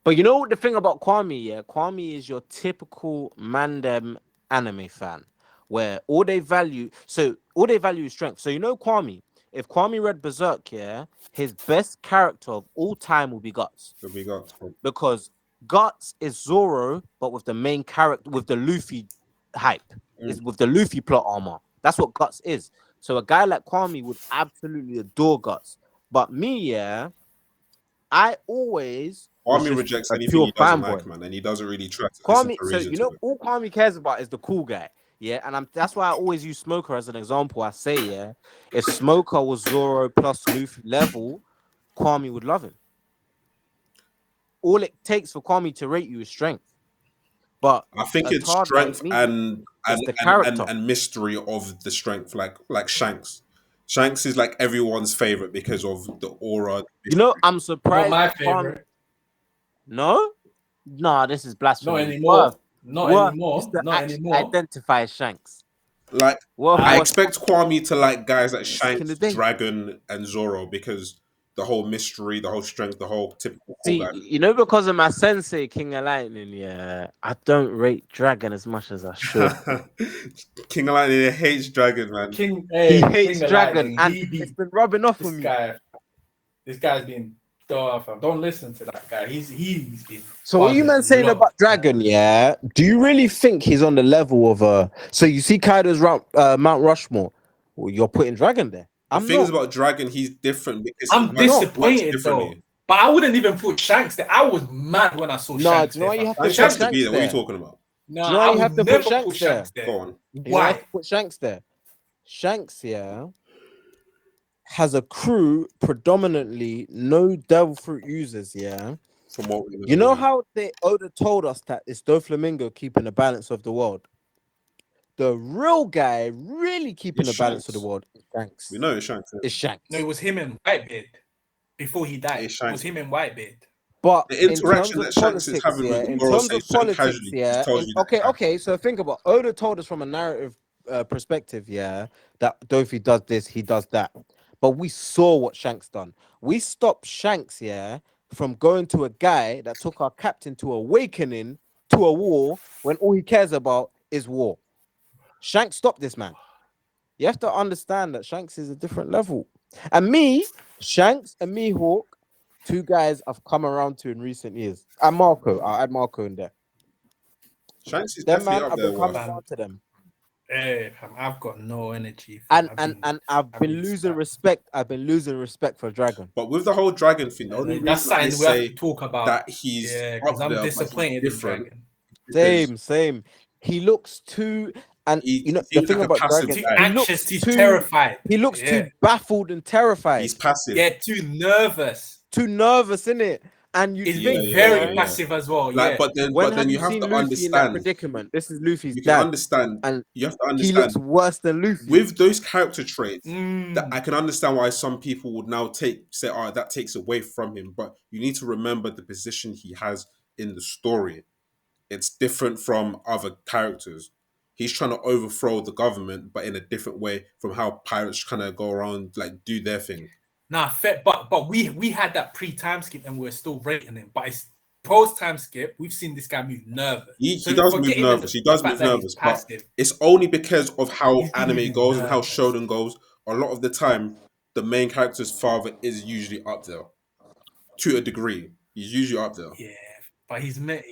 But you know what the thing about Kwame, yeah? Kwame is your typical Mandem anime fan, where all they value is strength. So you know Kwame, if Kwame read Berserk, yeah, his best character of all time will be Guts. So we got Because Guts is Zoro, but with the main character, with the Luffy hype, is with the Luffy plot armor. That's what Guts is. So a guy like Kwame would absolutely adore Guts. But me, yeah, I always was Kwame just rejects a anything pure he doesn't like, fanboy. man, and he doesn't really try to listen Kwame, for so reason you to know, it. all Kwame cares about is the cool guy. Yeah, and that's why I always use Smoker as an example. I say, yeah, if Smoker was Zoro plus Luffy level, Kwame would love him. All it takes for Kwame to rate you is strength. But I think a it's tard like strength me, and it's the character. mystery of the strength, like Shanks. Shanks is like everyone's favorite because of the aura. You know, I'm Not surprised my that Kwame. favorite. No, nah, this is Not blasphemy. anymore. Not Worth is anymore. to Not actually anymore. identify Shanks. Like Worth I was expect Kwame to like guys like back in Shanks, the day. Dragon, and Zoro because the whole mystery, the whole strength, the whole typical cool See, guy. you know, because of my sensei, King of Lightning, yeah, I don't rate Dragon as much as I should. King of Lightning hates Dragon, man. King, He hey, hates King of Dragon, Lightning. and He it's beat been rubbing off on this me. guy. This guy's been fam. Don't listen to that guy. He's been. So what you man buzzing saying lots, about Dragon, yeah? Do you really think he's on the level of So you see Kaido's Mount Rushmore? Well, you're putting Dragon there. The I'm thing is not. about Dragon, he's different because he I'm works disappointed though. differently. But I wouldn't even put Shanks there. I was mad when I saw No, Shanks do you know why you there. have fam. to Shanks put has to Shanks be there. What are you there? talking about? No, Do you know why I you would have to never put Shanks put there? Shanks there. Go on. You know why you have Why? to put Shanks there? Shanks, yeah, has a crew predominantly no devil fruit users, yeah. From what we know, You know yeah. how Oda told us that it's Doflamingo keeping the balance of the world. The real guy really keeping It's the balance of the Shanks. world is Shanks. We know it's Shanks. Yeah. It's Shanks. No, it was him and Whitebeard before he died. It's It was Shanks. him and Whitebeard. But The in terms interaction of that Shanks is politics, having yeah, with in Zoro terms of says so politics, casually, yeah, just tells you that it's Shanks. okay. So think about Oda told us from a narrative perspective, yeah, that Dofi does this, he does that. But we saw what Shanks done. We stopped Shanks, yeah, from going to a guy that took our captain to awakening to a war when all he cares about is war. Shanks stopped this man. You have to understand that Shanks is a different level. And me, Shanks and Mihawk, two guys I've come around to in recent years. And Marco, I'll add Marco in there. Shanks is Them definitely man, up I've there. been coming Worth. around to them. Hey, fam, I've got no energy. And Fam. I've been been losing stuck. respect. I've been losing respect for Dragon. But with the whole Dragon thing, the only That's reason I something we have say to talk about. that he's because up I'm there, but he's disappointed in different. Dragon. because Same. He looks too, and He you know the seems thing like a about passive Dragon, Too guy. he anxious, looks too too terrified. He looks Yeah. too baffled and terrified. He's passive. Yeah, too nervous. Too nervous, innit? And you He's think, being very yeah, passive as well. Like, Yeah. but when then have you you have seen to Luffy in that understand. predicament? This is Luffy's You can dad, understand. and You have to he looks understand worse than Luffy. with those character traits. Mm. That I can understand why some people would now say, "Oh, that takes away from him." But you need to remember the position he has in the story. It's different from other characters. He's trying to overthrow the government, but in a different way from how pirates kind of go around, like do their thing. Nah, fair, but we had that pre-time skip and we're still rating him. But it's post-time skip. We've seen this guy move nervous. He So does move forgetting nervous. the He does fact move that he's nervous, but passive. it's only because of how He's anime moving goes and how nervous. shonen goes. A lot of the time, the main character's father is usually up there to a degree. He's usually up there. Yeah. But he's meant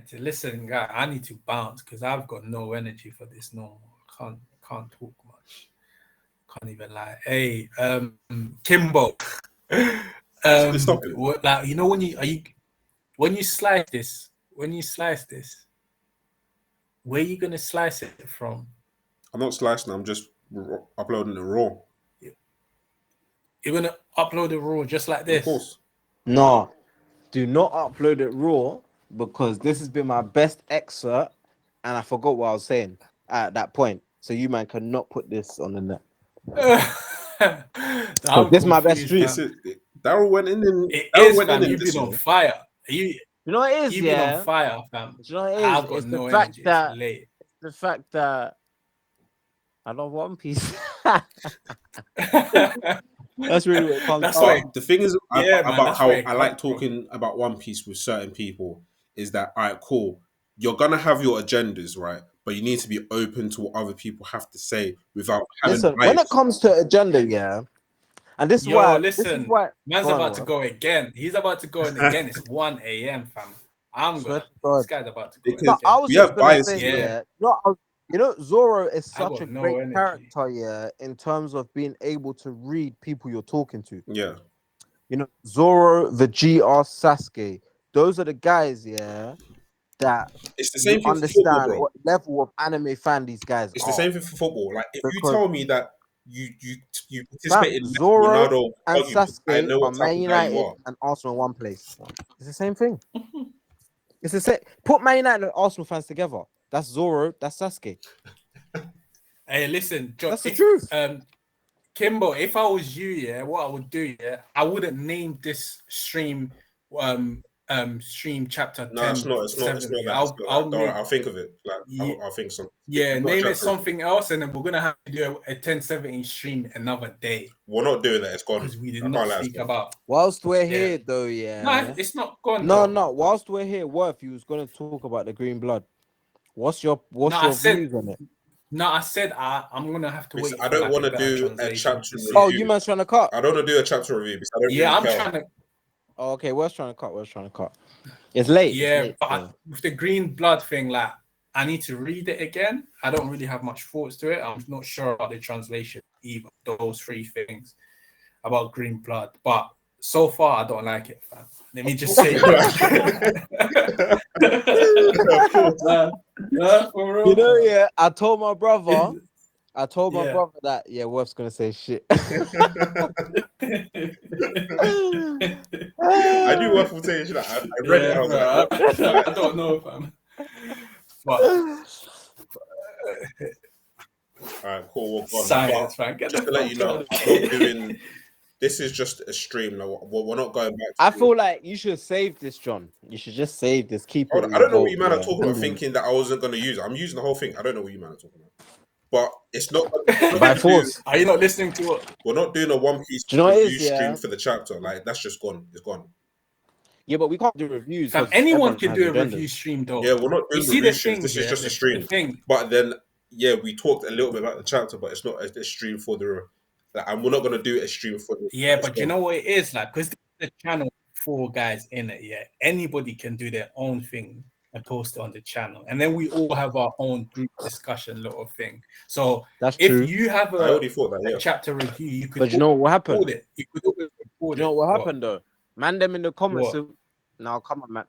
to listen, guy. I need to bounce because I've got no energy for this. No, can't talk much. Can't even lie. Hey, Kimbo. Stop it. What, like, you know when you slice this, where you gonna slice it from? I'm not slicing. I'm just uploading it raw. You're gonna upload it raw just like this. Of course. No, do not upload it raw because this has been my best excerpt, and I forgot what I was saying at that point. So you man cannot put this on the net. This is my best stream. Daryl went in and it Daryl is, went fam. in You've and been on fire. You know what it is, you've yeah? been on fire, fam. Do you know what it is? I've got It's no the fact energy. that It's late. the fact that I love One Piece. That's really what it comes That's down. why. the thing is Yeah, man, about that's how where it I like comes from. talking about One Piece with certain people is that, all right, cool. You're gonna have your agendas, right? But you need to be open to what other people have to say without having Listen, bias. when it comes to agenda, yeah, and this is why. Listen, this is why man's go on, about to go again. He's about to go in again. It's 1 a.m., fam. Swear to This God. guy's about to go in Because No, again. I was we just have gonna bias say, here. yeah. Zoro is I such got a no great energy. character, yeah, in terms of being able to read people you're talking to. Yeah. You know, Zoro, Vegeta, Sasuke, those are the guys, yeah, that It's the you same thing for football, understand bro. what level of anime fan these guys It's are. the same thing for football. Like, if you Because tell me that you fam, participate in Zoro Ronaldo and arguments, I Sasuke know are what type Man of guy you United are. and Arsenal in one place. It's the same thing. It's the same. Put Man United and Arsenal fans together. That's Zoro. That's Sasuke. Hey, listen, John. That's the truth. Kimbo, if I was you, yeah, what I would do, yeah, I wouldn't name this stream stream chapter 10. No, it's not that. It's not that. Don't worry, I'll think of it. Like, I'll think something. Yeah, It's not a name it chapter. something else, and then we're gonna have to do a 1017 stream another day We're not doing that. It's gone. because we did I not can't lie, it's speak gone. about. Whilst we're here, though, yeah. No, it's not gone. though. No. Whilst we're here, Worth, you was gonna talk about the green blood. What's your views on it? No, I said I'm gonna have to wait. I for don't want a to better do a translation chapter to see. review. Oh, you man's trying to cut. I don't want to do a chapter review because I don't Yeah, really I'm care. trying to. Oh, okay, Worth's trying to cut. It's late. Yeah, it's late, but so. with the green blood thing, like I need to read it again. I don't really have much thoughts to it. I'm not sure about the translation either. Those three things about green blood, but so far I don't like it, fam. Let me just say that. For real, You know, fam. yeah, I told my brother that, yeah, Worth's gonna say shit. I do worth saying shit. I read it. I was like, I don't know, fam. But all right, cool. We're gone. science, fam. Just to let you know, I'm not doing. This is just a stream. Like, we're not going back. I feel like you should save this, John. You should just save this. Keep it. I don't know what you man are yeah. talking about. Thinking that I wasn't going to use it. I'm using the whole thing. I don't know what you man are talking about. But it's not by force. Are you not listening to it? We're not doing a One Piece review stream for the chapter. Like, that's just gone. It's gone. Yeah, but we can't do reviews. Fam, anyone can do a review stream, though. Yeah, we're not doing review streams. This is just a stream. Thing. But then, yeah, we talked a little bit about the chapter, but it's not a stream for the. Like, and we're not going to do a stream for the. Yeah, but you know what it is like, because the channel, 4 guys in it. Yeah, anybody can do their own thing and post it on the channel, and then we all have our own group discussion little thing. So that's if true. you have I already thought that, a chapter review, you could. But you know what happened? You could always record you know what happened though? Man, them in the comments. Now come on, man.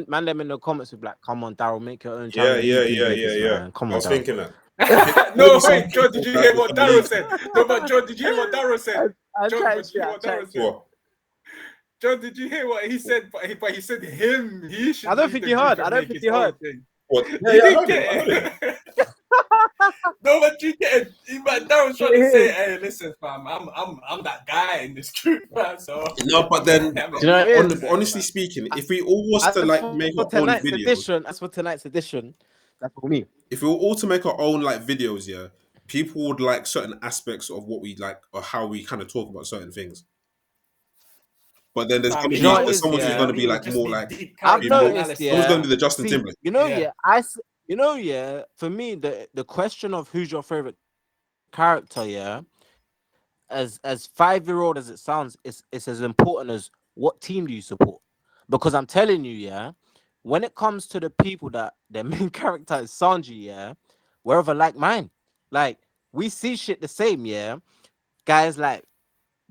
Man, them in the comments would be like, "Come on, Daryl, make your own channel." Yeah. Come on, I was thinking that. No, wait, John, did you hear what Daryl said? No, but John, did you hear what Daryl said? John, did you hear what he said? But he said him. He should. I don't think you heard. I don't think you heard. What? You didn't get it. No, but you get it. But Daryl's trying to say, "Hey, listen, fam, I'm that guy in this group, man." So no, but then honestly speaking, if we all was to like make our own videos, as for tonight's edition, that's for me. If we were all to make our own like videos, yeah, people would like certain aspects of what we like or how we kind of talk about certain things. But then there's gonna be someone who's gonna be like more like I've noticed, someone's gonna be the Justin Timberlake. For me, the question of who's your favorite character, yeah, as 5-year-old as it sounds, it's as important as what team do you support. Because I'm telling you, yeah, when it comes to the people that their main character is Sanji, yeah, we're of a like mind. Like we see shit the same, yeah. Guys like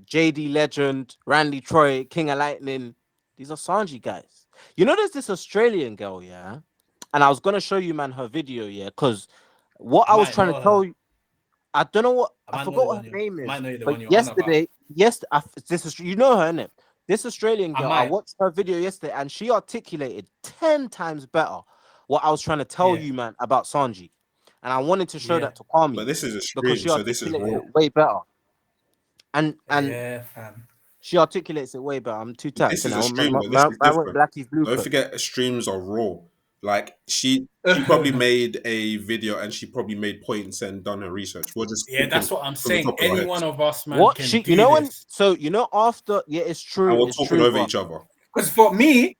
JD Legend, Randy Troy, King of Lightning, these are Sanji guys. You know, there's this Australian girl, yeah, and I was gonna show you, man, her video, yeah, because what I I was might trying know to her. tell you, I don't know what I I might know forgot the what one her you. name I is, might know the but one you're on about. yesterday, this is you know her, innit? This Australian I girl, I might. watched her video yesterday, and she articulated 10 times better what I was trying to tell Yeah. you, man, about Sanji, and I wanted to show Yeah. that to Kwame But this is a because stream, she so this is articulated raw. it way better, and Yeah, fam. she articulates it way better. I'm too tapped, This and is a stream, though. This is I went different. Blackie's Don't blueprint. forget, streams are raw. Like she probably made a video and she probably made points and done her research. We're just Yeah, talking that's what I'm from the saying. top of our Any heads, one of us, man, What can she, you do know, when this. so you know after, yeah, it's and true, we're it's talking true, over but each other. Because for me,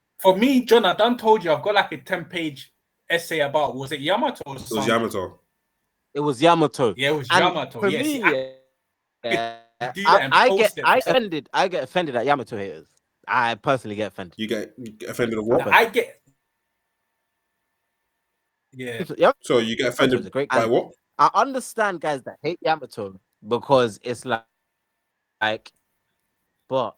John, I done told you I've got like a 10-page essay about, was it Yamato or It was Sanji? Yamato. it was Yamato. Yeah, it was And Yamato. for Yeah, me, see, I yeah, do that and post it. I get offended at Yamato haters. I personally get offended. You get offended of Like, what? I get. Yeah. Yamato So you get is offended a great by guy. what? I understand guys that hate Yamato because it's like, but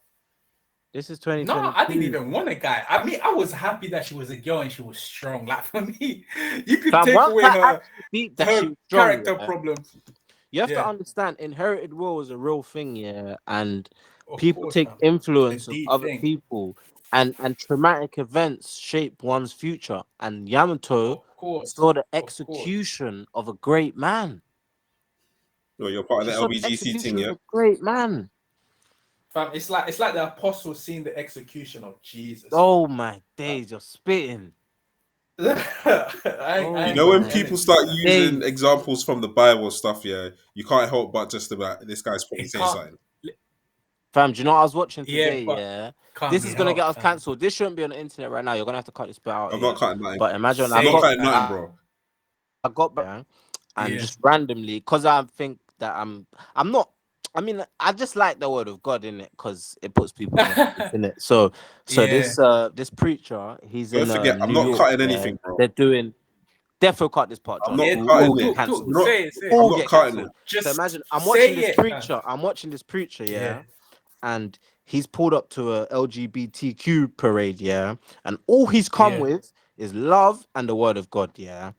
this is No, I didn't 2022. even want a guy. I mean, I was happy that she was a girl and she was strong. Like for me, you could Fam, take once away I her actually beat that she her was strong, character yeah, problems. you have to Yeah. understand inherited will is a real thing, yeah, and Of people course, take fam. influence It's a of deep other thing. people, and traumatic events shape one's future. And Yamato Of course. saw the Of course. execution of a great man. Well, you're part of She the saw the LBGC thing, execution of yeah? a great man. Fam, it's like the apostles seeing the execution of Jesus. Oh my days, you're spitting. I Oh You ain't know got when the my people energy start for that. using days. examples from the Bible stuff, yeah, you can't help but just about this guy's probably It saying can't. something. Fam, do you know what I was watching Yeah, today? but Yeah, can't this be is gonna get helped, us fam. cancelled. This shouldn't be on the internet right now. You're gonna have to cut this bit out. I'm Yeah, not cutting nothing. but imagine I'm Say not it, cutting fam. nothing, bro. I got back and Yeah. just randomly, because I think that I'm not. I mean, I just like the word of God in it because it puts people in it. So Yeah. this preacher, he's Don't in forget, I'm New not York. cutting Yeah, anything, bro. they're doing. Definitely cut this part, I'm John. not Yeah, We'll all cutting get it. cancelled. You're not, say it. I'm All not get cutting cancelled. it. Just So imagine I'm say watching this it, fam. preacher. I'm watching this preacher. Yeah. Yeah, and he's pulled up to a LGBTQ parade. Yeah, and all he's come Yeah. with is love and the word of God. Yeah.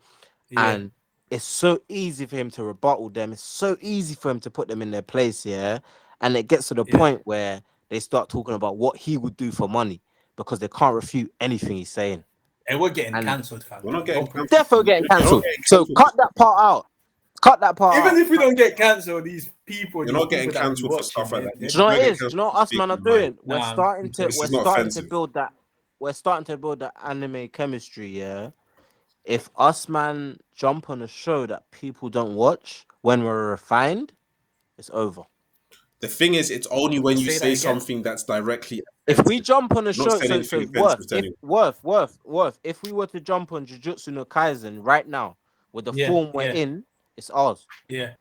Yeah. And it's so easy for him to rebuttal them. It's so easy for him to put them in their place, yeah. And it gets to the Yeah. point where they start talking about what he would do for money because they can't refute anything he's saying. And we're getting And cancelled, fam. We're not getting Don't put- cancelled. defo getting You're not cancelled. getting So cancelled. cut that part out. Cut that part Even out. if we don't get cancelled, these people, You're these not getting people that be cancelled for watching, stuff like that. Do You're you know not what it getting is? Do you cancelled know what for us man are speaking your mind. doing? We're Nah, starting to This we're is not starting to offensive. build that. We're starting to build that anime chemistry, yeah. If us man jump on a show that people don't watch when we're refined, it's over. The thing is, it's only when you Say that say again. something that's directly If we offensive. jump on a You're not show, saying so anything Worth, offensive to if anyone. Worth, if we were to jump on Jujutsu no Kaisen right now with the Yeah, form we're yeah. in, it's ours. Yeah.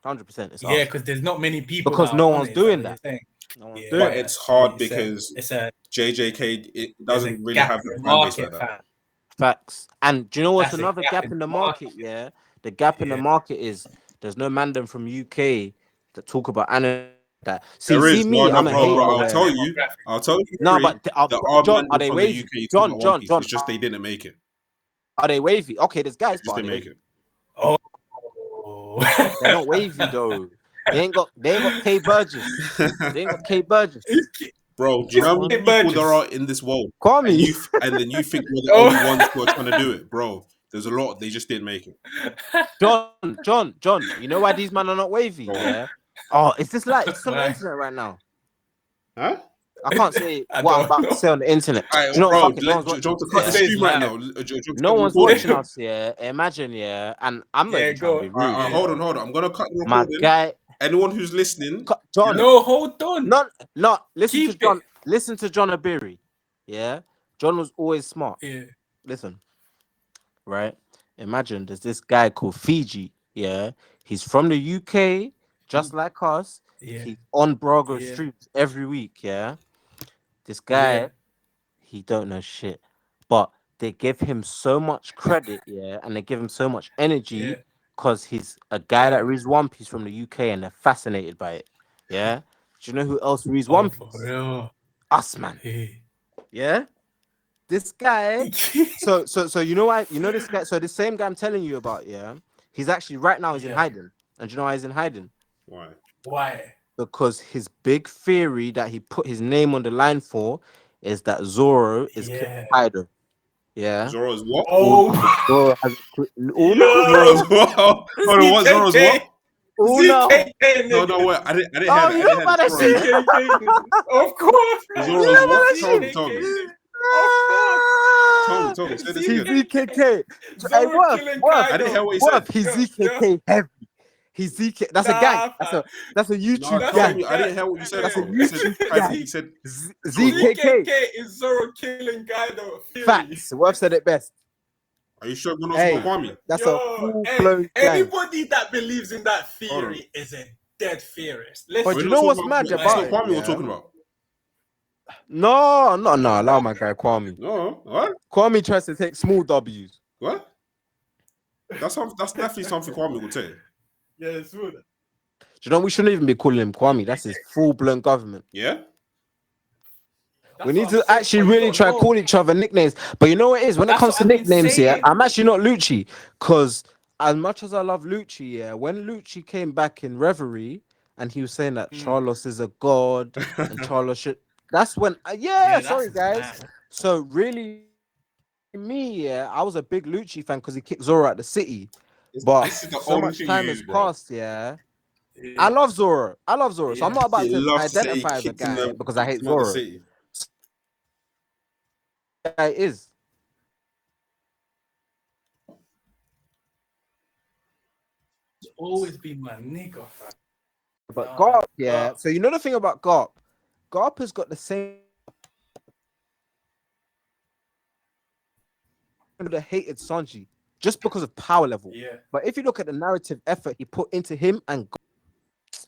100%, it's Yeah, ours. because there's not many people Because that no are on one's it. Is that doing what that. you're saying? No one's Yeah. doing But that. it's hard It's a- because it's a JJK it there's a doesn't really gap have in the the fan base market, like that. fam. Facts. And do you know what's That's a another gap gap in in the the market? Yeah, the gap in the Yeah. market is there's no mandem from UK that talk about anime. That There see is no, me, no, I'm a bro, hater. bro. I'll Where tell you, no, Harry, but there are John, are mandem they from the wavy? UK talking about One Piece. John, It's just they didn't make it. are they wavy? Okay, there's They guys, just but are didn't they make wavy? it. Oh. They're not wavy though. They ain't got K Burgess. They ain't got K Burgess. Bro, do you know how many It's people there Burgess. are in this world? Kwame. And then you think we're the Oh. only ones who are trying to do it, bro? There's a lot. They just didn't make it. John, you know why these men are not wavy? Bro. Yeah. Oh, is this like it's on the internet right now? Huh? I can't say I what I'm don't about know. to say on the internet. All Do right, you know what? bro. Fuck it. No Do one's you watching want to us. cut the Yeah? It stream right live. now? Do you want to No cut the one's recording? watching us. Yeah. Imagine. Yeah. And I'm not Yeah, even trying to go. be All right, rude. all right, hold on. I'm gonna cut the My recording. guy, Anyone who's listening, John. No, hold on. No. Listen Keep to John. it. Listen to John Abiri. Yeah. John was always smart. Yeah. Listen. Right. Imagine there's this guy called Fiji. Yeah. He's from the UK, just like us. Yeah. He's on Braga Yeah. streets every week. Yeah. This Yeah. guy, he don't know shit. But they give him so much credit, yeah, and they give him so much energy Yeah. because he's a guy Yeah. that reads One Piece from the UK and they're fascinated by it. Yeah. Do you know who else reads Oh, One for Piece? real. Us, man. Hey. Yeah. This guy. So you know why? You know this guy. So the same guy I'm telling you about, yeah. He's actually right now he's in Yeah. hiding. And do you know why he's in hiding? Why? Why? Because his big theory that he put his name on the line for is that Zoro is killing Yeah. Kaido. Yeah. Zoro's what? Oh, Zoro has oh Zoro's no. what? Hold on, what? Zoro's what? Oh no. ZKK, No, nigga. no, wait. I didn't hear Oh, that. you I know didn't hear about the that story. shit? ZKK. Of course, man. Zoro's what? Tell me, ZKK, tell me. nigga. Of course. Tell me. Say this He's again. ZKK. Hey, Zoro Worth, killing Worth, I didn't hear Kaido. what he Worth, said. he's Yeah. ZKK heavy. He's ZK. That's a gang. Nah, fam. That's a No, YouTube That's tell gang. me. I didn't hear what you said. That's a Though. You said YouTube Kaido. gang. He said ZKK. ZKK is Zoro killing Kaido. Theory. Facts. Worth said it best. Are you sure we're not Hey. about Kwame? That's a Yo, full-blown gang. anybody that believes in that Hold on. theory is a dead theorist. But Are you we know not what's talking mad It's about not it, Kwame we're yeah? talking about. No, allow my guy Kwame. No, what? Kwame tries to take small W's. What? That's definitely something Kwame would say. Yeah, it's true. Do you know we shouldn't even be calling him Kwame? That's his full-blown government. Yeah. We need to actually really try and call each other nicknames. But you know what it is? When it That's comes what to I've been nicknames, yeah, saying. I'm actually not Lucci. Because as much as I love Lucci, yeah, when Lucci came back in Reverie and he was saying that Charlos is a god and Charlos should... That's when... sorry, guys. Mad. So really, me, yeah, I was a big Lucci fan because he kicked Zoro out the city. But This is the so only much thing time you has use, bro. passed, yeah. I love Zoro. So I'm not about He to loves to say he identify as a kicked him guy because I hate out the Zoro. city. Yeah, it is. It's always been my nigga, fam. But Garp, yeah. Garp. So you know the thing about Garp? Garp has got the same the hated Sanji just because of power level. Yeah. But if you look at the narrative effort he put into him and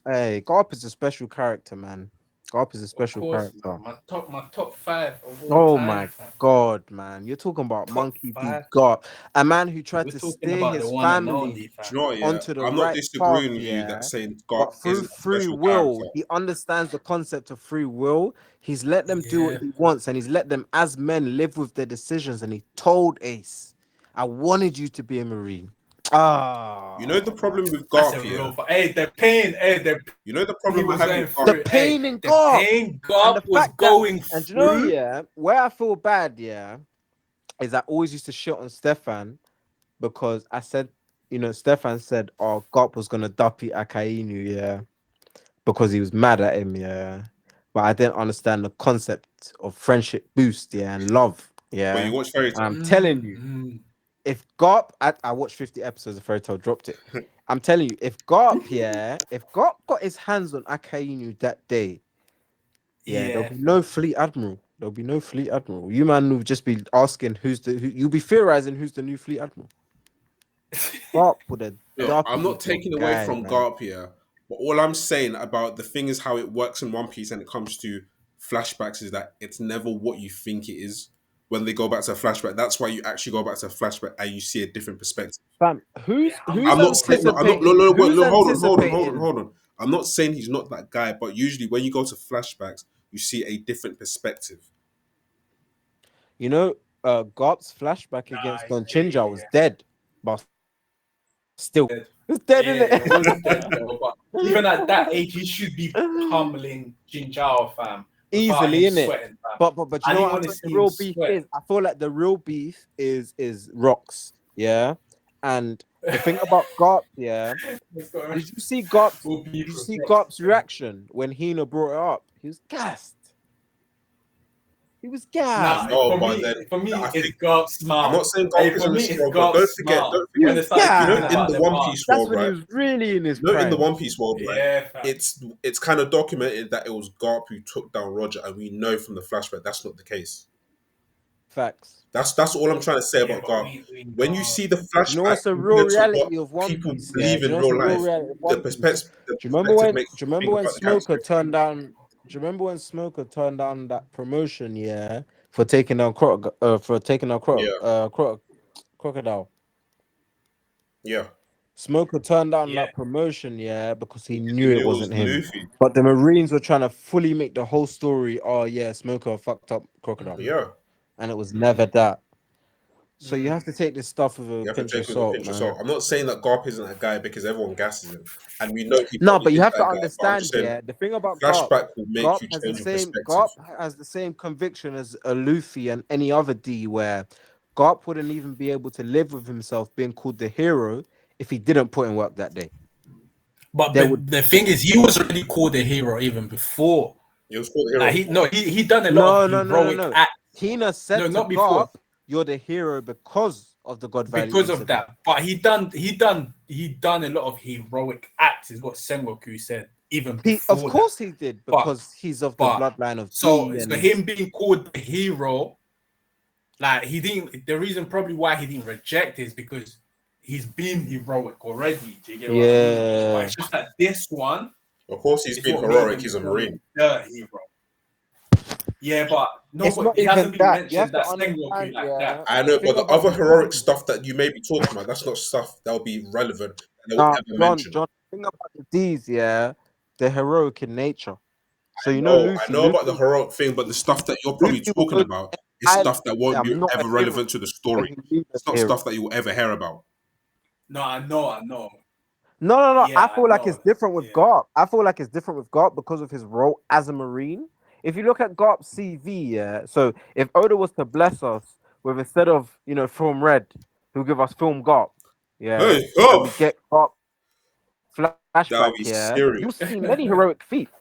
Garp is a special character, man. Garp is a special character. Man. My top 5 of all time. My fam. God, man. You're talking about Top Monkey D. 5. Garp. A man who tried We're to talking steer about his the one and family only, Do fam. you know what? Yeah, onto the I'm not right disagreeing path, with you yeah. that saying But Garp through is a free special will, character. he understands the concept of free will. He's let them do what he wants, and he's let them, as men, live with their decisions. And he told Ace, "I wanted you to be a Marine." You know the problem with That's a Garp real. here. Hey, the pain. Hey, the You know the he problem I was have going with through. Garp. The pain in Garp. The pain And Garp the was fact that, going and you know, through. yeah, where I feel bad, yeah, is I always used to shit on Stefan because I said, Stefan said, "Oh, Garp was gonna duppy Akainu, yeah, because he was mad at him, yeah." But I didn't understand the concept of friendship boost, yeah, and love, But yeah. you watch Fairy And Tail. I'm telling you, if Garp, I watched 50 episodes of Fairy Tail, dropped it. I'm telling you, if Garp got his hands on Akainu that day, there'll be no fleet admiral. There'll be no fleet admiral. You man will just be asking you'll be theorizing who's the new fleet admiral. Garp would have Look, I'm not taking away from man. Garp here, but all I'm saying about the thing is how it works in One Piece and it comes to flashbacks is that it's never what you think it is. When they go back to a flashback, that's why you actually go back to a flashback and you see a different perspective. Fam, who's I'm not saying no, anticipating? hold on. I'm not saying he's not that guy, but usually when you go to flashbacks, you see a different perspective. Garp's flashback against Don Chinja was dead, but still it's dead, isn't it? It was dead, though, but even at that age, he should be pummeling Jinjao, fam. Easily, innit? Sweating, fam. But you I know didn't what wanna the see real him beef sweat. is? I feel like the real beef is Rocks, yeah. And the thing about Garp, yeah. Did you see Garp's reaction when Hina brought it up? He was gassed. He was gassed. No, for but me, then for me, I it's think- Garp's smile. I'm not saying Garp Hey, for isn't me, a it's smile, but Garp's smile. don't When forget. they started Yeah. talking In about the the One bar. Piece That's world, when right? he was really in his No, prime. in the One Piece world, right? Yeah, fam. It's kind of documented that it was Garp who took down Roger, and we know from the flashback that's not the case. Facts. That's all I'm trying to say about but Garp. we When you see the flashback, Do you know what's the real compared to what reality of One people Piece? believe Do you in know what's real the real life, reality of the One Piece? perspective. Do you remember when about the Smoker character. turned down? Do you remember when Smoker turned down that promotion? Yeah, for taking down Yeah, crocodile. yeah. Smoker turned down Yeah. that promotion, yeah, because he Because he knew it knew it was wasn't him. Luffy. But the Marines were trying to fully make the whole story, oh yeah, Smoker fucked up crocodile, Yeah, and it was never that. So you Mm. have to take this stuff with a you have to pinch of take it with a salt, pinch of salt. man. I'm not saying that Garp isn't a guy because everyone gasses him, and we know he No, probably but you is have to that guy. But I'm just understand, saying, yeah. The thing about flashback will make Garp you has the change your same perspective. Garp has the same conviction as a Luffy and any other D, where Garp wouldn't even be able to live with himself being called the hero if he didn't put in work that day. But There would the thing is, he was already called a hero even before. He was called the Like hero he before. no, he done a lot of no. heroic acts. Hina No, said to not before. Garp, "You're the hero because of the God Valley Because of incident." that. But he done a lot of heroic acts, is what Sengoku said, even He, of before that. course, he did But because he's of the but bloodline of so D, and so he's him being called the hero, like he didn't. The reason probably why he didn't reject is because he's been heroic already. Do you get what I mean? But yeah. it's just that this one Of course, he's is been what made heroic. him He's a call him marine. the hero. Yeah, but no, It's but not it even hasn't been that. You mentioned have to that Sengoku understand, like that. yeah. I The know, thing but the about other the heroic D, stuff that you may be talking about, that's not stuff that will be relevant that they will nah, ever John, mention. John. The thing about the D's, yeah, they're heroic in nature. So you know No, I Luffy, know about the Luffy, heroic thing, but the stuff that you're probably Luffy will talking go to about is stuff island that and say, won't be "I'm not a ever hero," relevant to the but story. he leaves as It's not a hero. stuff that you'll ever hear about. No, I know. No. Yeah, I I feel like it's know. different with Yeah. Garp. I feel like it's different with Garp because of his role as a Marine. If you look at Garp's CV, yeah. So if Oda was to bless us with instead of film Red, who give us film Garp, yeah, Hey, and we oh, get Garp flashback, that'll be yeah, you'll serious. see many heroic feats.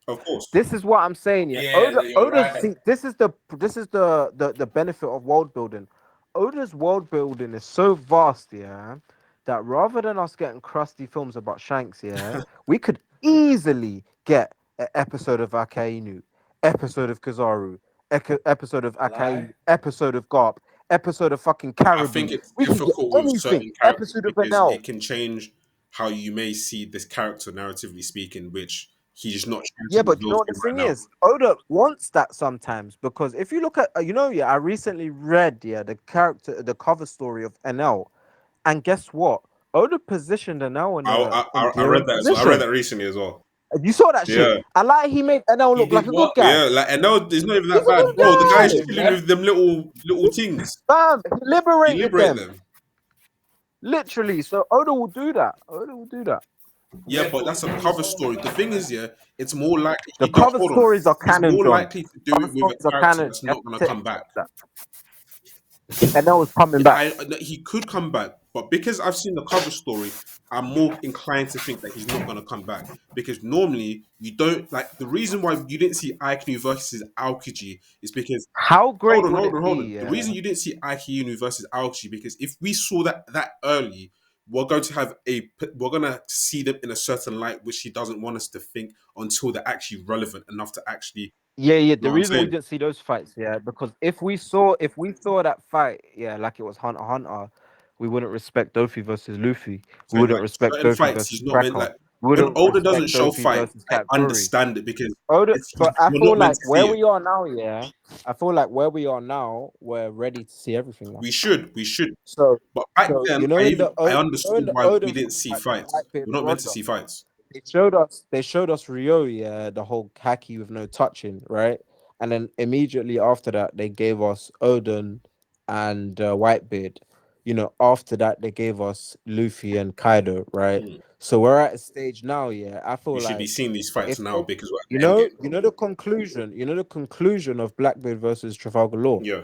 Of course. This is what I'm saying. Yeah, Yeah, you're Oda's right. see. This is the benefit of world building. Oda's world building is so vast, yeah, that rather than us getting crusty films about Shanks, yeah, we could easily get an episode of Akainu, episode of Kizaru, episode of Lie. Akainu, episode of Garp, episode of fucking I Caribou. think it's We can get difficult with anything. certain characters Episode of because Enel. it can change how you may see this character narratively speaking, which he's just not trying to Yeah, but you know reveal to what the you right thing now. is? Oda wants that sometimes because if you look at, yeah, I recently read, yeah, the cover story of NL, and guess what? Oda positioned NL in a I read endearing that as well. I read position. that recently as well. You saw that shit. Yeah. I like he made NL He look like did a good what? guy. Yeah, like and no, it's not even He's that a bad, good bro. The He guy's guy. did chilling what? with them little things. Bam, he He liberated liberate them. them. Literally. So Oda will do that. Oda will do that. Yeah, but Therefore, that's he's a in his cover own story. right, The thing man. is, yeah, it's more likely The cover hold on. stories are He's canon, more John. likely to do Cover it with a stories are character canon. that's You have not gonna to come accept back. that. NL is coming Yeah, back. he could come back, but because I've seen the cover story, I'm more inclined to think that he's not going to come back. Because normally you don't like the reason why you didn't see Aikinu versus Aokiji is because How great would it hold on. be? The reason you didn't see Aikinu versus Aokiji because if we saw that early, we're going to see them in a certain light which he doesn't want us to think until they're actually relevant enough to actually. Yeah. You know The what I'm reason we saying? didn't see those fights, yeah, because if we saw that fight, yeah, like it was Hunter x Hunter, we wouldn't respect Dofi versus Luffy. We So wouldn't like respect certain Dofi fights, versus he's not meant Cracker. like We when wouldn't Oda doesn't respect show Dofi fight, versus I Katakuri. understand it because Oda, but I you're feel not meant like to where see it. we are now, yeah, I feel like where we are now, we're ready to see everything now. We should. So, But back so then, I understood why we Oda didn't fight, see like the fights. Whitebeard We're not meant to Roger, see fights. they showed us Ryo, yeah, the whole khaki with no touching, right? And then immediately after that, they gave us Odin and Whitebeard. After that, they gave us Luffy and Kaido, right? Mm. So we're at a stage now, yeah. I We feel should be like seeing these fights if now they, because we're at the end game. the conclusion of Blackbeard versus Trafalgar Law. Yeah.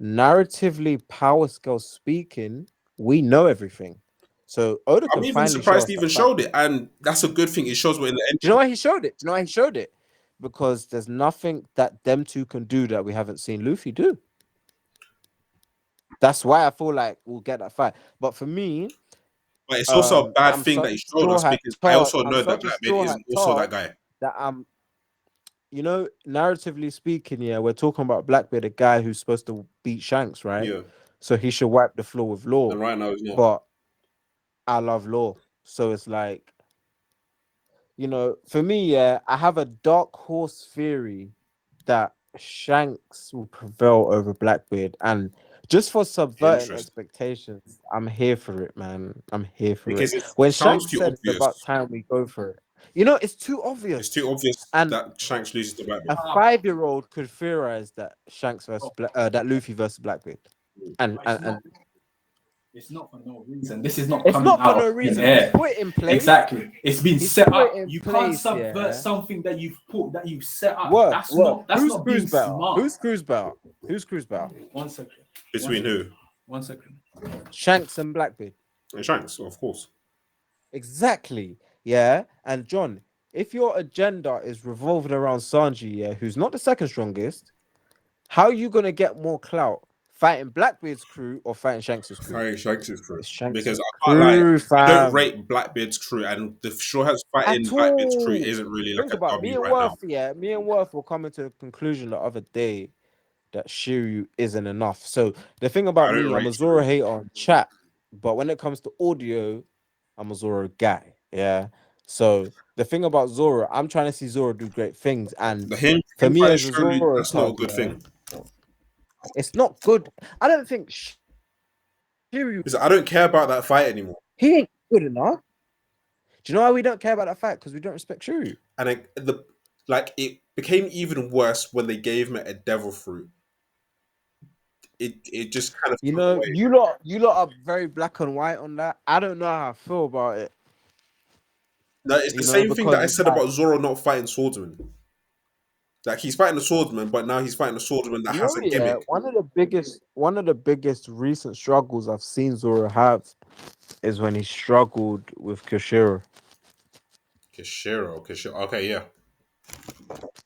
Narratively, power scale speaking, we know everything. So Oda I'm can even finally show surprised us he that even fight. showed it, and that's a good thing. It shows we're in the end Do you know game. why he showed it? Do you know why he showed it? Because there's nothing that them two can do that we haven't seen Luffy do. That's why I feel like we'll get that fight. But for me, But it's also a bad I'm thing that such he a showed straw us hat because I tot. also I'm know that such a Blackbeard straw isn't hat also that tot guy. that narratively speaking, yeah, we're talking about Blackbeard, a guy who's supposed to beat Shanks, right? Yeah. So he should wipe the floor with Law. And right now he's not. But I love Law. So it's like, for me, yeah, I have a dark horse theory that Shanks will prevail over Blackbeard, and just for subverting Interesting. expectations, I'm here for it, man. I'm here for Because it. it When sounds Shanks too said it's obvious. about time we go for it, you know, it's too It's too obvious. obvious And that Shanks loses to Blackbeard. a 5-year-old could theorize that that Luffy versus Blackbeard, and It's not for no reason. This is not it's coming not for out no of thin reason. air. He's put it in place. Exactly. It's been He's set put up. it in You can't place, subvert yeah. something that you've set up. Work. That's Who not being screws better? smart. Who screws better? Who screws better? 1 second. Between who? 1 second. Shanks and Blackbeard. And Shanks, of course. Exactly. Yeah. And John, if your agenda is revolving around Sanji, yeah, who's not the second strongest, how are you gonna get more clout? Fighting Blackbeard's crew or fighting Shanks's crew? Fighting Shanks' crew. It's Shanks' Because I can't lie, crew, I don't fam. rate Blackbeard's crew, and the Straw Hats fighting At Blackbeard's crew all. isn't really like Think a about me W and right now. Worth, yeah. Me and Worth were coming to the conclusion the other day that Shiryu isn't enough. So the thing I about don't me, I'm rate a Zoro hater on chat, but when it comes to audio, I'm a Zoro guy. Yeah. So the thing about Zoro, I'm trying to see Zoro do great things, and The him for me fighting as a Shirley, Zoro that's not a tug, good yeah, thing. it's not good. I don't think Shiryu Because I don't care about that fight anymore. he ain't good enough. Do you know why we don't care about that fact? Because we don't respect Shiryu. And it became even worse when they gave him a devil fruit. It just kind of You took know, away. you lot are very black and white on that. I don't know how I feel about it. No, it's the You know, same thing that because I it's said like, about Zoro not fighting swordsmen. Like he's fighting a swordsman, but now he's fighting a swordsman that you has know, a yeah, gimmick. one of the biggest recent struggles I've seen Zoro have is when he struggled with Kishiro. Kishiro. Okay, yeah.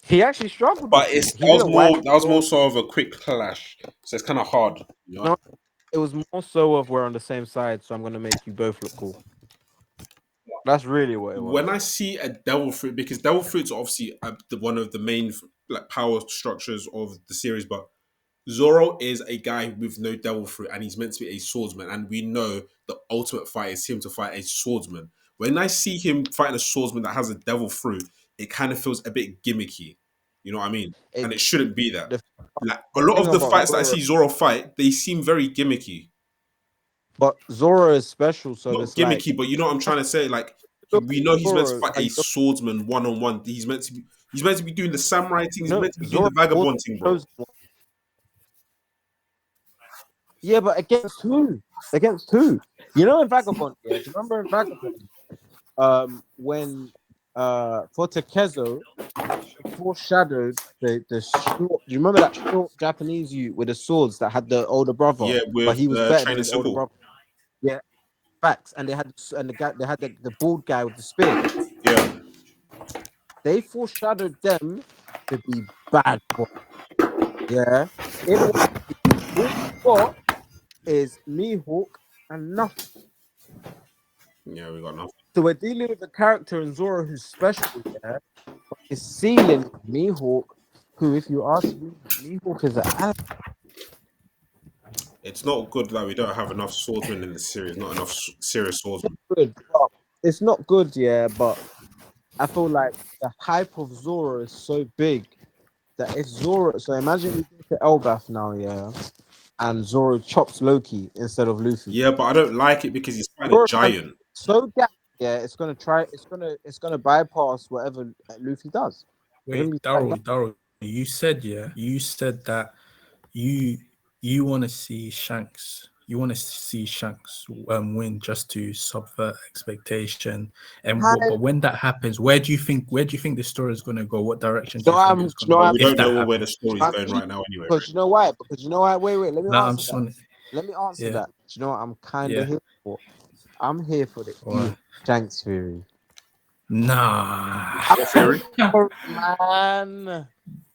He actually struggled But with him. He didn't wipe that was him. more so of a quick clash. So it's kind of hard. You know? No, it was more so of we're on the same side, so I'm gonna make you both look cool. That's really what it When was. I see a devil fruit, because devil fruits are obviously one of the main like power structures of the series, but Zoro is a guy with no devil fruit, and he's meant to be a swordsman. And we know the ultimate fight is him to fight a swordsman. When I see him fighting a swordsman that has a devil fruit, it kind of feels a bit gimmicky. You know what I mean? It And it shouldn't be that. the, Like a the lot thing of the about fights that I Zoro, see Zoro fight, they seem very gimmicky. but Zoro is special, so Not it's like gimmicky, but you know what I'm trying to say. Like look we at know he's meant to Zoro. fight a swordsman one on one. He's meant to be doing the samurai thing. He's No, meant to be doing Zoro the vagabond also thing, bro. shows. Yeah, but against who? Against who? You know, in Vagabond, yeah. Do you remember in Vagabond? When for Takezo, he foreshadowed the short. Do you remember that short Japanese youth with the swords that had the older brother, Yeah, but with he was better training than the older circle. brother? Yeah, facts. And the guy they had the bald guy with the spear. Yeah. They foreshadowed them to be bad boys. Yeah, in what all we got is Mihawk and nothing. Yeah, we got nothing. So we're dealing with a character in Zoro who's special, yeah. But his ceiling, Mihawk, who, if you ask me, Mihawk is a It's not good that we don't have enough swordsmen in the series. Not enough serious swordsmen. good. But it's not good, yeah. But I feel like the hype of Zoro is so big that if Zoro, so imagine we go to Elbaf now, yeah, and Zoro chops Loki instead of Luffy. Yeah, but I don't like it because he's fighting a Zoro's gonna giant. so gap, yeah, it's gonna bypass whatever Luffy does. It's gonna Wait, be Daryl, you said that you you want to see Shanks. You want to see Shanks win just to subvert expectation. But when that happens, where do you think the story is going to go? What direction do So you think I'm, it's going to But go we if don't that know where the happens? story is going right now anyway. because you know why? Because you know why? Wait. Let me No, I'm answer just that. want. Let me answer Yeah, that. Do you know what I'm kind yeah. of here for? I'm here for the Why? evil Shanks theory. Nah, What theory? For it, man.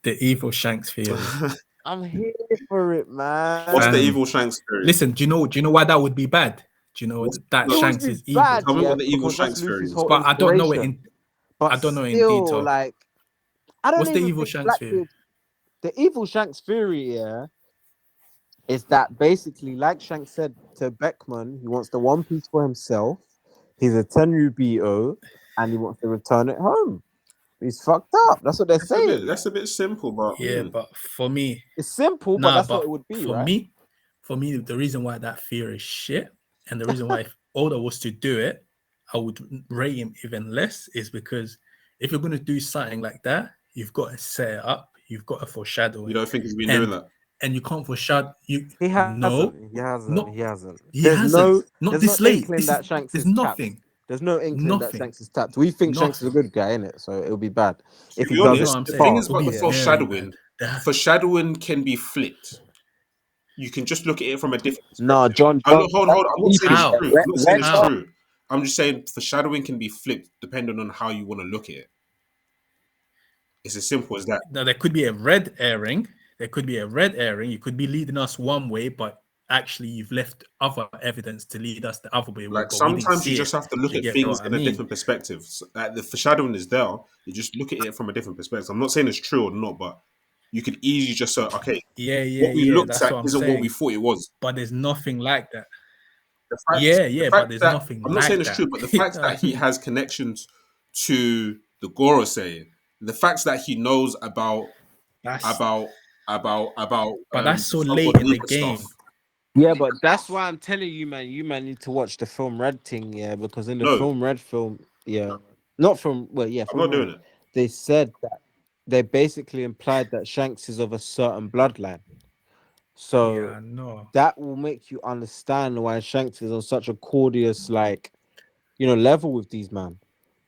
the evil Shanks theory. I'm here for it, What's the man. evil Shanks theory? Listen, do you know why that would be bad? Do you know that It would Shanks be is evil? bad, Tell me yeah, what the evil because that's Shanks theory Luffy's is. whole But I don't know it inspiration. in But I don't know in still, detail. like, I don't What's the even evil think Shanks theory? Blackbeard. The evil Shanks theory, yeah, is that basically, like Shanks said to Beckman, he wants the One Piece for himself. He's a Tenryubito, and he wants to return it home. He's fucked up. That's what they're saying. That's a bit simple, but Yeah, but for me, It's simple, but nah, that's but what it would be, for right? me, the reason why that fear is shit, and the reason why if Oda was to do it, I would rate him even less, is because if you're gonna do something like that, you've got to set it up, you've got to foreshadow you it, don't think he's been doing that? and you can't foreshadow. He hasn't. No, He hasn't. not He hasn't. he There's hasn't. Not there's no this late. inkling that Shanks There's is tapped. nothing. There's no inkling that Nothing. Shanks is tapped. We think Shanks is a Nothing. good guy, innit? So it'll be bad To if be he does You know it what I'm the saying? thing is fast. about the It'll be very foreshadowing. bad. Foreshadowing can be flipped. You can just look at it from a different perspective. No, John. Hold on. I'm not saying it's How? true. I'm not saying it's How? true. I'm just saying foreshadowing can be flipped depending on how you want to look at it. It's as simple as that. Now, there could be a red herring. There could be a red herring. You could be leading us one way, but actually you've left other evidence to lead us the other way. Like But we didn't sometimes you see just it. have to look Do you at get things what I in a mean? different perspective. So, like the foreshadowing is there. You just look at it from a different perspective. I'm not saying it's true or not, but you could easily just say, okay, what we Yeah. looked That's at what I'm isn't what we saying. thought it was. But there's nothing like that. The But fact there's that nothing I'm not like saying it's that. true, but the fact that he has connections to the Goro saying, the fact that he knows about That's but that's so late in the game. Yeah, but that's why I'm telling you, man. You man need to watch the film Red thing, yeah, because in the No, film, yeah, not from yeah, I'm film not Red, doing it. they said that they basically implied that Shanks is of a certain bloodline. So Yeah, no. that will make you understand why Shanks is on such a cordious, like, level with these men,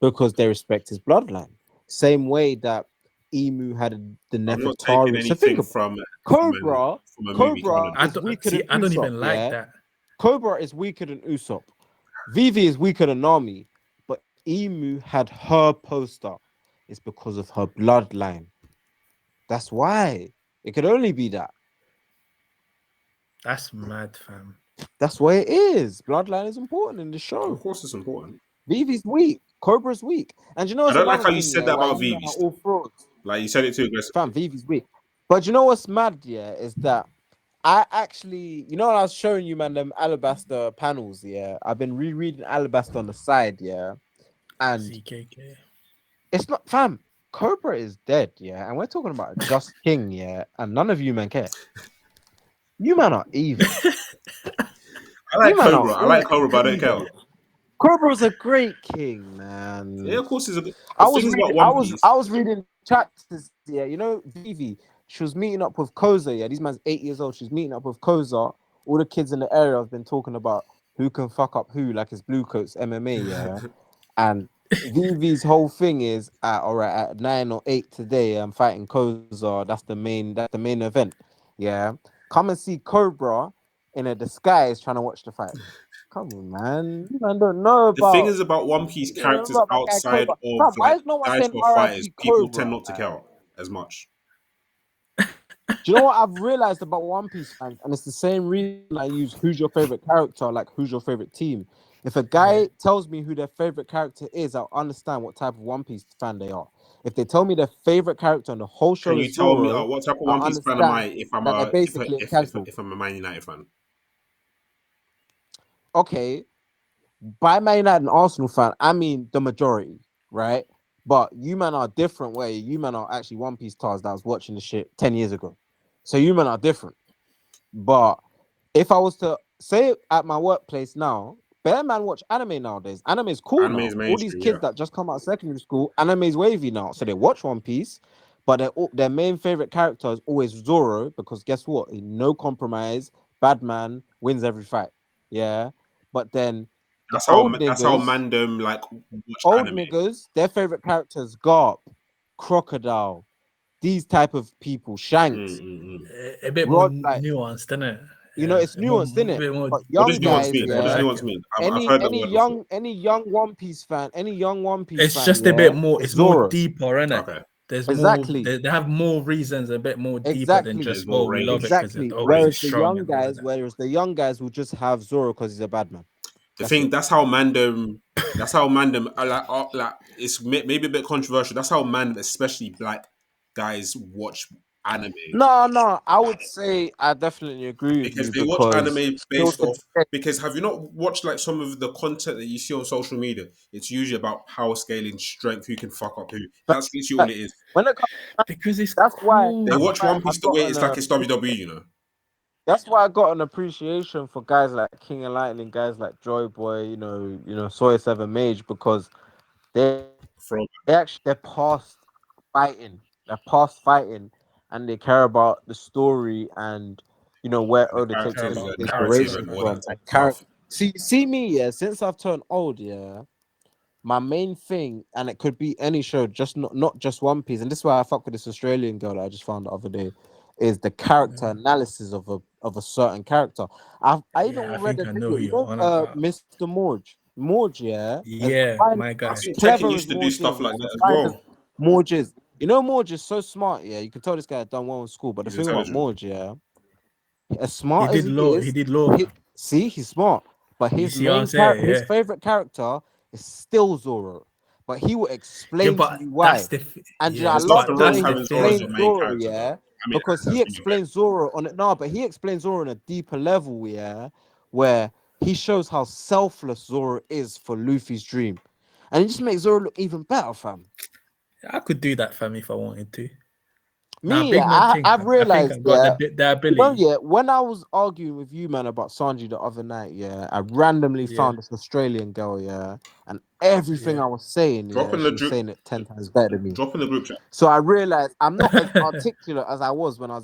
because they respect his bloodline. Same way that Emu had the I'm not taking Nefertari. So think anything about from Cobra. a movie Cobra canon. I is don't weaker see. than I don't Usopp. even like Yeah, that. Cobra is weaker than Usopp. Vivi is weaker than Nami, but Emu had her poster. It's because of her bloodline. That's why. It could only be that. That's mad, fam. That's why it is. Bloodline is important in the show. Of course, it's important. Vivi's weak. Cobra's weak. And you know I what's don't like another how you thing, said yeah? that Why about you men Vivi. are all frauds. Like you said it too aggressive. Fam, Vivi's weak. But you know what's mad, yeah, is that I actually, when I was showing you, man, them Alabaster panels, yeah, I've been rereading Alabaster on the side, yeah, and CKK. it's not, fam, Cobra is dead, yeah, and we're talking about a just king, yeah, and none of you men care. You man are evil. I like You man Cobra. are I like all Cobra, but I don't care. evil. Cobra's a great king, man. Yeah, of course, it's a good. I The was thing reading, about One Piece. I was reading chapters. Yeah, Vivi. She was meeting up with Koza. Yeah, these man's 8 years old. She's meeting up with Koza. All the kids in the area have been talking about who can fuck up who, like it's Blue Coats MMA. Yeah, and Vivi's whole thing is, all right, at 9 or 8 today, I'm fighting Koza. That's the main event. Yeah, come and see Cobra in a disguise trying to watch the fight. Come on, man. You man don't know The thing about. is about One Piece You don't know characters about my guy outside Cobra. of Fam, why like is no one guys saying who are fighters, RIP people Cobra? tend not to Man? care as much. Do you know what I've realized about One Piece fans? And it's the same reason I use who's your favorite character, like who's your favorite team. If a guy tells me who their favorite character is, I'll understand what type of One Piece fan they are. If they tell me their favorite character on the whole show Can you is tell me Zoro, what type of I'll One Piece fan am I understand if I'm that they're a basically casual. if I'm a Man United fan? Okay, by Man United and Arsenal fan, I mean the majority, right? But you man are different way. You man are actually One Piece stars that was watching the shit 10 years ago. So you man are different. But if I was to say at my workplace now, bear man watch anime nowadays. Anime is cool Anime now. is All these mainstream, kids yeah. that just come out of secondary school, anime is wavy now. So they watch One Piece, but their main favorite character is always Zoro because guess what? No compromise, bad man wins every fight. Yeah. But then the That's how Mandem like watch old anime. niggas, their favorite characters, Garp, Crocodile, these type of people, Shanks, A bit more Rod, like, nuanced, isn't it? it's nuanced, isn't A it? bit more. But What young does nuance guys, mean? What does yeah, nuance mean? I've heard that word before. any young One Piece fan, It's just a yeah, bit more. it's It's more Zoro. deeper, isn't it? Okay. There's Exactly. more. They have more reasons, a bit more deeper than Exactly. There's just more we love it range. because Exactly. he's Whereas strong and all of that. the young guys will just have Zoro because he's a bad man. The That's thing it. that's how Mandem. That's how Mandem. Like it's maybe a bit controversial. That's how Mandem, especially black guys, watch anime No, I would say I definitely agree with because you they watch because anime still based to off. this day- Because have you not watched like some of the content that you see on social media? It's usually about power scaling, strength, who can fuck up who. That's literally all but it is. when it comes, Because it's that's why They that's cool. watch why One I've Piece the way gotten it's a like it's WWE, you know. that's why I got an appreciation for guys like King and Lightning, guys like Joy Boy, Sawyer Seven Mage because From they're past fighting. They're past fighting and they care about the story and where the Oda takes Care characters, his the about narrative, character. inspiration and all that from type and of character. stuff. See me, yeah, since I've turned old, yeah. My main thing, and it could be any show, just not just One Piece, and this is why I fuck with this Australian girl that I just found the other day, is the character analysis of a certain character. I even Yeah, I read think a I know video, who you're on about. Mr. Morge. Morge, yeah, Yeah, my I as guy. think Tekken clever as used to do Morge stuff is, like yeah, that as as fine as well. Morge is. Morge is so smart, yeah. You can tell this guy done well in school, but the He's thing about intelligent. Morge, yeah, as smart as he He is, did law. see, he's smart. But You his see what I'm saying? his Yeah. favorite character is still Zoro. But he will Yeah, explain to but you that's why. And I There's yeah, love nothing but the wrong way with that's he the having Zoro as explains your thing. main Zoro, character, though. yeah. I mean, Because as he in your head. explains Zoro but he explains Zoro on a deeper level, yeah, where he shows how selfless Zoro is for Luffy's dream. And it just makes Zoro look even better, fam. I could do that, fam, if I wanted to. Now, Me, big yeah, man thing, I've fam. I think realized, I've got yeah, the ability. yeah, when I was arguing with you, man, about Sanji the other night, yeah, I randomly Yeah, found this Australian girl, yeah, and everything yeah. I was saying, Drop yeah, in she the was group, saying it 10 times better than me. drop in the group chat. So I realized I'm not as articulate as I was when I was